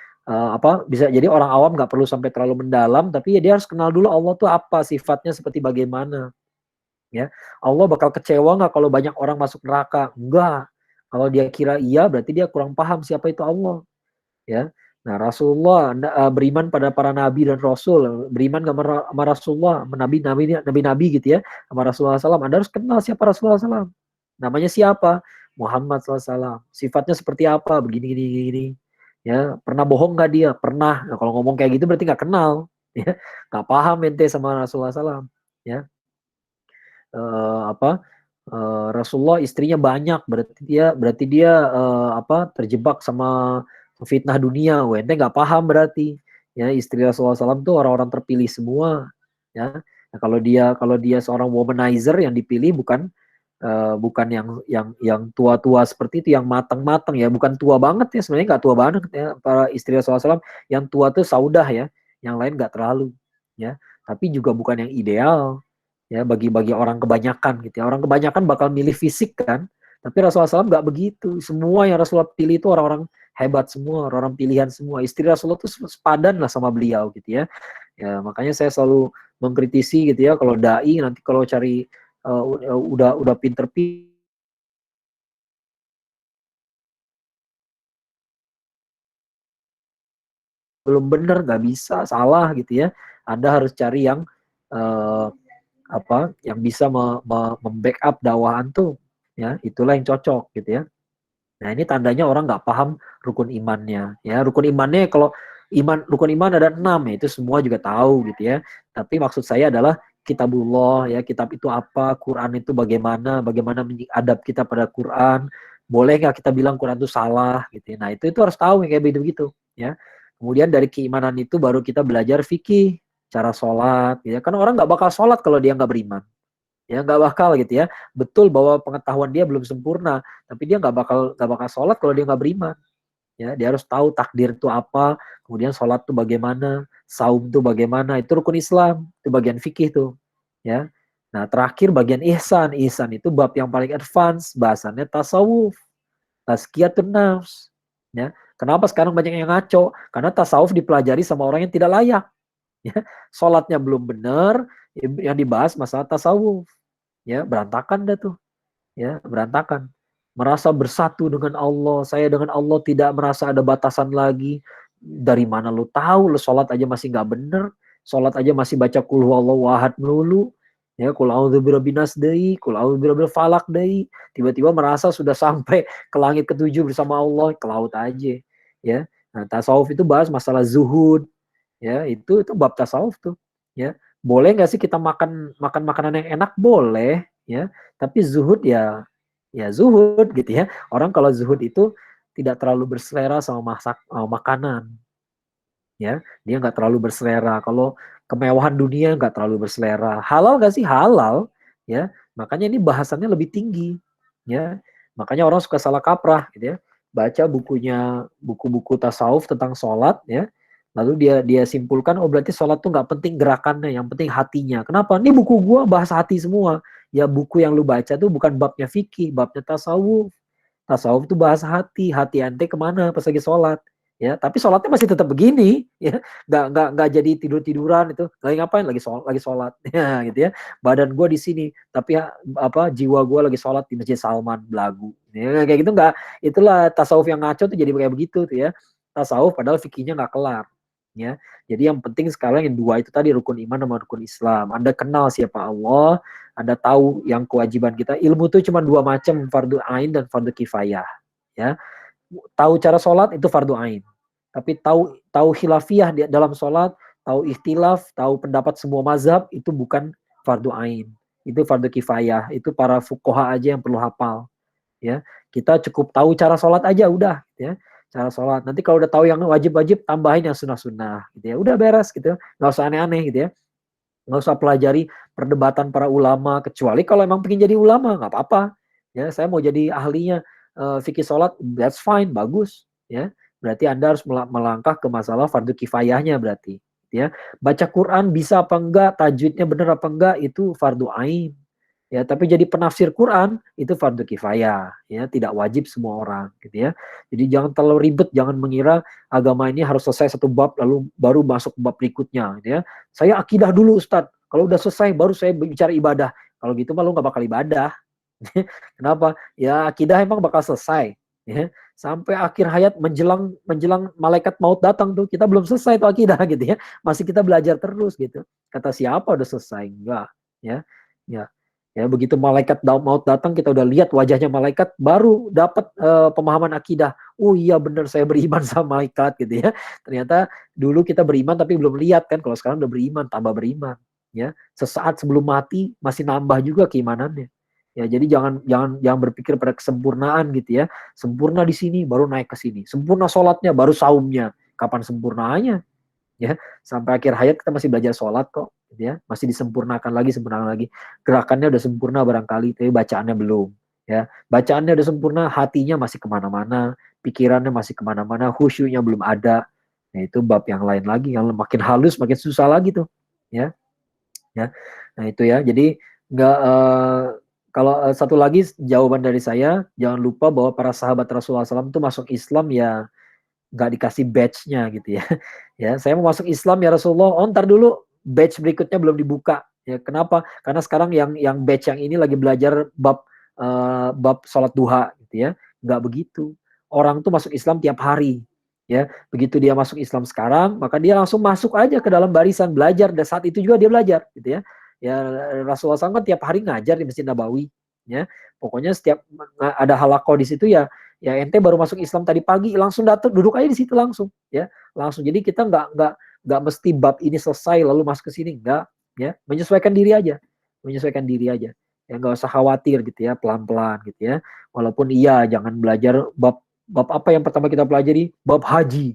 [SPEAKER 5] bisa jadi orang awam nggak perlu sampai terlalu mendalam, tapi ya dia harus kenal dulu Allah tuh apa, sifatnya seperti bagaimana. Ya, Allah bakal kecewa nggak kalau banyak orang masuk neraka? Enggak. Kalau dia kira iya, berarti dia kurang paham siapa itu Allah. Ya, nah Rasulullah beriman pada para nabi dan rasul, beriman sama Rasulullah, nabi gitu ya, sama Rasulullah SAW. Anda harus kenal siapa Rasulullah SAW. Namanya siapa? Muhammad SAW. Sifatnya seperti apa? Begini. Ya, pernah bohong nggak dia? Pernah. Nah, kalau ngomong kayak gitu berarti nggak kenal. Ya, nggak paham ente sama Rasulullah SAW. Ya, Rasulullah istrinya banyak, berarti dia terjebak sama fitnah dunia. Ente nggak paham berarti. Ya, istri Rasulullah SAW tuh orang-orang terpilih semua. Ya, nah, kalau dia seorang womanizer yang dipilih bukan yang tua-tua seperti itu, yang matang-matang ya, bukan tua banget ya, sebenarnya nggak tua banget ya para istri Rasulullah SAW. Yang tua tuh Saudah ya, yang lain nggak terlalu ya, tapi juga bukan yang ideal ya bagi orang kebanyakan gitu ya. Orang kebanyakan bakal milih fisik kan, tapi Rasulullah SAW nggak begitu. Semua yang Rasulullah pilih itu orang-orang hebat semua, orang-orang pilihan semua. Istri Rasulullah tuh sepadan lah sama beliau gitu ya. Ya makanya saya selalu mengkritisi gitu ya, kalau dai nanti kalau cari udah pinter belum benar, nggak bisa, salah gitu ya. Anda harus cari yang yang bisa membackup dakwahan tuh ya, itulah yang cocok gitu ya. Nah ini tandanya orang nggak paham rukun imannya ya. Rukun imannya kalau rukun iman ada 6 ya, itu semua juga tahu gitu ya. Tapi maksud saya adalah kitabullah ya, kitab itu apa, Quran itu bagaimana adab kita pada Quran, boleh nggak kita bilang Quran itu salah gitu ya. Nah itu harus tahu yang kayak begitu ya. Kemudian dari keimanan itu baru kita belajar fikih, cara sholat ya. Kan orang nggak bakal sholat kalau dia nggak beriman ya, nggak bakal gitu ya. Betul bahwa pengetahuan dia belum sempurna, tapi dia nggak bakal sholat kalau dia nggak beriman ya. Dia harus tahu takdir itu apa, kemudian sholat itu bagaimana, saum itu bagaimana, itu rukun Islam, itu bagian fikih tuh ya. Nah terakhir bagian ihsan itu bab yang paling advance, bahasannya tasawuf, tazkiyatun nafs ya. Kenapa sekarang banyak yang ngaco? Karena tasawuf dipelajari sama orang yang tidak layak ya. Sholatnya belum benar, yang dibahas masalah tasawuf ya, berantakan dah tuh ya, berantakan. Merasa bersatu dengan Allah, saya dengan Allah tidak merasa ada batasan lagi. Dari mana lu tahu? Lu sholat aja masih nggak bener, sholat aja masih baca qul huwallahu ahad melulu ya, qul a'udzu birabbin nas deui, qul a'udzu birabbil falaq deui. Tiba-tiba merasa sudah sampai ke langit ke-7 bersama Allah, ke laut aja ya. Nah, tasawuf itu bahas masalah zuhud, ya, itu bab tasawuf tuh, ya. Boleh nggak sih kita makan makanan yang enak? Boleh, ya. Tapi zuhud ya zuhud gitu ya. Orang kalau zuhud itu tidak terlalu berselera sama makanan, ya. Dia nggak terlalu berselera. Kalau kemewahan dunia nggak terlalu berselera. Halal nggak sih? Halal, ya. Makanya ini bahasannya lebih tinggi, ya. Makanya orang suka salah kaprah, gitu ya. Baca buku-buku tasawuf tentang sholat, ya. Lalu dia simpulkan, oh berarti sholat tuh nggak penting gerakannya, yang penting hatinya. Kenapa? Ini buku gua bahas hati semua. Ya buku yang lu baca tuh bukan babnya fikih, babnya tasawuf. Tasawuf tuh bahas hati ente kemana pas lagi sholat. Ya, tapi sholatnya masih tetap begini, ya, nggak jadi tiduran itu, lagi ngapain, lagi sholat, ya, gitu ya, badan gue di sini, tapi jiwa gue lagi sholat di Masjid Salman belagu, ya, kayak gitu nggak, itulah tasawuf yang ngaco tuh jadi kayak begitu tuh ya, tasawuf padahal fikihnya nggak kelar, ya, jadi yang penting sekarang yang dua itu tadi, rukun iman sama rukun Islam, Anda kenal siapa Allah, Anda tahu yang kewajiban kita, ilmu tuh cuma dua macam, fardu ain dan fardu kifayah, ya. Tahu cara sholat itu fardu ain. Tapi tahu khilafiyah di dalam sholat, tahu ikhtilaf, tahu pendapat semua mazhab itu bukan fardu ain. Itu fardu kifayah. Itu para fuqaha aja yang perlu hafal. Ya, kita cukup tahu cara sholat aja udah. Ya, cara sholat. Nanti kalau udah tahu yang wajib-wajib, tambahin yang sunnah-sunnah. Gitu ya, udah beres gitu. Nggak usah aneh-aneh gitu ya. Nggak usah pelajari perdebatan para ulama. Kecuali kalau emang pengen jadi ulama, nggak apa-apa. Ya, saya mau jadi ahlinya fikih sholat, that's fine, bagus, ya. Berarti Anda harus melangkah ke masalah fardu kifayahnya berarti, ya. Baca Quran bisa apa enggak, tajwidnya benar apa enggak, itu fardu ain, ya. Tapi jadi penafsir Quran itu fardu kifayah, ya. Tidak wajib semua orang, gitu ya. Jadi jangan terlalu ribet, jangan mengira agama ini harus selesai satu bab lalu baru masuk bab berikutnya, gitu ya. Saya akidah dulu Ustadz, kalau udah selesai baru saya bicara ibadah. Kalau gitu mah lu nggak bakal ibadah. Kenapa? Ya akidah emang bakal selesai, ya. Sampai akhir hayat menjelang malaikat maut datang tuh kita belum selesai tuh akidah gitu ya. Masih kita belajar terus gitu. Kata siapa udah selesai? Enggak, ya. Ya. Ya begitu malaikat maut datang kita udah lihat wajahnya malaikat baru dapat pemahaman akidah. Oh iya benar saya beriman sama malaikat gitu ya. Ternyata dulu kita beriman tapi belum lihat kan. Kalau sekarang udah beriman tambah beriman, ya. Sesaat sebelum mati masih nambah juga keimanannya. Ya, jadi jangan berpikir pada kesempurnaan gitu ya. Sempurna di sini baru naik ke sini. Sempurna sholatnya baru saumnya. Kapan sempurnanya? Ya, sampai akhir hayat kita masih belajar sholat kok, gitu ya. Masih disempurnakan lagi. Gerakannya udah sempurna barangkali, tapi bacaannya belum. Ya, bacaannya udah sempurna, hatinya masih kemana-mana, pikirannya masih kemana-mana, khusyuknya belum ada. Nah, itu bab yang lain lagi, yang makin halus, makin susah lagi tuh. Ya, ya. Nah itu ya. Jadi nggak kalau satu lagi jawaban dari saya, jangan lupa bahwa para sahabat Rasulullah SAW itu masuk Islam ya nggak dikasih badge-nya gitu ya. Ya, saya mau masuk Islam ya Rasulullah. Oh, ntar dulu badge berikutnya belum dibuka. Ya, kenapa? Karena sekarang yang batch yang ini lagi belajar bab sholat duha gitu ya. Nggak begitu. Orang tuh masuk Islam tiap hari. Ya, begitu dia masuk Islam sekarang, maka dia langsung masuk aja ke dalam barisan belajar. Dan saat itu juga dia belajar gitu ya. Ya Rasulullah SAW kan tiap hari ngajar di Masjid Nabawi, ya. Pokoknya setiap ada halaqah di situ ya ente baru masuk Islam tadi pagi langsung datang duduk aja di situ langsung, ya. Langsung. Jadi kita nggak mesti bab ini selesai lalu masuk ke sini, enggak, ya. Menyesuaikan diri aja. Ya nggak usah khawatir gitu ya, pelan-pelan gitu ya. Walaupun iya jangan belajar bab apa yang pertama kita pelajari, bab haji.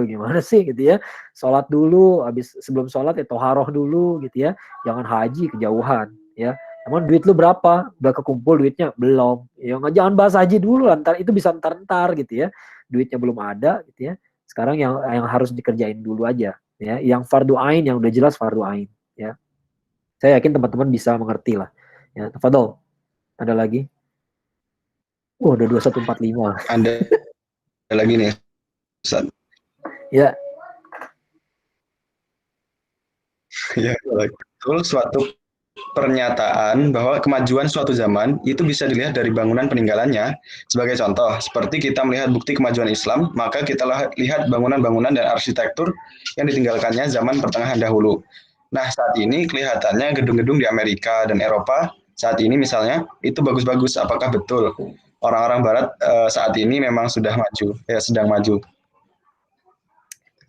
[SPEAKER 5] Gimana sih gitu ya, sholat dulu, habis sebelum sholat ya toharoh dulu gitu ya, jangan haji kejauhan ya. Emang duit lu berapa? Udah kekumpul duitnya? Belum. Ya jangan bahas haji dulu, ntar itu bisa ntar gitu ya, duitnya belum ada gitu ya. Sekarang yang harus dikerjain dulu aja ya, yang fardu ain, yang udah jelas fardu ain ya. Saya yakin teman-teman bisa mengerti lah ya. Tafadhol, ada lagi? Udah 2145.
[SPEAKER 3] Ada lagi nih Ustaz.
[SPEAKER 5] Ya.
[SPEAKER 3] Ya, betul. Suatu pernyataan bahwa kemajuan suatu zaman itu bisa dilihat dari bangunan peninggalannya. Sebagai contoh, seperti kita melihat bukti kemajuan Islam, maka kita lihat bangunan-bangunan dan arsitektur yang ditinggalkannya zaman pertengahan dahulu. Nah, saat ini kelihatannya gedung-gedung di Amerika dan Eropa saat ini misalnya itu bagus-bagus. Apakah betul orang-orang Barat saat ini memang sudah maju, sedang maju?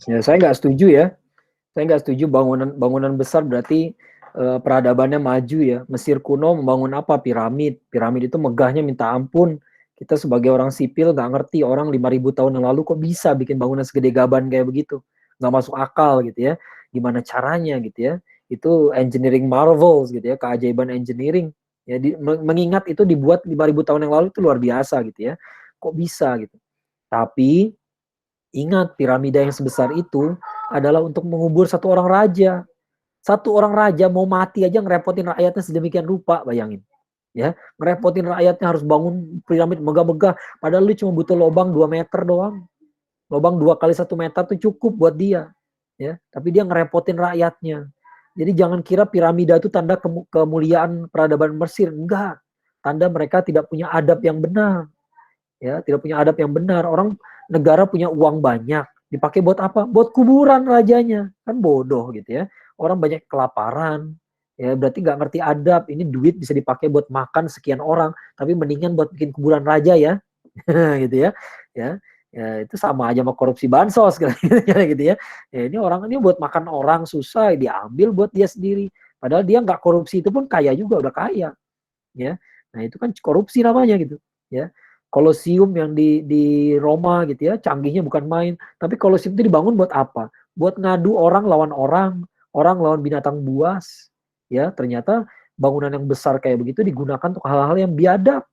[SPEAKER 5] Ya, saya nggak setuju ya. Saya nggak setuju bangunan besar berarti peradabannya maju ya. Mesir kuno membangun apa? Piramid. Piramid itu megahnya minta ampun. Kita sebagai orang sipil nggak ngerti orang 5.000 tahun yang lalu kok bisa bikin bangunan segede gaban kayak begitu. Nggak masuk akal gitu ya. Gimana caranya gitu ya. Itu engineering marvels gitu ya. Keajaiban engineering. Ya, mengingat itu dibuat 5.000 tahun yang lalu itu luar biasa gitu ya. Kok bisa gitu. Tapi ingat, piramida yang sebesar itu adalah untuk mengubur satu orang raja. Satu orang raja mau mati aja ngerepotin rakyatnya sedemikian rupa, bayangin. Ya, ngerepotin rakyatnya harus bangun piramid megah-megah. Padahal lu cuma butuh lubang 2 meter doang. Lubang 2 kali 1 meter tuh cukup buat dia. Ya, tapi dia ngerepotin rakyatnya. Jadi jangan kira piramida itu tanda kemuliaan peradaban Mesir. Enggak. Tanda mereka tidak punya adab yang benar. Ya, tidak punya adab yang benar. Orang negara punya uang banyak, dipakai buat apa? Buat kuburan rajanya. Kan bodoh gitu ya. Orang banyak kelaparan, ya berarti nggak ngerti adab. Ini duit bisa dipakai buat makan sekian orang, tapi mendingan buat bikin kuburan raja ya. Gitu ya. Ya, itu sama aja sama korupsi bansos gitu ya. Ya ini orang ini buat makan orang susah, diambil buat dia sendiri. Padahal dia nggak korupsi itu pun kaya juga, udah kaya. Ya. Nah, itu kan korupsi namanya gitu, ya. Kolosium yang di Roma gitu ya, canggihnya bukan main. Tapi Kolosium itu dibangun buat apa? Buat ngadu orang lawan orang lawan binatang buas. Ya, ternyata bangunan yang besar kayak begitu digunakan untuk hal-hal yang biadab.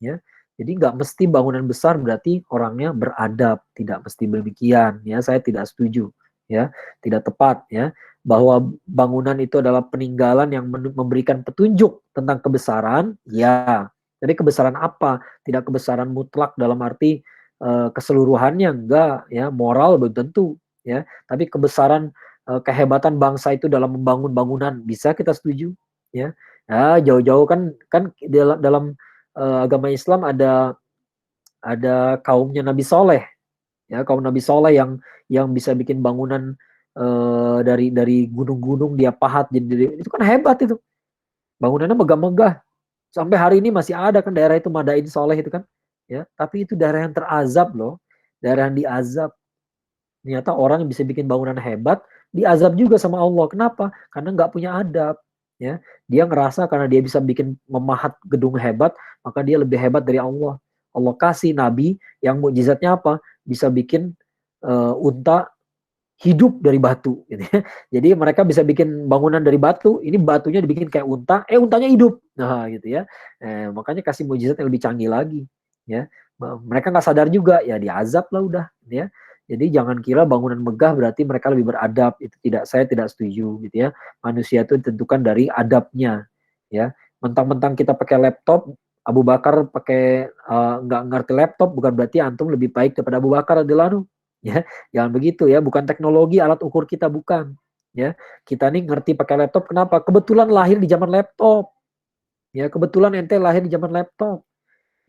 [SPEAKER 5] Ya. Jadi nggak mesti bangunan besar berarti orangnya beradab, tidak mesti demikian. Ya, saya tidak setuju. Ya, tidak tepat. Ya, bahwa bangunan itu adalah peninggalan yang memberikan petunjuk tentang kebesaran. Ya. Jadi kebesaran apa? Tidak kebesaran mutlak dalam arti keseluruhannya, enggak. Ya, moral belum tentu. Ya, tapi kebesaran kehebatan bangsa itu dalam membangun bangunan bisa kita setuju. Ya, ya jauh-jauh kan dalam agama Islam ada kaumnya Nabi Soleh, ya kaum Nabi Soleh yang bisa bikin bangunan dari gunung-gunung dia pahat jadi itu kan hebat itu, bangunannya megah-megah sampai hari ini masih ada kan daerah itu Madain Soleh itu kan, ya tapi itu daerah yang terazab loh, daerah yang diazab. Ternyata orang yang bisa bikin bangunan hebat diazab juga sama Allah. Kenapa? Karena nggak punya adab. Ya, dia ngerasa karena dia bisa bikin memahat gedung hebat, maka dia lebih hebat dari Allah. Allah kasih nabi yang mukjizatnya apa? Bisa bikin unta hidup dari batu. Gitu ya. Jadi mereka bisa bikin bangunan dari batu, ini batunya dibikin kayak unta, untanya hidup. Nah, gitu ya. Makanya kasih mukjizat yang lebih canggih lagi. Ya, mereka nggak sadar juga, ya diazab lah udah. Ya. Jadi jangan kira bangunan megah berarti mereka lebih beradab. Itu saya tidak setuju gitu ya. Manusia itu ditentukan dari adabnya. Ya, mentang-mentang kita pakai laptop, Abu Bakar pakai nggak ngerti laptop, bukan berarti antum lebih baik daripada Abu Bakar radhiyallahu anhu. Ya, jangan begitu ya. Bukan teknologi alat ukur kita, bukan. Ya, kita nih ngerti pakai laptop. Kenapa? Kebetulan lahir di zaman laptop. Ya, kebetulan ente lahir di zaman laptop.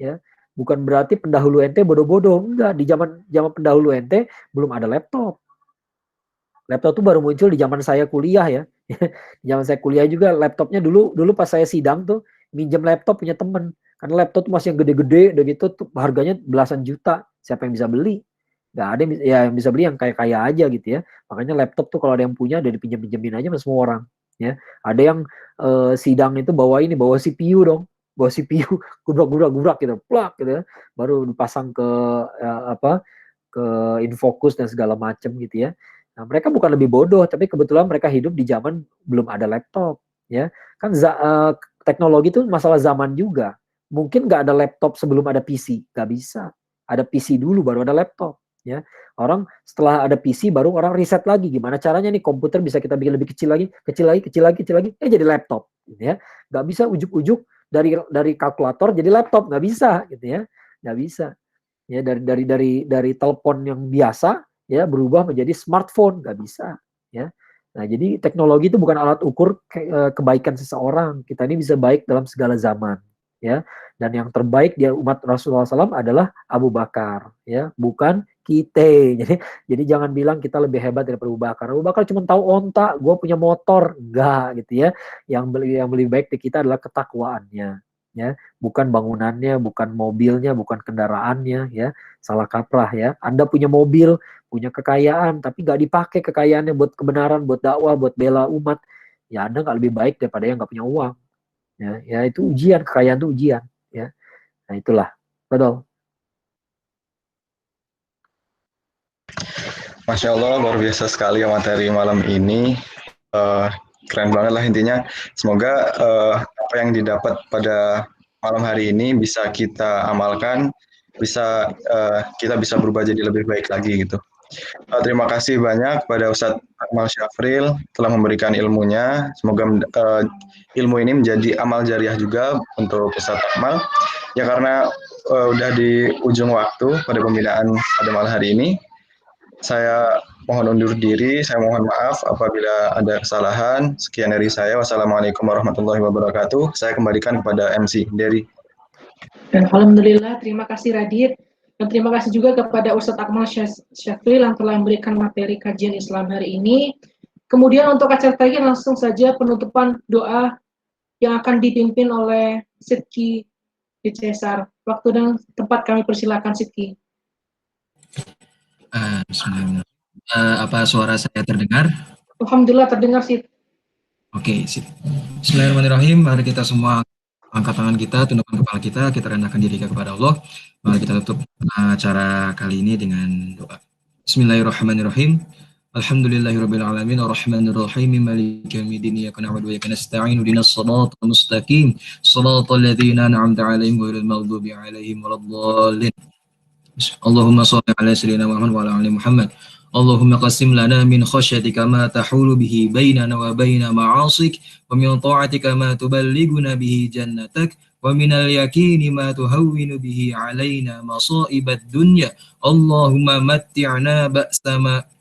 [SPEAKER 5] Ya. Bukan berarti pendahulu ente bodoh-bodoh, enggak. Di zaman pendahulu ente belum ada laptop. Laptop itu baru muncul di zaman saya kuliah ya. Di zaman saya kuliah juga laptopnya dulu pas saya sidang tuh minjem laptop punya temen. Karena laptop tuh masih yang gede-gede udah gitu tuh harganya belasan juta. Siapa yang bisa beli? Gak ada yang bisa beli yang kaya-kaya aja gitu ya. Makanya laptop tuh kalau ada yang punya udah dipinjem-pinjemin aja sama semua orang. Ya, ada yang sidang itu bawa CPU dong. Bawa CPU gurak gitu, plak gitu ya, baru dipasang ke ke infocus dan segala macam gitu ya. Nah, mereka bukan lebih bodoh, tapi kebetulan mereka hidup di zaman belum ada laptop, ya. Kan teknologi itu masalah zaman juga. Mungkin nggak ada laptop sebelum ada PC, nggak bisa. Ada PC dulu baru ada laptop, ya. Orang setelah ada PC baru orang riset lagi gimana caranya nih komputer bisa kita bikin lebih kecil lagi, jadi laptop, gitu ya. Nggak bisa ujuk-ujuk dari kalkulator jadi laptop, nggak bisa gitu ya, nggak bisa ya, dari telepon yang biasa ya berubah menjadi smartphone, nggak bisa ya. Nah, jadi teknologi itu bukan alat ukur kebaikan seseorang. Kita ini bisa baik dalam segala zaman ya, dan yang terbaik dia umat Rasulullah SAW adalah Abu Bakar ya, bukan kita. Jadi jangan bilang kita lebih hebat daripada Abu Bakar. Abu Bakar cuma tahu onta, gue punya motor, enggak gitu ya. Yang lebih baik di kita adalah ketakwaannya ya, bukan bangunannya, bukan mobilnya, bukan kendaraannya, ya, salah kaprah ya. Anda punya mobil, punya kekayaan, tapi nggak dipakai kekayaannya buat kebenaran, buat dakwah, buat bela umat, ya Anda nggak lebih baik daripada yang nggak punya uang. Ya itu ujian, kekayaan itu ujian, ya. Nah itulah, betul.
[SPEAKER 3] Masya Allah, luar biasa sekali ya materi malam ini. Keren banget lah intinya. Semoga apa yang didapat pada malam hari ini bisa kita amalkan, kita bisa berubah jadi lebih baik lagi gitu. Terima kasih banyak pada Ustadz Akmal Syafril telah memberikan ilmunya. Semoga ilmu ini menjadi amal jariah juga untuk Ustadz Akmal. Ya karena udah di ujung waktu pada pembinaan pada malam hari ini. Saya mohon undur diri, saya mohon maaf apabila ada kesalahan. Sekian dari saya. Wassalamualaikum warahmatullahi wabarakatuh. Saya kembalikan kepada MC Dery.
[SPEAKER 1] Dan alhamdulillah, terima kasih Radit. Dan terima kasih juga kepada Ustadz Akmal Syafril yang telah memberikan materi kajian Islam hari ini. Kemudian untuk acara tadi langsung saja penutupan doa yang akan dipimpin oleh Sidki di Cesar. Waktu dan tempat kami persilakan Sidki.
[SPEAKER 6] Bismillahirrahmanirrahim. Apa suara saya terdengar?
[SPEAKER 1] Alhamdulillah terdengar sih.
[SPEAKER 6] Oke, sip. Bismillahirrahmanirrahim. Mari kita semua angkat tangan kita, tundukkan kepala kita rendahkan diri kepada Allah. Mari kita tutup acara kali ini dengan doa. Bismillahirrahmanirrahim. Alhamdulillahirabbil alamin arrahmanir rahim maliki yaumiddin iyyaka na'budu wa iyyaka nasta'in ihdinas siratal mustaqim siratal ladzina an'amta 'alaihim ghairil maghdubi 'alaihim waladdallin. Allahumma shalli ala sayyidina Muhammad wa ala ali Muhammad. Allahumma qasim lana min khasyatika ma tahulu bihi bainana wa baina ma'asik wa min ta'atika ma tuballighuna bihi jannatak wa min al-yaqini ma tuhawwinu bihi alaina masa'ibad dunya. Allahumma matti'na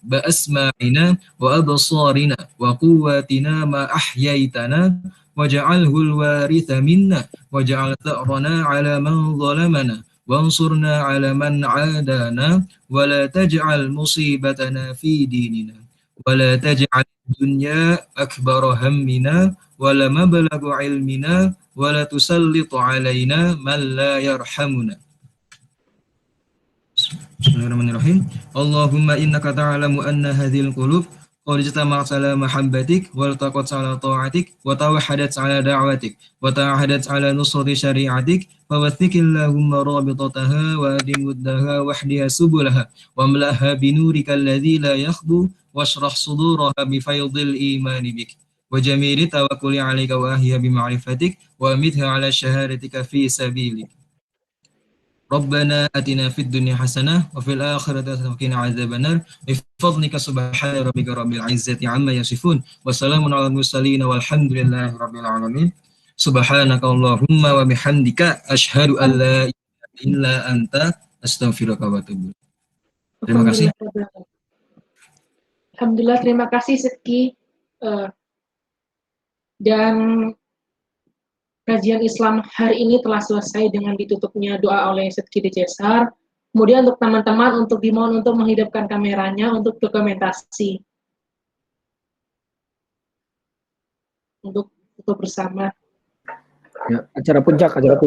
[SPEAKER 6] ba'asma'ina wa absarina wa quwwatina ma ahyaitana waj'alhu al-waritha minna waj'al tha'rana 'ala man zalamana وانصرنا على من عادانا ولا تجعل مصيبتنا في ديننا ولا تجعل الدنيا أكبر همنا ولا مبلغ علمنا ولا تسلط علينا من لا يرحمنا. Bismillahirrahmanirrahim. Allahumma innaka ta'lamu anna hadhil qulub qad ijtama'at ala mahabbatik wa iltaqat ala ta'atik wa tawahhadat ala da'watik wa ta'ahadat ala nusrati syari'atik wa wathikillahumma rabitataha wa adim wuddaha wahdiha subulaha wa amlaha binurika alladhi la yakhbu washrah suduraha bifaydil imani bik wa jamili tawakkuli alayka wa ahya bima'rifatik wa amitha ala syahadatika fi sabilik. Rabbana atina fid dunya hasanah wa fil akhirati hasanah wa qina adzabannar bi fadlika subhana rabbika rabbil izzati amma yasifun wa salamun alal mursalin walhamdulillahi rabbil alamin. Subhanaka Allahumma wa bihamdika asyhadu an la ilaha illa anta astaghfiruka wa atubu. Terima kasih.
[SPEAKER 1] Alhamdulillah, terima kasih Sidki. Dan kajian Islam hari ini telah selesai dengan ditutupnya doa oleh Sidki di Cesar. Kemudian untuk teman-teman untuk dimohon untuk menghidupkan kameranya untuk dokumentasi. Untuk foto bersama.
[SPEAKER 5] Ya, acara puncak.
[SPEAKER 6] Ada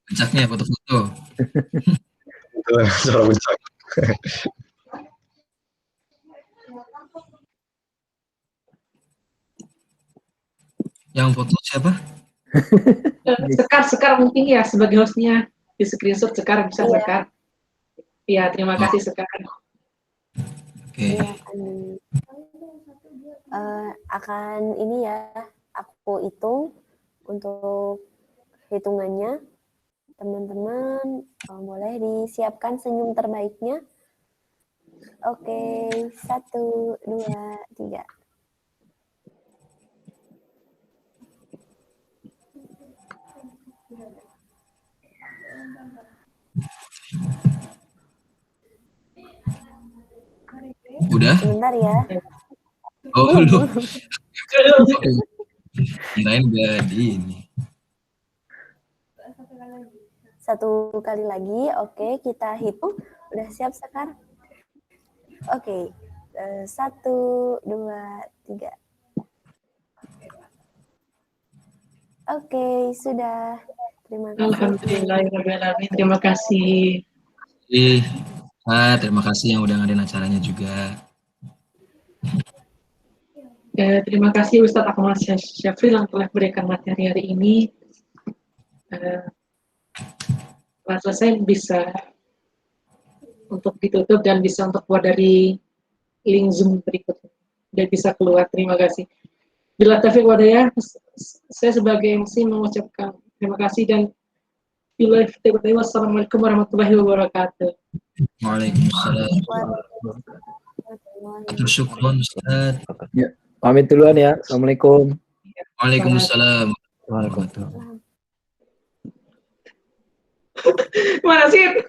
[SPEAKER 6] puncaknya foto-foto.
[SPEAKER 3] Acara puncak.
[SPEAKER 6] Yang foto siapa?
[SPEAKER 1] Sekar mungkin ya sebagai hostnya. Di screenshot Sekar bisa Sekar. Iya, terima kasih Sekar.
[SPEAKER 6] Oke.
[SPEAKER 8] Akan ini ya, aku hitung untuk hitungannya. Teman-teman boleh disiapkan senyum terbaiknya. Oke, 1, 2, 3.
[SPEAKER 6] Udah?
[SPEAKER 8] Sebentar ya.
[SPEAKER 6] Oh, belum. Kirain udah di ini.
[SPEAKER 8] Satu kali lagi, oke, kita hitung. Udah siap Sekar? Oke, 1, 2, 3. Oke, sudah. Terima kasih.
[SPEAKER 1] Alhamdulillahirrahmanirrahim. Terima kasih.
[SPEAKER 9] Terima kasih yang udah ngadain acaranya juga.
[SPEAKER 1] Terima kasih Ustadz Akmal Syafril yang telah berikan materi hari ini. Setelah selesai bisa untuk ditutup dan bisa untuk keluar dari link Zoom berikutnya dan bisa keluar. Terima kasih. Bila taufiq wadaya, saya sebagai MC mengucapkan terima kasih dan bila wassalamualaikum warahmatullahi wabarakatuh.
[SPEAKER 9] Waalaikumsalam. Syukron Ustaz.
[SPEAKER 5] Ya, pamit duluan ya. Assalamualaikum.
[SPEAKER 9] Waalaikumsalam.
[SPEAKER 5] Waalaikumsalam.
[SPEAKER 1] Mana sih?